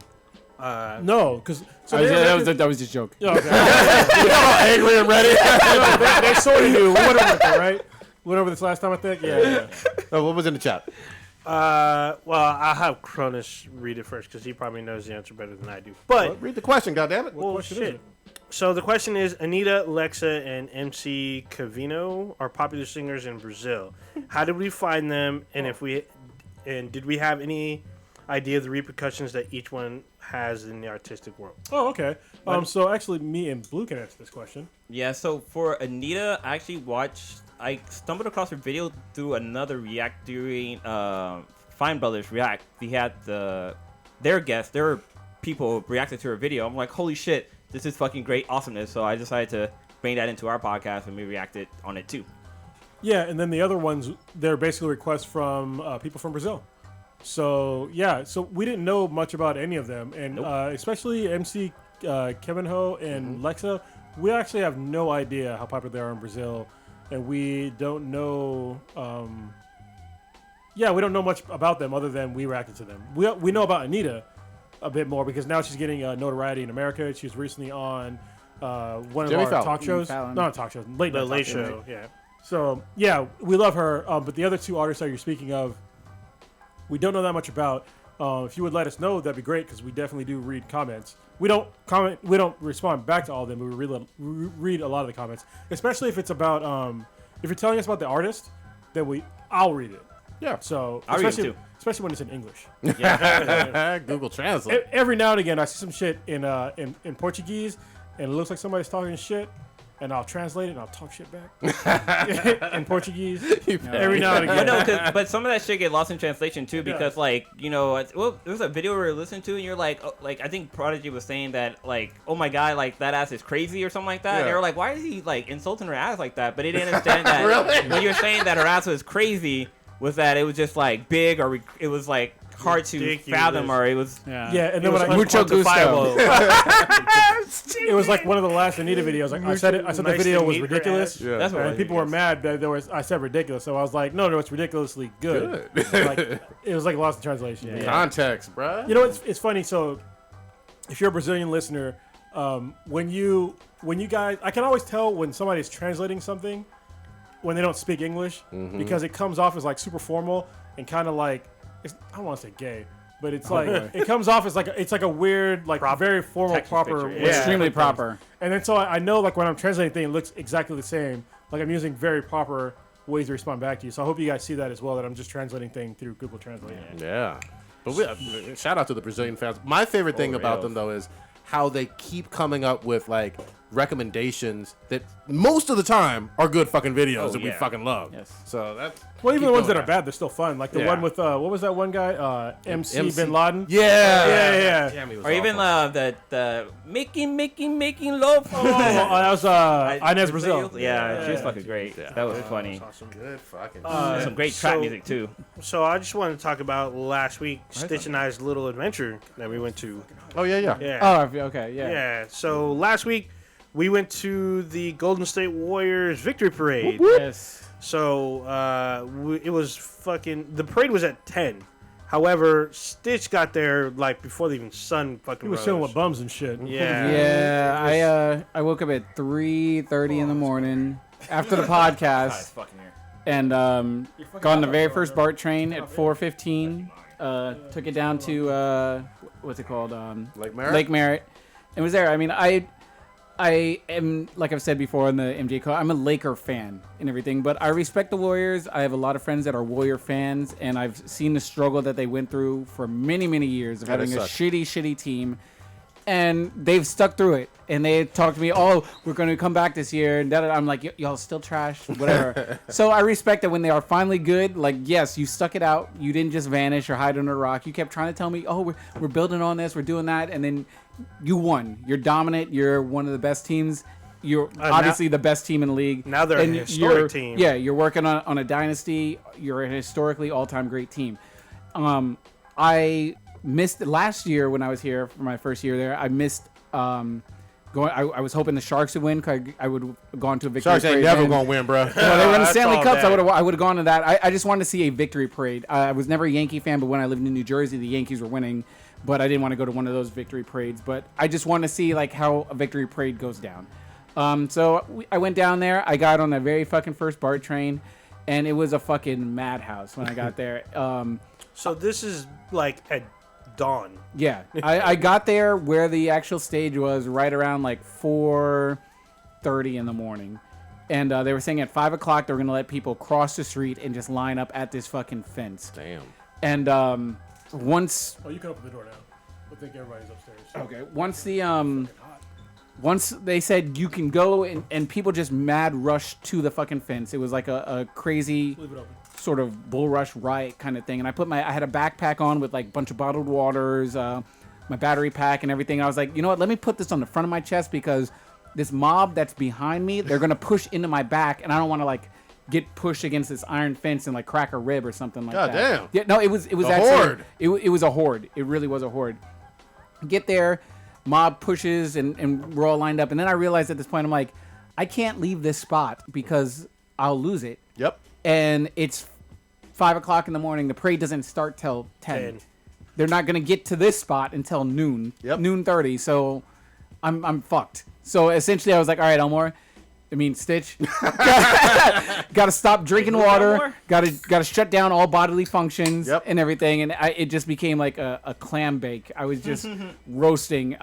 No, because That was just a joke. Angry and ready. they sort of do. We went over it, though, right? We went over this last time, I think. Yeah. Oh, what was in the chat? Well, I'll have Cronus read it first because he probably knows the answer better than I do. But Read the question, goddammit. well, question is shit. it? So the question is: Anita, Lexa, and MC Cavino are popular singers in Brazil. How did we find them? And did we have any idea of the repercussions that each one has in the artistic world? Oh, okay. So actually, me and Blue can answer this question. yeah, so for Anita, I stumbled across her video through another React during Fine Brothers React. We had their guests, their people reacted to her video. I'm like, holy shit, this is fucking great awesomeness. So I decided to bring that into our podcast and we reacted on it too. Yeah, and then the other ones, they're basically requests from people from Brazil. So yeah, so we didn't know much about any of them, and especially MC Kevin Ho and Lexa, we actually have no idea how popular they are in Brazil, and we don't know. We don't know much about them other than we reacted to them. We know about Anita a bit more because now she's getting notoriety in America. She was recently on one Jimmy of our Fallon. talk shows. Fallon. Not talk shows, late The night Late talk shows. Show, yeah. So yeah, we love her. But the other two artists that you're speaking of, we don't know that much about. If you would let us know, that'd be great because we definitely do read comments. We don't comment. We don't respond back to all of them. But we read a lot of the comments, especially if it's about. If you're telling us about the artist, then I'll read it. Yeah. So I'll read it too. especially when it's in English. Google Translate. Every now and again, I see some shit in Portuguese, and it looks like somebody's talking shit, and I'll translate it and I'll talk shit back in Portuguese. Every now and again. But some of that shit get lost in translation too, because like well, there was a video we were listening to, and you're like, I think Prodigy was saying that like, oh my god, like that ass is crazy or something like that. And they were like, why is he like insulting her ass like that? But he didn't understand that Really? when you're saying that her ass was crazy, was that it was just like big, or it was like hard to fathom, or it was Yeah, and then when I Mucho gusto. it was like one of the last Anita videos. Like I said the Nice video to was meet her ridiculous. ass. Yeah. that's what it And was. people were mad that I said ridiculous, so I was like, no, it's ridiculously good. Like it was like lost in translation. Yeah. Context, bruh. You know, it's funny. So if you're a Brazilian listener, when you guys, I can always tell when somebody's translating something when they don't speak English because it comes off as like super formal and kind of like I don't want to say gay, but it's like it comes off as like it's like a weird like very formal Texas proper picture, way yeah. to Extremely put things. proper. And then so I know like when I'm translating things, it looks exactly the same. Like I'm using very proper ways to respond back to you. So I hope you guys see that as well. That I'm just translating things through Google Translate. Yeah. But shout out to the Brazilian fans. My favorite thing about them though is how they keep coming up with like recommendations that most of the time are good fucking videos that we fucking love. Yes. So that's Well, even keep the ones going. that are bad, they're still fun. Like the Yeah. one with what was that one guy? MC Bin Laden. Yeah. Yeah. Damn, he was Or even awful. the making love. Oh, that was Inez Brazil. Yeah, she was fucking great. That was funny. Awesome. Good fucking Some great trap so- music too. So I just wanted to talk about last week, Stitch and I's little adventure that we went to. Oh yeah. Yeah. Oh, okay, yeah. Yeah. So last week we went to the Golden State Warriors victory parade. Yes. So it was fucking. The parade was at 10. However, Stitch got there like before the even sun fucking He was rose. chilling with bums and shit. Yeah. Yeah, I woke up at 3:30 in the morning after the podcast and got on the very first BART train at 4:15. Took it down to what's it called? Lake Merritt? Lake Merritt. And was there. I mean, I am, like I've said before in the MJ call, I'm a Laker fan and everything, but I respect the Warriors. I have a lot of friends that are Warrior fans, and I've seen the struggle that they went through for many, many years of having a sucks. shitty team. And they've stuck through it. And they talked to me, oh, we're going to come back this year. And I'm like, y'all still trash, whatever. So I respect that when they are finally good, like, yes, you stuck it out. You didn't just vanish or hide under a rock. You kept trying to tell me, oh, we're building on this, we're doing that. And then you won. You're dominant. You're one of the best teams. You're obviously the best team in the league. Now they're a historic team. Yeah, you're working on a dynasty. You're a historically all-time great team. I missed last year when I was here for my first year there. I missed going. I was hoping the Sharks would win. 'Cause I would have gone to a victory Sharks ain't parade never then. gonna win, bro. Well, they were in the That's Stanley all Cups. that. I would have gone to that. I just wanted to see a victory parade. I was never a Yankee fan, but when I lived in New Jersey, the Yankees were winning. But I didn't want to go to one of those victory parades. But I just want to see like how a victory parade goes down. I went down there. I got on the very fucking first BART train, and it was a fucking madhouse when I got there. So this is like at dawn. Yeah, I got there where the actual stage was right around like 4:30 in the morning, and they were saying at 5 o'clock they were gonna let people cross the street and just line up at this fucking fence. Damn. And once Oh, you can open the door now. I think everybody's upstairs. okay, once they said you can go and people just mad rushed to the fucking fence. It was like a crazy Leave it open. sort of bull rush riot kind of thing. And I had a backpack on with like a bunch of bottled waters, my battery pack and everything. I was like, you know what? Let me put this on the front of my chest because this mob that's behind me, they're gonna push into my back, and I don't want to like get pushed against this iron fence and like crack a rib or something like God that. damn. Yeah, no, it was A actually horde. It was a horde. It really was a horde. Get there, mob pushes, and we're all lined up. And then I realized at this point, I'm like, I can't leave this spot because I'll lose it. Yep. And it's 5 o'clock in the morning. The parade doesn't start till 10. They're not gonna get to this spot until noon. Yep. Noon 30. So I'm fucked. So essentially, I was like, all right, Elmore, Stitch. Got to stop drinking water. more? Got to shut down all bodily functions Yep. and everything. And it just became like a clam bake. I was just roasting.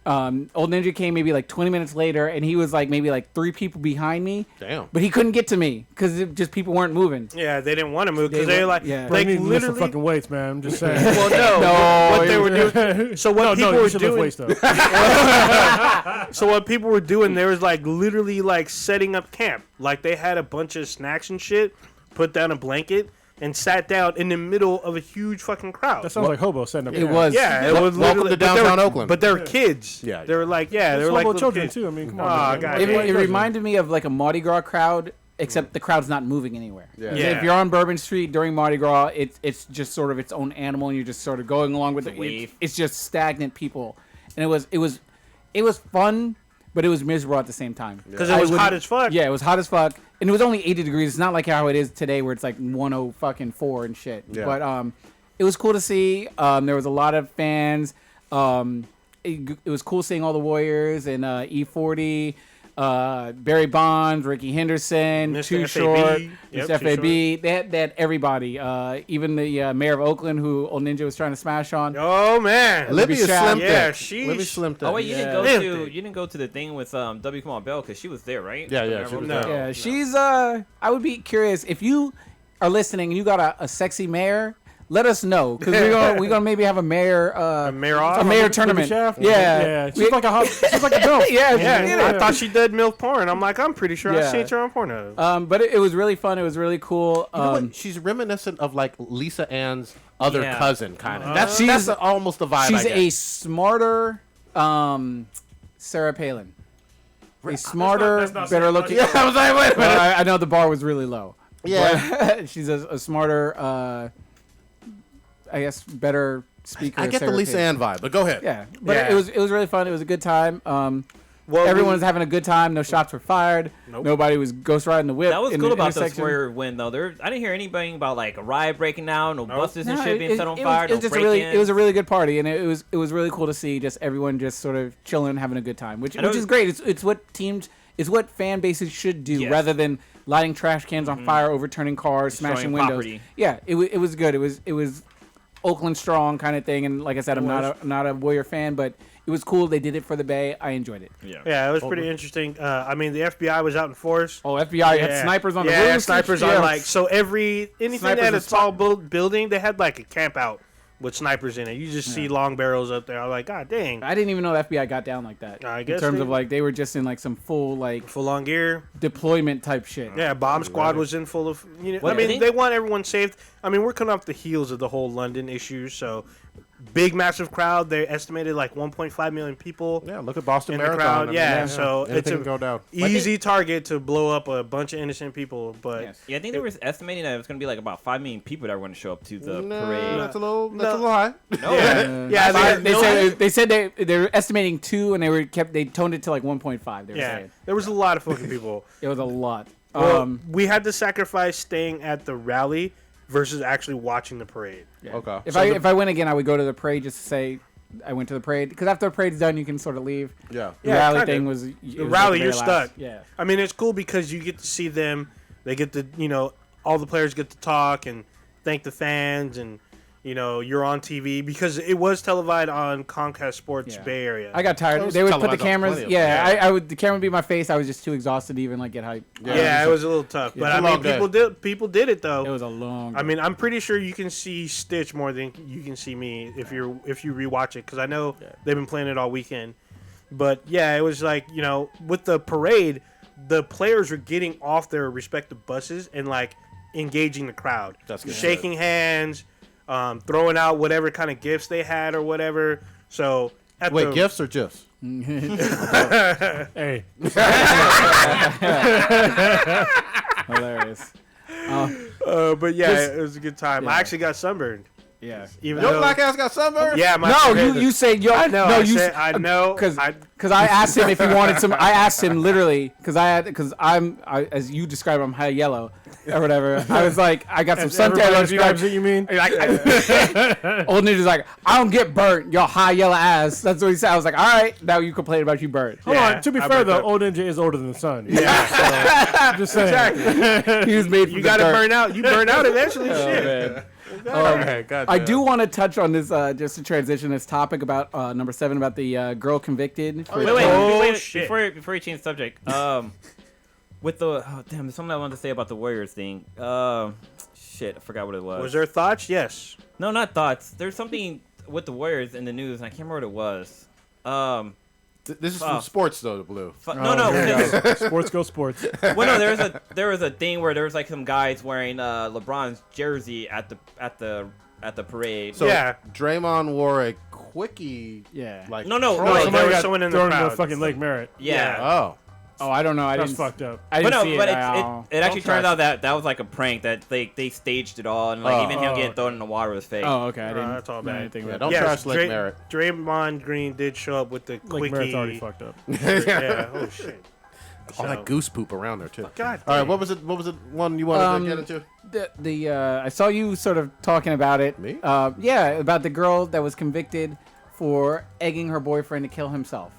Old Ninja came maybe like 20 minutes later, and he was like maybe like 3 people behind me. Damn. But he couldn't get to me because just people weren't moving. Yeah, they didn't want to move because They they were were- like, yeah. Bro, you they need to lift some literally. fucking weights, man. I'm just saying. Well, no, No, what they were doing. So what people you were should lift doing. weights though. So what people were doing, there was like literally like setting up camp. Like they had a bunch of snacks and shit, put down a blanket, and sat down in the middle of a huge fucking crowd. That sounds like hobo setting up. It camp. was. Yeah, it was Welcome literally to but they downtown were- Oakland. But they were kids. Yeah. They were like, yeah, they It's were like hobo little children kids. too. I mean, come Aw, on. God. It, Yeah, it reminded me of like a Mardi Gras crowd, except the crowd's not moving anywhere. Yeah. Yeah. If you're on Bourbon Street during Mardi Gras, it's just sort of its own animal, and you're just sort of going along with It's a it. wave. It's just stagnant people, and it was fun, but it was miserable at the same time. Because it I was would- hot as fuck. Yeah, it was hot as fuck, and it was only 80 degrees. It's not like how it is today, where it's like 104 and shit. Yeah. But it was cool to see. There was a lot of fans. It was cool seeing all the Warriors and E40. Barry Bonds, Ricky Henderson, Mr. Too FAB. Short, Yep, Mr. Too FAB. They had everybody. Even the mayor of Oakland, who Old Ninja was trying to smash on. Oh man. Libby is Shaq. slim Yeah, thick. sheesh. Libby slim thick. Oh wait, you didn't go Yeah. to the thing with W. Kamau Bell because she was there, right? Yeah, yeah, she was No. there. Yeah, she's. I would be curious if you are listening and you got a sexy mayor. Let us know because we gonna maybe have a mayor. A mayor off? A mayor Libby tournament. Shaft? Yeah. Yeah. She's like a hot. She's like a girl. Yeah, Yeah, I thought she did MILF porn. I'm like, I'm pretty sure Yeah. I seen her on Pornhub. But it was really fun. It was really cool. You know what? She's reminiscent of like Lisa Ann's other Yeah. cousin, kind of. She's- That's almost the vibe. She's I a get. smarter Sarah Palin. A smarter, that's not better saying looking. much. I was like, wait a minute. I know the bar was really low. Yeah. But she's a smarter, I guess, better speaker. I get the Sarah Lisa Palin. Ann vibe, but go ahead. Yeah, but Yeah. it was really fun. It was a good time. Well, Everyone was having a good time. No shots were fired. Nope. Nobody was ghost riding the whip. That was in cool the about the intersection. Square win though. I didn't hear anything about like a riot breaking down, no buses and No, shit being set on fire, it was no just a really, break-ins. it was a really good party, and it was really cool to see just everyone just sort of chilling, having a good time, which know is great. It's what teams, it's what fan bases should do, Yes. rather than lighting trash cans on fire, overturning cars, Destroying smashing windows. property. Yeah, it was good. It was Oakland strong kind of thing, and like I said, I'm not a Warrior fan, but it was cool. They did it for the Bay. I enjoyed it. Yeah, it was pretty interesting. I mean, the FBI was out in force. Oh, FBI had snipers on the yeah, roof. snipers on like so anything Snipers that had a is tall building, they had like a camp out with snipers in it. You just see long barrels up there. I'm like, God dang, I didn't even know the FBI got down like that. I in guess terms they- of like they were just in like some full like full on gear. deployment type shit. Yeah, bomb squad was in full of. Well, I mean, I think- they want everyone safe. I mean, we're coming off the heels of the whole London issue, so big, massive crowd. They estimated like 1.5 million people Yeah, look at Boston in the Marathon. crowd. I mean, Yeah, so it's anything a can go down. easy target to blow up a bunch of innocent people. But Yes. Yeah, I think they were estimating that it was going to be like about 5 million people that were going to show up to the No, parade. that's a little high. No, yeah, They said they were estimating 2, and they toned it to like 1.5. They were yeah, saying there was a lot of fucking people. it was a lot. Well, we had to sacrifice staying at the rally versus actually watching the parade. yeah. Okay. If I went again, I would go to the parade just to say I went to the parade, because after the parade's done, you can sort of leave. Yeah. The Yeah, rally kinda. thing was The rally, you're stuck. Yeah. I mean, it's cool because you get to see them. They get to, all the players get to talk and thank the fans, and you're on TV because it was televised on Comcast Sports Yeah. Bay Area. I got It tired. was They would put the televised on cameras. plenty of Yeah, them. I would. The camera would be my face. I was just too exhausted to even like get hyped. yeah, it was a little tough, but it's I a mean, long day. people did it though. It was a long. I mean, I'm pretty sure you can see Stitch more than you can see me if you rewatch it, because I know they've been playing it all weekend. But yeah, it was like with the parade, the players were getting off their respective buses and like engaging the crowd, That's good shaking hands, throwing out whatever kind of gifts they had or whatever. So at Wait, the, gifts or gifs? Hey, Hilarious. but yeah, Just- it was a good time. yeah. I actually got sunburned. Yeah. Even Your though, black ass got sunburned? yeah, my No, forehead- you say yo. I know. No, I you said, I know. because I- I asked him if he wanted some. I asked him literally because as you describe, I'm high yellow or whatever. I was like, I got some As suntan everybody lotion. describes it, you mean? Old ninja's like, I don't get burnt, your high yellow ass. That's what he said. I was like, all right, now you complain about you burnt. Hold Yeah, on. To be I fair, burnt though, up. Old Ninja is older than the sun. Yeah. So, just saying. He was made from You the got to dirt. burn out. You burn out eventually. Oh, Shit. man. Okay, goddamn. I do want to touch on this, just to transition this topic about number 7 about the girl convicted. For Wait, Oh, shit. before you change the subject, with the there's something I wanted to say about the Warriors thing. Shit, I forgot what it was. Was there thoughts? Yes. No, not thoughts. There's something with the Warriors in the news, and I can't remember what it was. This is from sports, though, Blue. No, there you because- go. Sports go sports. well, no, there was a thing where there was like some guys wearing LeBron's jersey at the parade. So Yeah. Draymond wore a quickie. Yeah. Like No, no, troll. no, there Somebody was got someone in the thrown crowd. into fucking Lake Merritt. yeah. Oh. Oh, I don't know. I That's didn't. fucked up. I But didn't no, see but it. Oh. it actually Don't turned trust out that was like a prank that they staged it all, and like even him getting thrown in the water was fake. Oh, okay. I didn't. that's all know bad. anything Yeah, about don't that. trash Lake Merritt. Draymond Green did show up with the Lake quickie. Merritt's already fucked up. Yeah. Oh shit. All that goose poop around there, too. God. All right, damn. what was it one you wanted to get into? The I saw you sort of talking about it. Me? Yeah, about the girl that was convicted for egging her boyfriend to kill himself.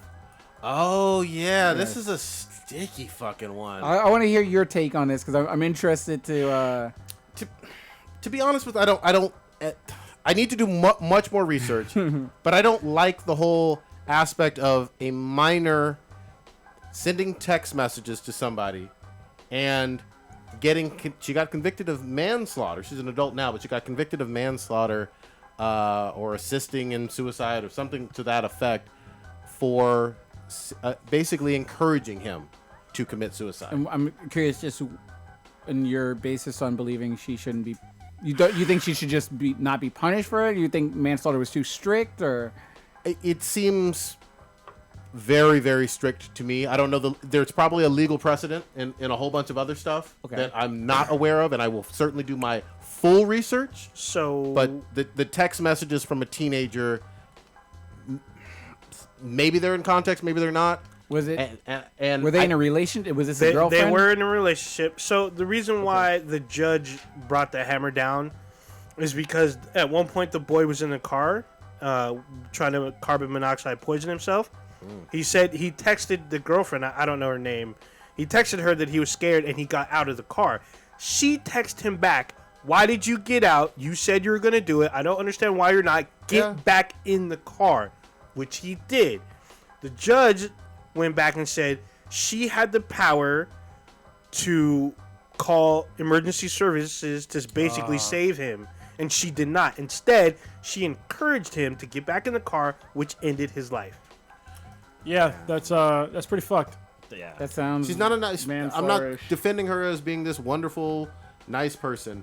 Oh, yeah. This is a sticky fucking one. I want to hear your take on this because I'm interested to. To be honest with you, I don't. I need to do much more research, but I don't like the whole aspect of a minor sending text messages to somebody and she got convicted of manslaughter. She's an adult now, but she got convicted of manslaughter or assisting in suicide or something to that effect for basically encouraging him to commit suicide. I'm curious, just in your basis on believing she shouldn't be. You think she should just not be punished for it? You think manslaughter was too strict, or? It seems very, very strict to me. I don't know. There's probably a legal precedent in a whole bunch of other stuff that I'm not aware of, and I will certainly do my full research. So. But the text messages from a teenager, maybe they're in context, maybe they're not. Was it? And Were they in a relationship? Was this a They girlfriend? were in a relationship. So the reason why the judge brought the hammer down is because at one point the boy was in the car trying to carbon monoxide poison himself. He said he texted the girlfriend. I don't know her name. He texted her that he was scared and he got out of the car. She texted him back, "Why did you get out? You said you were going to do it. I don't understand why you're not. Get back in the car," which he did. The judge went back and said she had the power to call emergency services to basically save him, and she did not. Instead, she encouraged him to get back in the car, which ended his life. Yeah, that's pretty fucked. Yeah. That sounds. she's not a nice. I'm not manslaughter-ish. defending her as being this wonderful, nice person.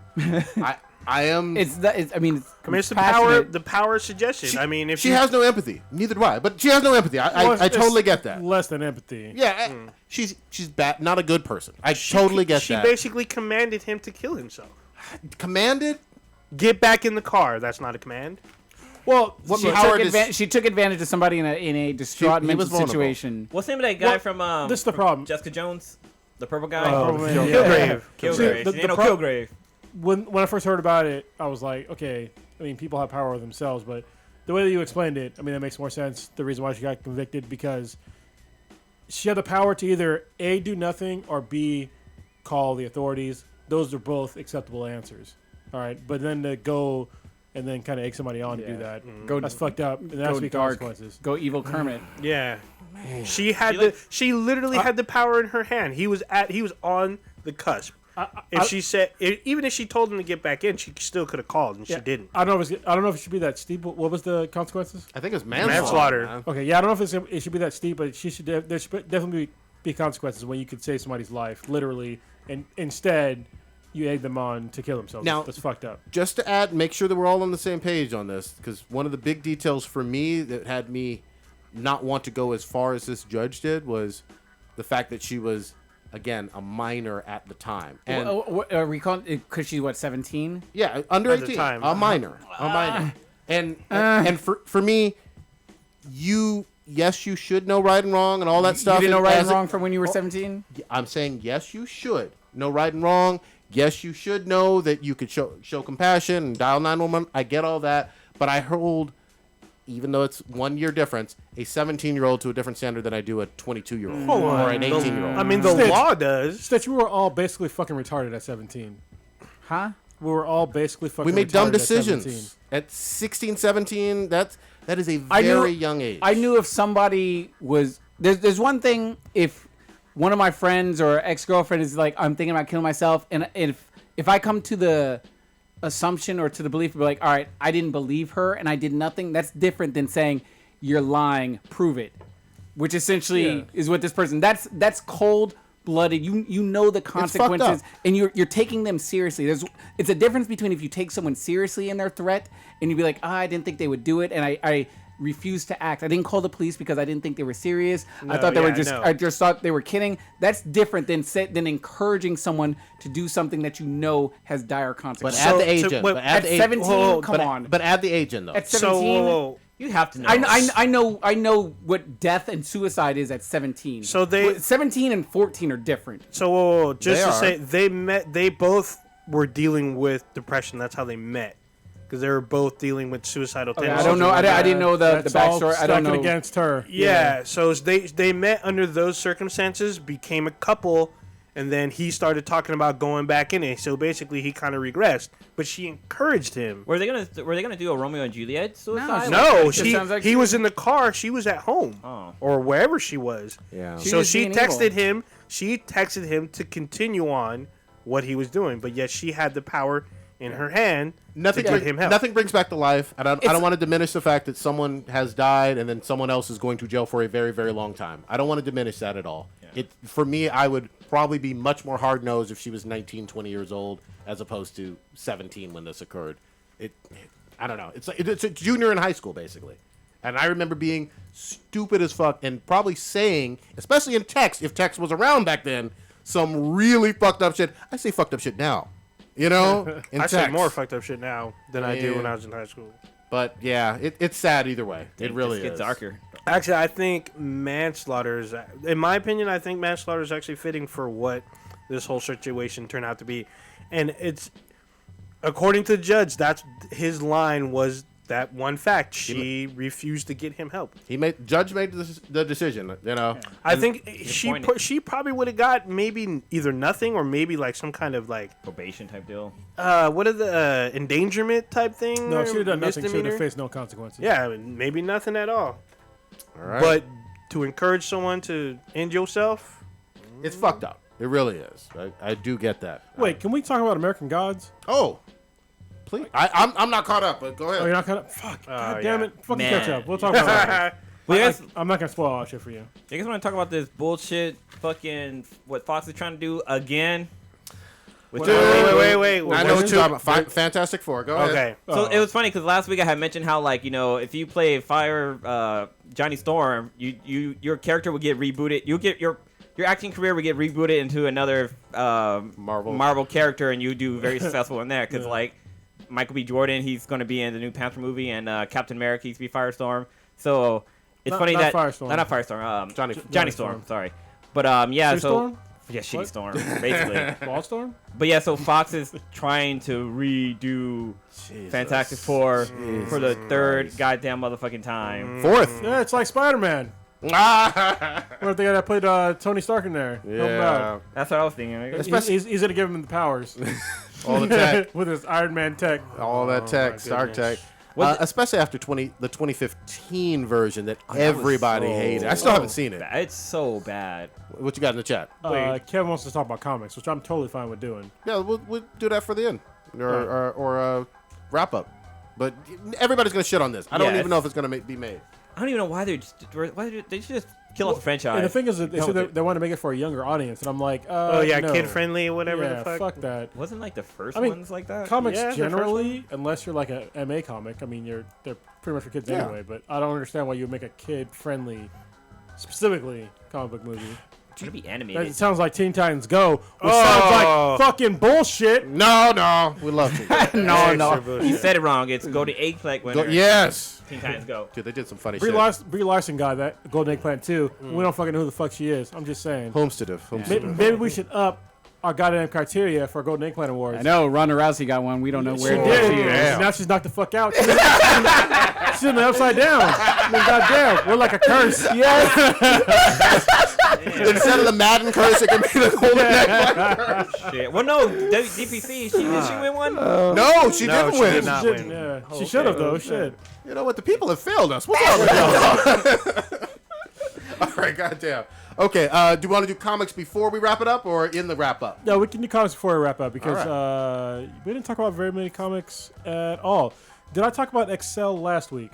I am. It's the It's the power of suggestion. I mean, if she you, has no empathy. Neither do I. But she has no empathy. I totally get that. Less than empathy. Yeah, she's bad. Not a good person. I totally get she that. basically commanded him to kill himself. Commanded. Get back in the car. That's not a command. Well, she took advantage of somebody in a distraught He mental was vulnerable. situation. What's the name of that guy from this is the problem. Jessica Jones, the purple guy? Kilgrave. Kilgrave. See, the Kilgrave. When I first heard about it, I was like, okay, I mean, people have power over themselves, but the way that you explained it, I mean, that makes more sense. The reason why she got convicted, because she had the power to either A, do nothing, or B, call the authorities. Those are both acceptable answers. All right, but then to go and then kind of egg somebody on to do that, that's fucked up. And there has to be dark. consequences. Go evil Kermit. Yeah. She had she literally had the power in her hand. He was on the cusp. Even if she told him to get back in, she still could have called, and she didn't. I don't know if it should be that steep. What was the consequences? I think it's Manslaughter. man. Okay, yeah, I don't know if it should be that steep, but there should definitely be consequences when you could save somebody's life, literally, and instead you egg them on to kill themselves. Now- That's fucked up. Just to add, make sure that we're all on the same page on this, because one of the big details for me that had me not want to go as far as this judge did was the fact that she was again, a minor at the time. And Are we calling because she's what 17? yeah, under At the 18, time. a minor. And for me, yes, you should know right and wrong and all that stuff. You didn't know right and As it- wrong from when you were 17? I'm saying yes, you should know right and wrong. Yes, you should know that you could show compassion and dial 911. I get all that, but I hold, even though it's 1 year difference, a 17-year-old to a different standard than I do a 22-year-old or an 18-year-old. I mean, the Stitch. law does. Stitch, we were all basically fucking retarded at 17. Huh? We were all basically fucking We made dumb retarded at 17. decisions at 16, 17. That is a I knew- very young age. I knew if somebody was there's one thing if one of my friends or ex-girlfriend is like, I'm thinking about killing myself, and if I come to the assumption or to the belief of like, all right, I didn't believe her and I did nothing, that's different than saying you're lying, prove it, which essentially is what this person. That's cold-blooded. You know the consequences, and you're taking them seriously. It's a difference between if you take someone seriously in their threat and you'd be like, I didn't think they would do it, and I refused to act. I didn't call the police because I didn't think they were serious. I thought they were just. no. I just thought they were kidding. That's different than encouraging someone to do something that you know has dire but consequences. add So- the age so- in. but But add at the age- 17, come but, on. But add the age in, though. At So 17, You have to know. I know what death and suicide is at 17. So they- 17 and 14 are different. So whoa, just They to are. say, they both were dealing with depression. That's how they met, because they were both dealing with suicidal Okay, tendencies. I don't know. I didn't know the That's all backstory. I don't stacking know. against her. Yeah, so they met under those circumstances, became a couple, and then he started talking about going back in it. So basically, he kind of regressed, but she encouraged him. Were they gonna do a Romeo and Juliet suicide? No, It sounds like he she was in the car. She was at home, Oh. or wherever she was. Yeah. She So was she being texted evil. him. She texted him to continue on what he was doing, but yet she had the power in her hand Nothing, to get him help. nothing brings back to life, and I don't want to diminish the fact that someone has died and then someone else is going to jail for a very, very long time. I don't want to diminish that at all. For me, I would probably be much more hard-nosed if she was 19, 20 years old as opposed to 17 when this occurred. I don't know. It's a junior in high school, basically. And I remember being stupid as fuck and probably saying, especially in text, if text was around back then, some really fucked up shit. I say fucked up shit now. In I say text. more fucked up shit now than I do when Yeah. I was in high school. But yeah, it's sad either way. It really It gets is. darker. Actually, I think manslaughter is, in my opinion, I think manslaughter is actually fitting for what this whole situation turned out to be. And it's, according to the judge, that's his line was that one fact. She refused to get him help. Judge made the decision. You know, I think point. she probably would have got maybe either nothing or maybe like some kind of like Probation type deal. what are the endangerment type thing? No, or she would have done nothing. She would misdemeanor? have faced no consequences. Yeah, maybe nothing at all. all right. But to encourage someone to end yourself, it's fucked up. It really is. I do get that. Wait, can we talk about American Gods? Oh, please. I'm not caught up, but go ahead. Oh, you're not gonna. Fuck. God damn yeah. it. Fucking Man. catch up. We'll talk about that. Well, you guys, I'm not gonna spoil all that shit for you. you guys want to talk about this bullshit fucking what Fox is trying to do again? With Dude, wait. I know what you're talking about. Fantastic Four. Go ahead. Okay. So it was funny because last week I had mentioned how, like, you know, if you play Johnny Storm, your character would get rebooted. You get your acting career would get rebooted into another Marvel character, and you do very successful in there. Because like Michael B. Jordan, he's going to be in the new Panther movie, and Captain America, he's be Firestorm. So it's funny not that Firestorm. not Firestorm, Johnny Storm. Storm. Sorry, but yeah, Shitty so. Storm? Yeah, Shitty What? Storm, basically. Ballstorm? But yeah, so Fox is trying to redo Fantastic Four for the third goddamn motherfucking time. Fourth. Yeah, it's like Spider-Man. Ah. What if they gotta put Tony Stark in there? Help him Yeah. out. That's what I was thinking. He's gonna give him the powers. All the tech. With his Iron Man tech. All that tech. Stark tech. Especially after the 2015 version that everybody hated. I still haven't seen it. It's so bad. What you got in the chat? Kevin wants to talk about comics, which I'm totally fine with doing. Yeah, we'll do that for the end or wrap up. But everybody's gonna shit on this. I don't Yeah, even know if it's gonna be made. I don't even know why they should just kill off the franchise. And the thing is that they Done said with they want to make it for a younger audience, and I'm like, Oh yeah, no. kid friendly, whatever Yeah, the fuck. that. Wasn't like the first I mean, ones like that. Comics Yeah, the first generally, unless you're like a MA comic, I mean, they're pretty much for kids Yeah. anyway. But I don't understand why you would make a kid friendly, specifically comic book movie. Should it be That animated? sounds like Teen Titans Go, which sounds like fucking bullshit. No, we love it. No. You said it wrong. It's Golden Eggplant winner. Yes. Teen Titans Go. Dude, they did some funny Brie shit. Larson got that Golden Eggplant too. We don't fucking know who the fuck she is. I'm just saying. Homestead. Maybe we should up our goddamn criteria for Golden Eggplant Awards. I know Ronda Rousey got one. We don't know where She it did. is. Damn. Now she's knocked the fuck out. She's in the upside down. I mean, goddamn, we're like a curse. Instead of the Madden curse, it can be the Golden Eggplant. Shit. Well, no. DPC. Did she win one? No, she didn't she win. did not win. Yeah, she should have though. Shit. You know what? The people have failed us. What's wrong with y'all? All right, goddamn. Okay, do you want to do comics before we wrap it up or in the wrap up? No, we can do comics before we wrap up because All we didn't talk about very many comics at all. Did I talk about Excel last week?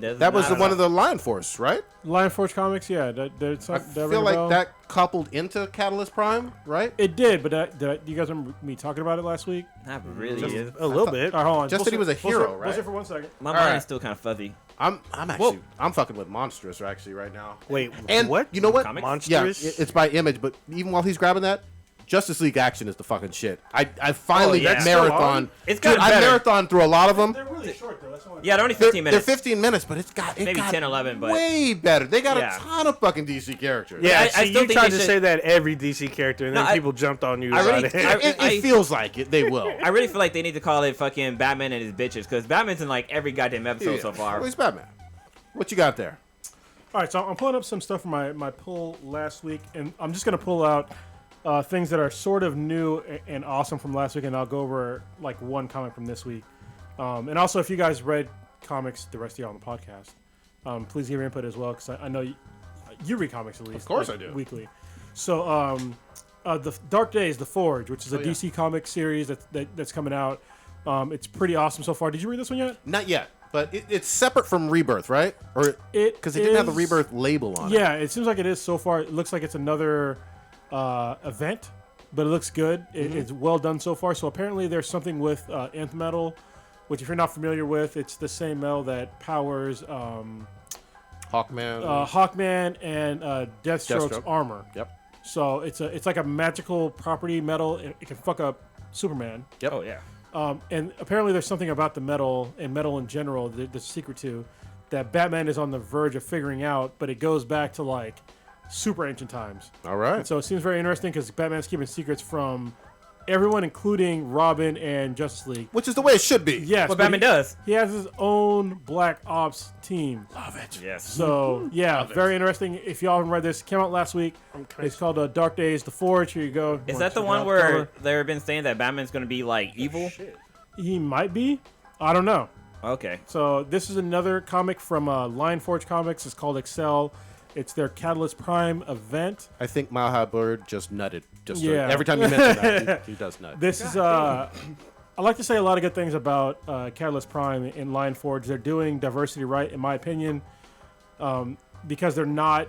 That was one of the Lion Force, right? Lion Forge comics, yeah. I feel like that coupled into Catalyst Prime, right? It did, but do you guys remember me talking about it last week? Not really. A little bit. All right, hold on. Just that he was a hero, Bullshit, right? bullshit for 1 second. My All mind right. is still kind of fuzzy. I'm fucking with Monstrous actually right now. Wait, And what? you know what? Comics? Monstrous? Yeah, it's by Image, but even while he's grabbing that, Justice League Action is the fucking shit. I finally yeah. That's still marathon. on? It's Dude, gotten I better. marathon through a lot of them. They're really short though. That's why. Yeah, they're only 15 minutes. They're 15 minutes, but it Maybe got 10, 11, but- way better. They got Yeah. a ton of fucking DC characters. Yeah, I see, still you think tried they to should- say that every DC character, and then No, I- people jumped on you I really- about it. It feels like it. They will. I really feel like they need to call it fucking Batman and his bitches because Batman's in like every goddamn episode so far. Where's Batman? What you got there? All right, so I'm pulling up some stuff from my pull last week, and I'm just gonna pull out things that are sort of new and awesome from last week, and I'll go over like one comic from this week. And also, if you guys read comics, the rest of y'all on the podcast, please give your input as well, because I know you read comics at least. Of course like, I do. Weekly. So, the Dark Days, The Forge, which is a DC comic series that's coming out. It's pretty awesome so far. Did you read this one yet? Not yet, but it's separate from Rebirth, right? Or because it didn't have the Rebirth label on it. Yeah, it seems like it is so far. It looks like it's another event, but it looks good. It's well done so far. So apparently there's something with Nth Metal, which if you're not familiar with, it's the same metal that powers Hawkman. Hawkman and Deathstroke's Deathstroke. armor. Yep. So it's like a magical property metal. It can fuck up Superman. Yep. Oh yeah. And apparently there's something about the metal and metal in general, the secret to, that Batman is on the verge of figuring out, but it goes back to like super ancient times. All right. And so it seems very interesting because Batman's keeping secrets from everyone, including Robin and Justice League. Which is the way it should be. Yes, What but Batman does. he has his own Black Ops team. Love it. Yes. So yeah, very interesting. If y'all haven't read this, it came out last week. It's called Dark Days, The Forge. Here you go. Is Wanna that the check it one out? where Cover. they've been saying that Batman's gonna be like evil? He might be? I don't know. Okay. So this is another comic from Lion Forge Comics. It's called Excel. It's their Catalyst Prime event. I think Mile High Bird just nutted. Yeah. Every time you mention that, he does nut. This is I like to say a lot of good things about Catalyst Prime and Lion Forge. They're doing diversity right, in my opinion, because they're not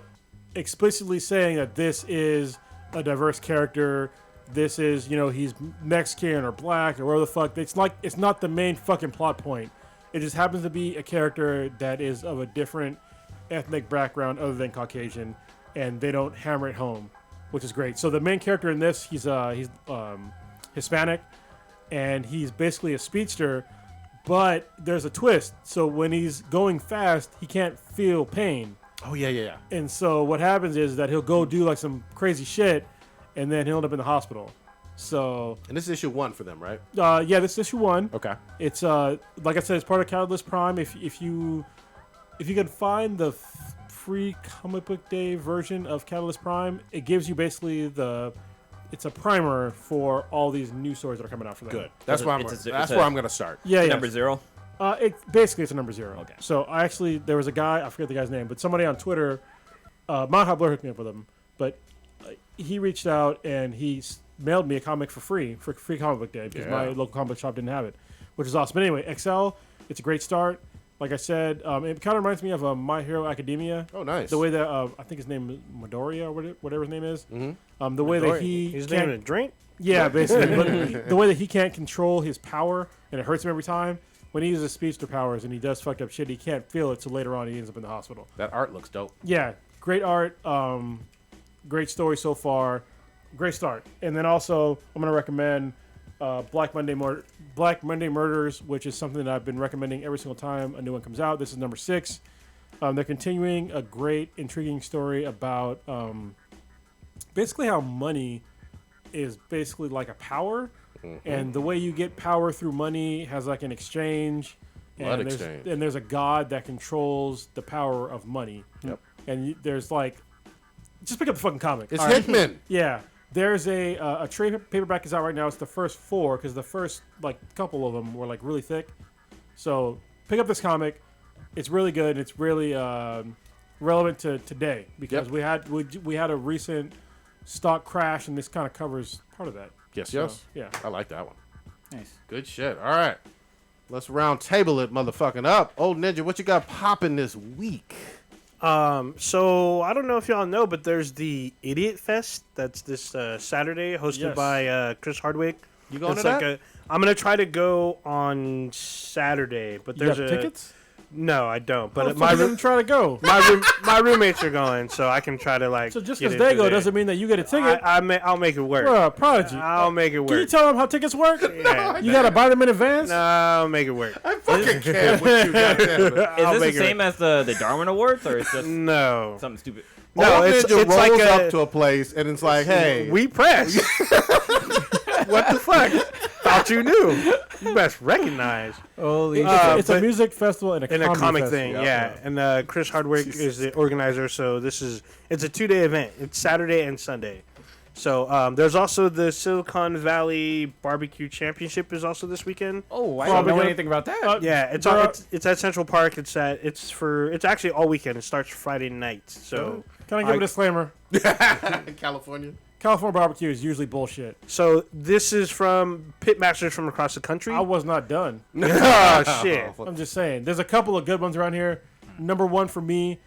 explicitly saying that this is a diverse character. This is, he's Mexican or black or whatever the fuck. It's not the main fucking plot point. It just happens to be a character that is of a different ethnic background other than Caucasian, and they don't hammer it home, which is great. So the main character in this, he's Hispanic, and he's basically a speedster, but there's a twist. So when he's going fast, he can't feel pain. Oh, yeah. And so what happens is that he'll go do like some crazy shit, and then he'll end up in the hospital. So And this is issue 1 for them, right? yeah, this is issue 1. Okay. It's like I said, it's part of Catalyst Prime. If you can find the free comic book day version of Catalyst Prime, it gives you basically it's a primer for all these new stories that are coming out for them. Good. That's where I'm it's going to start. Yeah, yeah. Number 0. Basically it's a number 0. Okay. So there was a guy, I forget the guy's name, but somebody on Twitter, Mount High Blur hooked me up with him, but he reached out and he mailed me a comic for free comic book day because my local comic book shop didn't have it, which is awesome. But anyway, Excel, it's a great start. Like I said, it kind of reminds me of My Hero Academia. Oh, nice. The way that I think his name is Midoriya or whatever his name is. Mm-hmm. The way that He's can't- naming a drink? yeah, basically. But the way that he can't control his power and it hurts him every time. When he uses speedster powers and he does fucked up shit, he can't feel it. So later on, he ends up in the hospital. That art looks dope. Yeah, great art. Great story so far. Great start. And then also, I'm going to recommend Black Monday Murders, which is something that I've been recommending every single time a new one comes out. This is number 6. They're continuing a great, intriguing story about basically how money is basically like a power. And the way you get power through money has like an exchange. Blood And exchange. there's a god that controls the power of money. Yep. And there's like, just pick up the fucking comic. It's All right? Hickman. Yeah. There's a trade paperback is out right now. It's the first 4 because the first like couple of them were like really thick. So pick up this comic. It's really good. It's really relevant to today because Yep. we had a recent stock crash and this kind of covers part of that. Yes. Yeah. I like that one. Nice. Good shit. All right. Let's round table it, motherfucking up. Old Ninja, what you got popping this week? So I don't know if y'all know, but there's the Idiot Fest. That's this Saturday, hosted Yes. by Chris Hardwick. You going It's to like that? I'm gonna try to go on Saturday, but You there's got tickets? No, I don't. But But my didn't try to go. my roommates are going, so I can try to like. So just get because they into go there. doesn't mean that you get a ticket. I'll make it work. Bruh, Prodigy. I'll make it Can you work. tell them how tickets work? Yeah. You gotta buy them in advance. No, I'll make it work. I fucking can't with you, goddammit. Is I'll this make the it same as the Darwin Awards, or it's just No, something stupid? no, Old it's Ninja like rolls a, up to a place and it's like, hey. we press. What the fuck? Thought you knew. You best recognize. Holy It's a but- music festival and a In a comedy comic festival. thing, yeah. And Chris Hardwick is the organizer, so it's a 2-day event. It's Saturday and Sunday. So there's also the Silicon Valley Barbecue Championship is also this weekend. Oh, I don't know Probably anything about that. Yeah, it's at Central Park. It's actually all weekend. It starts Friday night. So Can I give a disclaimer? California. California barbecue is usually bullshit. so this is from pitmasters from across the country. I was not done. Oh shit! I'm just saying. There's a couple of good ones around here. Number 1 for me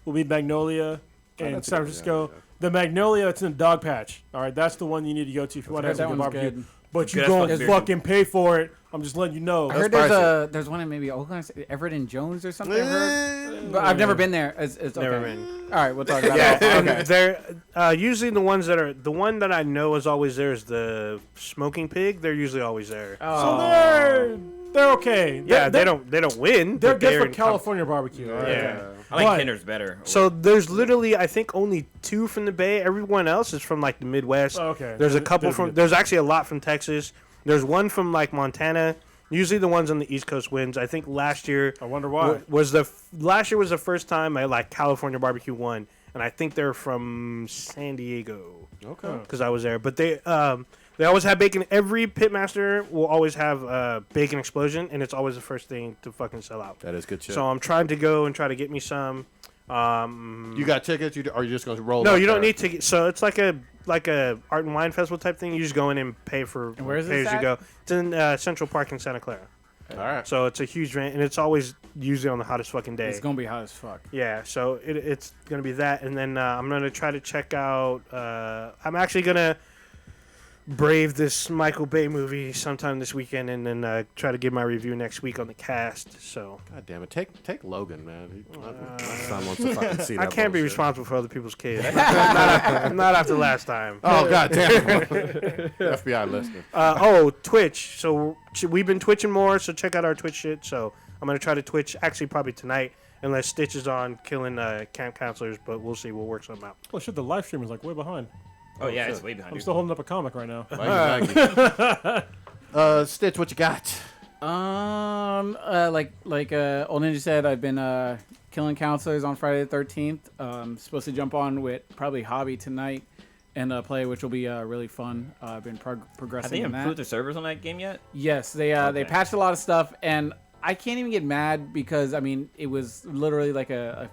will be Magnolia in that's a San good- Francisco. yeah. The Magnolia, it's in a dog patch. All right, that's the one you need to go to if you want to have That some good one's barbecue. good. But you That's don't fucking fucking pay for it. I'm just letting you know. I heard pricey. there's one in maybe Oakland, Everett and Jones or something. I've heard. But I've never been there. It's okay. Never been. All right, we'll talk about Yeah, it. and Okay. they're usually the ones that are the one that I know is always there is the Smoking Pig. They're usually always there. So Oh. they're okay. Yeah, They're- they don't win. They're but good for in California barbecue. All right? Yeah. I like But- Kinder's better. So there's literally I think only 2 from the Bay. Everyone else is from like the Midwest. Oh, okay. There's a They're- couple they're from. good. There's actually a lot from Texas. There's one from like Montana. Usually the ones on the East Coast wins. I think last year I wonder why. last year was the first time I like California barbecue won, and I think they're from San Diego. Okay. Because I was there. But they always have bacon. Every pitmaster will always have bacon explosion, and it's always the first thing to fucking sell out. That is good shit. So I'm trying to go and try to get me some. You got tickets? Or are you just going to roll No, up you don't there? need tickets. So it's like a art and wine festival type thing. You just go in and pay for And where is pay this as you at? go. It's in Central Park in Santa Clara. All right. So it's a huge event, and it's always usually on the hottest fucking day. It's gonna be hot as fuck. Yeah, so it's gonna be that, and then I'm gonna try to check out. I'm actually gonna brave this Michael Bay movie sometime this weekend, and then try to give my review next week on the cast. So God damn it. Take Logan, man. My son wants to fucking see that I can't be bullshit. responsible for other people's kids. not after last time. Oh, god damn it. FBI listening. Twitch. So we've been twitching more, so check out our Twitch shit. So I'm gonna try to Twitch actually probably tonight, unless Stitch is on killing camp counselors. But we'll see. We'll work something out. Oh shit, the live stream is like way behind. Oh yeah, shit. it's way behind I'm you. still holding up a comic right now. Thank you. Stitch, what you got? Like Old Ninja said, I've been killing counselors on Friday the 13th. Supposed to jump on with probably Hobby tonight and play, which will be really fun. I've been Have progressing they in that. improved the servers on that game yet? Yes, they Okay. patched a lot of stuff, and I can't even get mad because I mean it was literally like a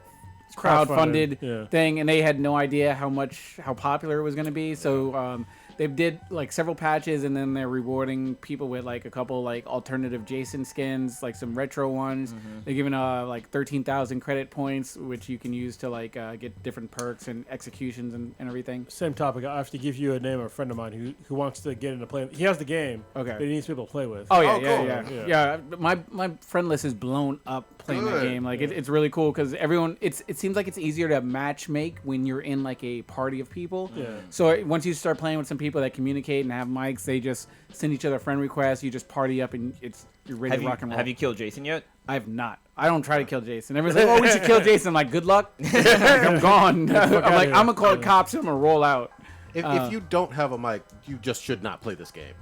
crowdfunded yeah. thing, and they had no idea how popular it was going to be. So they did like several patches, and then they're rewarding people with like a couple like alternative Jason skins, like some retro ones. They're giving like 13,000 credit points, which you can use to like get different perks and executions and everything. Same topic. I have to give you a name of a friend of mine who wants to get into play. He has the game. Okay. But he needs people to play with. Oh yeah, Oh, cool. yeah. My friend list is blown up playing that Good. game. Like it's really cool because everyone. It seems like it's easier to match make when you're in like a party of people. Yeah. So once you start playing with some people that communicate and have mics, they just send each other friend requests. You just party up and you're ready to rock and roll. Have you killed Jason yet? I have not. I don't try to kill Jason. Everyone's like, "Oh, we should kill Jason." I'm like, "Good luck." I'm gone. I'm like, I'm gonna call the cops and I'm gonna roll out. If you don't have a mic, you just should not play this game.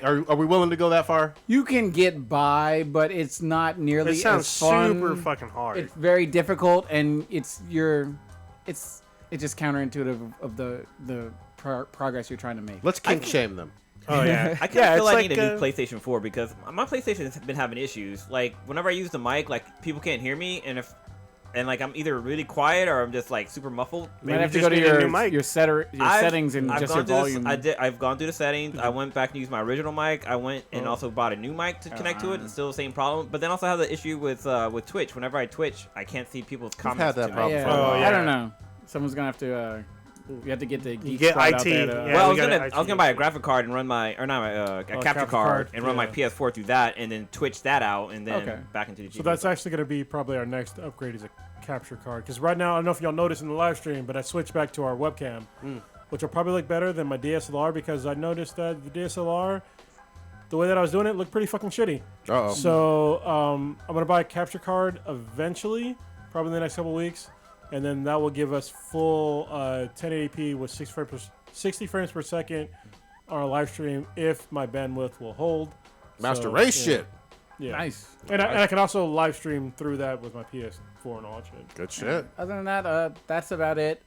Are we willing to go that far? You can get by, but it's not nearly It sounds as fun. super fucking hard. It's very difficult, and it's just counterintuitive of the progress you're trying to make. Let's kink shame them. Oh yeah, I kind yeah, of feel it's like I need a like, new PlayStation 4 because my PlayStation has been having issues. Like whenever I use the mic, like people can't hear me, and like I'm either really quiet or I'm just like super muffled. You might Maybe have to just go to need a new mic. your settings and just your volume. I've gone through the settings. I went back and used my original mic. I went and also bought a new mic to connect to it. It's still the same problem. But then also have the issue with Twitch. Whenever I Twitch, I can't see people's comments. had that to me. problem. Yeah, Oh, yeah. I don't know. Someone's gonna have to. You have to get the geek get squad out IT, there to, yeah. Well, I we was got gonna it. I was gonna buy a graphic card and run my a capture capture card card, and run my yeah. PS4 through that and then Twitch that out and then Okay. back into the. So GPU. that's actually going to be probably our next upgrade is a capture card. Because right now, I don't know if y'all noticed in the live stream, but I switched back to our webcam, which will probably look better than my DSLR because I noticed that the DSLR, the way that I was doing it, looked pretty fucking shitty. Uh-oh. So I'm going to buy a capture card eventually, probably in the next couple weeks. And then that will give us full 1080p with 60 frames per second on our live stream if my bandwidth will hold. Master So, Race yeah. shit. Yeah. nice. And I can also live stream through that with my PS4 and all that shit. Good shit. Other than that, that's about it.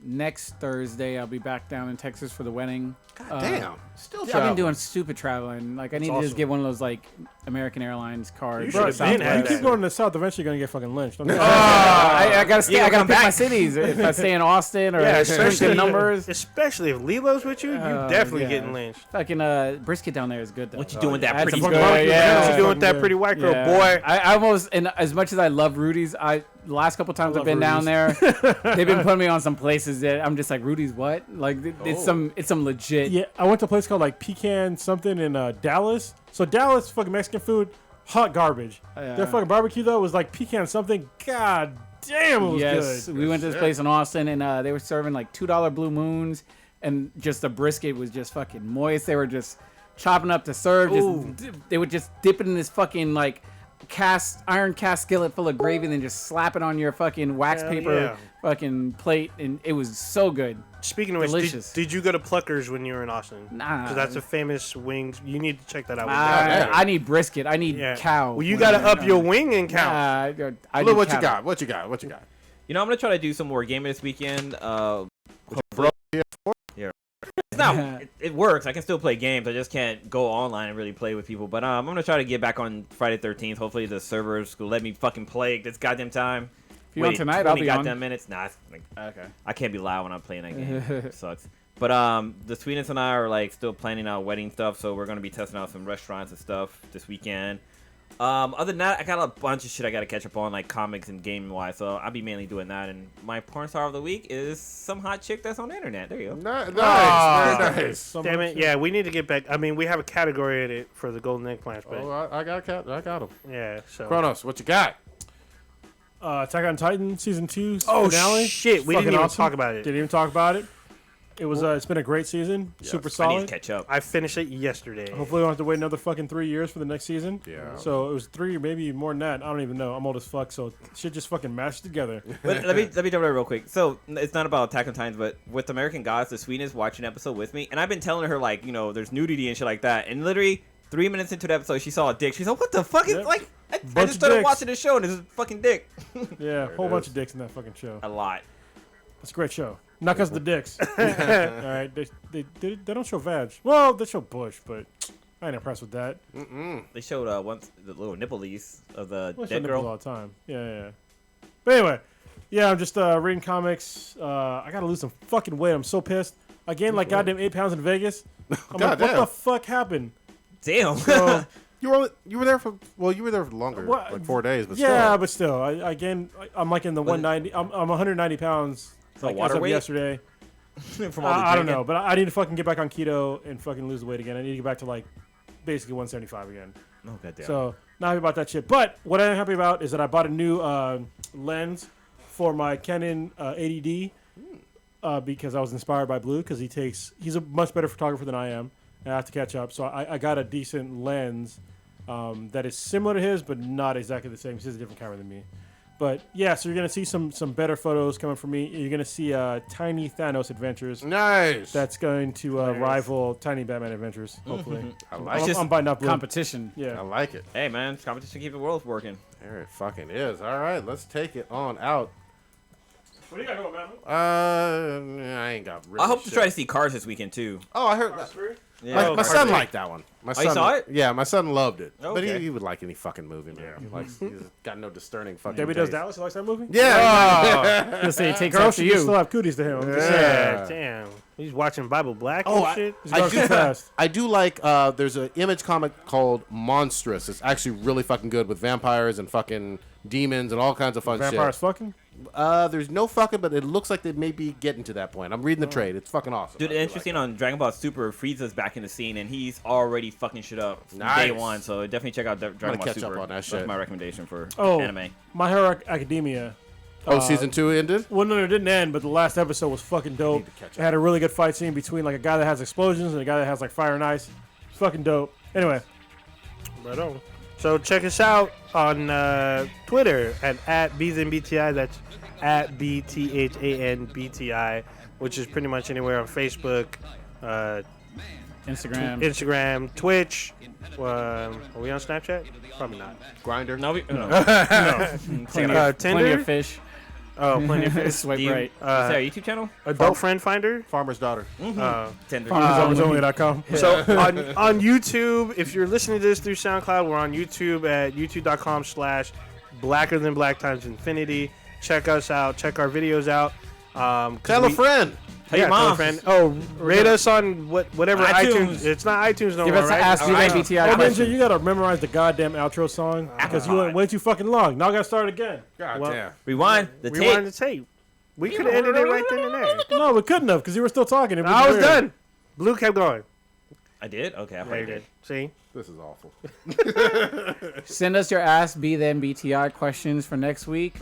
Next Thursday, I'll be back down in Texas for the wedding. God damn. Still I've been traveling. doing stupid traveling. Like I need to just awesome. get one of those like American Airlines cards. You or should've been Southwest. had You keep that. going to the south, eventually you're gonna get fucking lynched. I'm I gotta stay. You I gonna gotta come pick my back? cities. If I stay in Austin or Yeah, especially numbers. especially if Lilo's with you, you're definitely yeah. getting lynched. Fucking brisket down there is good though. What you doing with that I had pretty some good? good- yeah. What you doing with that Yeah. pretty white girl, Yeah. boy? I almost, and as much as I love Rudy's, the last couple times I've love been down there, Rudy's. they've been putting me on some places that I'm just like, Rudy's what? Like it's some legit. Yeah, I went to a place called like Pecan something in Dallas. So Dallas, fucking Mexican food, hot garbage. Yeah. Their fucking barbecue though was like pecan something. God damn, it was Yes, good. we went to this place in Austin, and they were serving like $2 Blue Moons, and just the brisket was just fucking moist. They were just chopping up to serve. They would just dip it in this fucking like iron cast skillet full of gravy, and then just slap it on your fucking wax Hell paper yeah. fucking plate, and it was so good. Speaking of which, Delicious. did you go to Pluckers when you were in Austin? Nah. Because that's a famous wings. You need to check that out. I need brisket. I need yeah. cow. Well, you got to up your wing and count. I Look need what you cattle. got. What you got. What you got. You know, I'm gonna try to do some more gaming this weekend. Bro, It's not. It works. I can still play games. I just can't go online and really play with people. But I'm gonna try to get back on Friday 13th. Hopefully the servers will let me fucking play this goddamn time. If you want tonight, I'll be goddamn on. minutes. Nah, like, Okay. I can't be loud when I'm playing that game. It sucks. But the Sweetness and I are like still planning out wedding stuff, so we're gonna be testing out some restaurants and stuff this weekend. Other than that, I got a bunch of shit I gotta catch up on, like comics and game wise. So I'll be mainly doing that. And my porn star of the week is some hot chick that's on the internet. There you go. Nice. Very nice. Damn it! Yeah, we need to get back. I mean, we have a category in it for the golden eggplants, but Oh, I got him. yeah. So. Kronos, what you got? Attack on Titan season 2 Oh finale. shit! We Fucking didn't even awesome. talk about it. Didn't even talk about it. It was it's been a great season. Super I need to solid. catch up. I finished it yesterday. Hopefully we don't have to wait another fucking 3 years for the next season. Yeah. So it was 3, maybe more than that. I don't even know. I'm old as fuck, so shit just fucking mashed together. But let me jump in real quick. So it's not about Attack on Titans, but with American Gods, the Sweetness watched an episode with me, and I've been telling her like, you know, there's nudity and shit like that, and literally 3 minutes into the episode, she saw a dick. She's like, "What the fuck is Yep. like?" I Bunch just of started dicks. watching the show, and there's a fucking dick. Yeah, a whole bunch of dicks in that fucking show. A lot. It's a great show. Not because of the dicks. All right, they don't show vag. Well, they show bush, but I ain't impressed with that. They showed once the little nipplies of the Well, they show dead nipples girl. all the time. Yeah. But anyway, yeah, I'm just reading comics. I gotta lose some fucking weight. I'm so pissed. I gained like goddamn 8 pounds in Vegas. I'm like, what Goddamn. the fuck happened? Damn. So, You were there for longer, What? like 4 days, but yeah, still. but still, I gained. I'm like in the 190. I'm 190 pounds. Like water as of weight? yesterday. From all the I don't drinking? know, but I need to fucking get back on keto and fucking lose the weight again. I need to get back to like basically 175 again. Oh, goddamn. So not happy about that shit. But what I am happy about is that I bought a new lens for my Canon 80D because I was inspired by Blue because he's a much better photographer than I am. And I have to catch up. So I got a decent lens that is similar to his, but not exactly the same. He has a different camera than me. But yeah, so you're gonna see some better photos coming from me. You're gonna see Tiny Thanos Adventures. Nice. That's going to rival Tiny Batman Adventures, hopefully. I like it. I'm buying up Blue. Competition. Yeah. I like it. Hey, man, competition keep the world working. There it fucking is. All right, let's take it on out. What do you got going, man? I ain't got. Really I hope to shit. try to see Cars this weekend too. Oh, I heard. Yeah, My son liked that one. My son, you saw it? Yeah, my son loved it. But Okay. he would like any fucking movie, man. He's got no discerning fucking. Debbie Does taste. Dallas. You like that movie? Yeah. Let's say he takes Girl, after she you. still have cooties to him. I'm just saying. Yeah, damn. He's watching Bible Black Oh, and shit. He's going too fast. I do like. There's an Image comic called Monstrous. It's actually really fucking good with vampires and fucking demons and all kinds of fun Vampires shit. fucking? There's no fucking, but it looks like they may be getting to that point. I'm reading the trade. It's fucking awesome. Dude, I really interesting like on Dragon Ball Super, Frieza's back in the scene, and he's already fucking shit up from Nice. day one. So definitely check out Dragon Ball catch Super. up on that That's shit. my recommendation for Oh, anime. My Hero Academia. Oh, season 2 ended? Well, no, it didn't end, but the last episode was fucking dope. Need to catch It had a really good fight scene between like a guy that has explosions and a guy that has like fire and ice. It's fucking dope. Anyway, Right on. So check us out on Twitter at BThanBTI. That's at BTHANBTI, which is pretty much anywhere on Facebook, Instagram, Twitch. Are we on Snapchat? Probably not. Grinder? No, Plenty Tinder? of fish. Oh, plenty of fish. Swipe Do you, right. is that a YouTube channel? Adult Friend Finder. Farmer's daughter. Tinder. FarmersOnly.com. So on YouTube, if you're listening to this through SoundCloud, we're on YouTube at youtube.com/blackerthanblacktimesinfinity. Check us out. Check our videos out. Tell a friend. Tell your tell a mom. friend. Oh, rate us on whatever iTunes. iTunes. It's not iTunes no Give more, us right? an Ask Me That Oh, BTI Ninja, question. you gotta memorize the goddamn outro song because you went way too fucking long. Now I gotta start again. God Well, damn. Rewind the Rewind tape. the tape. We could have ended it right then and there. No, we couldn't have because you were still talking. It I was weird. done. Blue kept going. I did? Okay, I There you did. did. See? This is awful. Send us your Ask Be Then BTI questions for next week.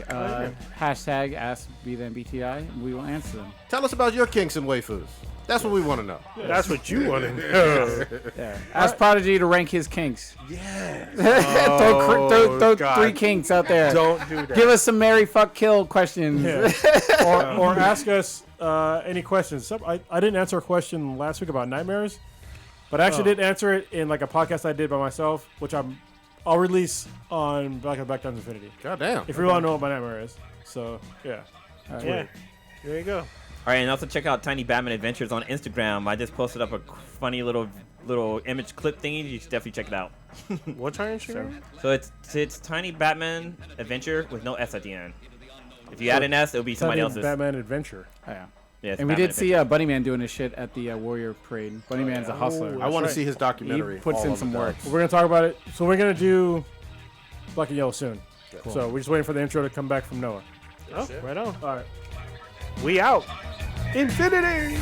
Hashtag Ask Be Then BTI. And we will answer them. Tell us about your kinks and waifus. That's what we want to know. That's what you want to know. Yeah. Ask Prodigy to rank his kinks. Yeah. throw God. 3 kinks out there. Don't do that. Give us some Mary Fuck Kill questions. Yeah. or ask us any questions. I didn't answer a question last week about nightmares, but I actually did answer it in like a podcast I did by myself, which I'll release on Black Times Infinity. God damn. If you want to know what my nightmare is. So yeah. Yeah. There you go. All right, and also check out Tiny Batman Adventures on Instagram. I just posted up a funny little image clip thingy. You should definitely check it out. What's our Instagram? So it's Tiny Batman Adventure with no S at the end. If you add an S, it'll be somebody else's. Batman Adventure. Oh, yeah. Yeah, it's And we Batman did see Bunny Man doing his shit at the Warrior Parade. Bunny Man's a hustler. I want right. to see his documentary. He puts All in of some it work. does. We're gonna talk about it. So we're gonna do Black and Yellow soon. So we're just waiting for the intro to come back from Noah. Oh, right on. All right. We out. Infinity.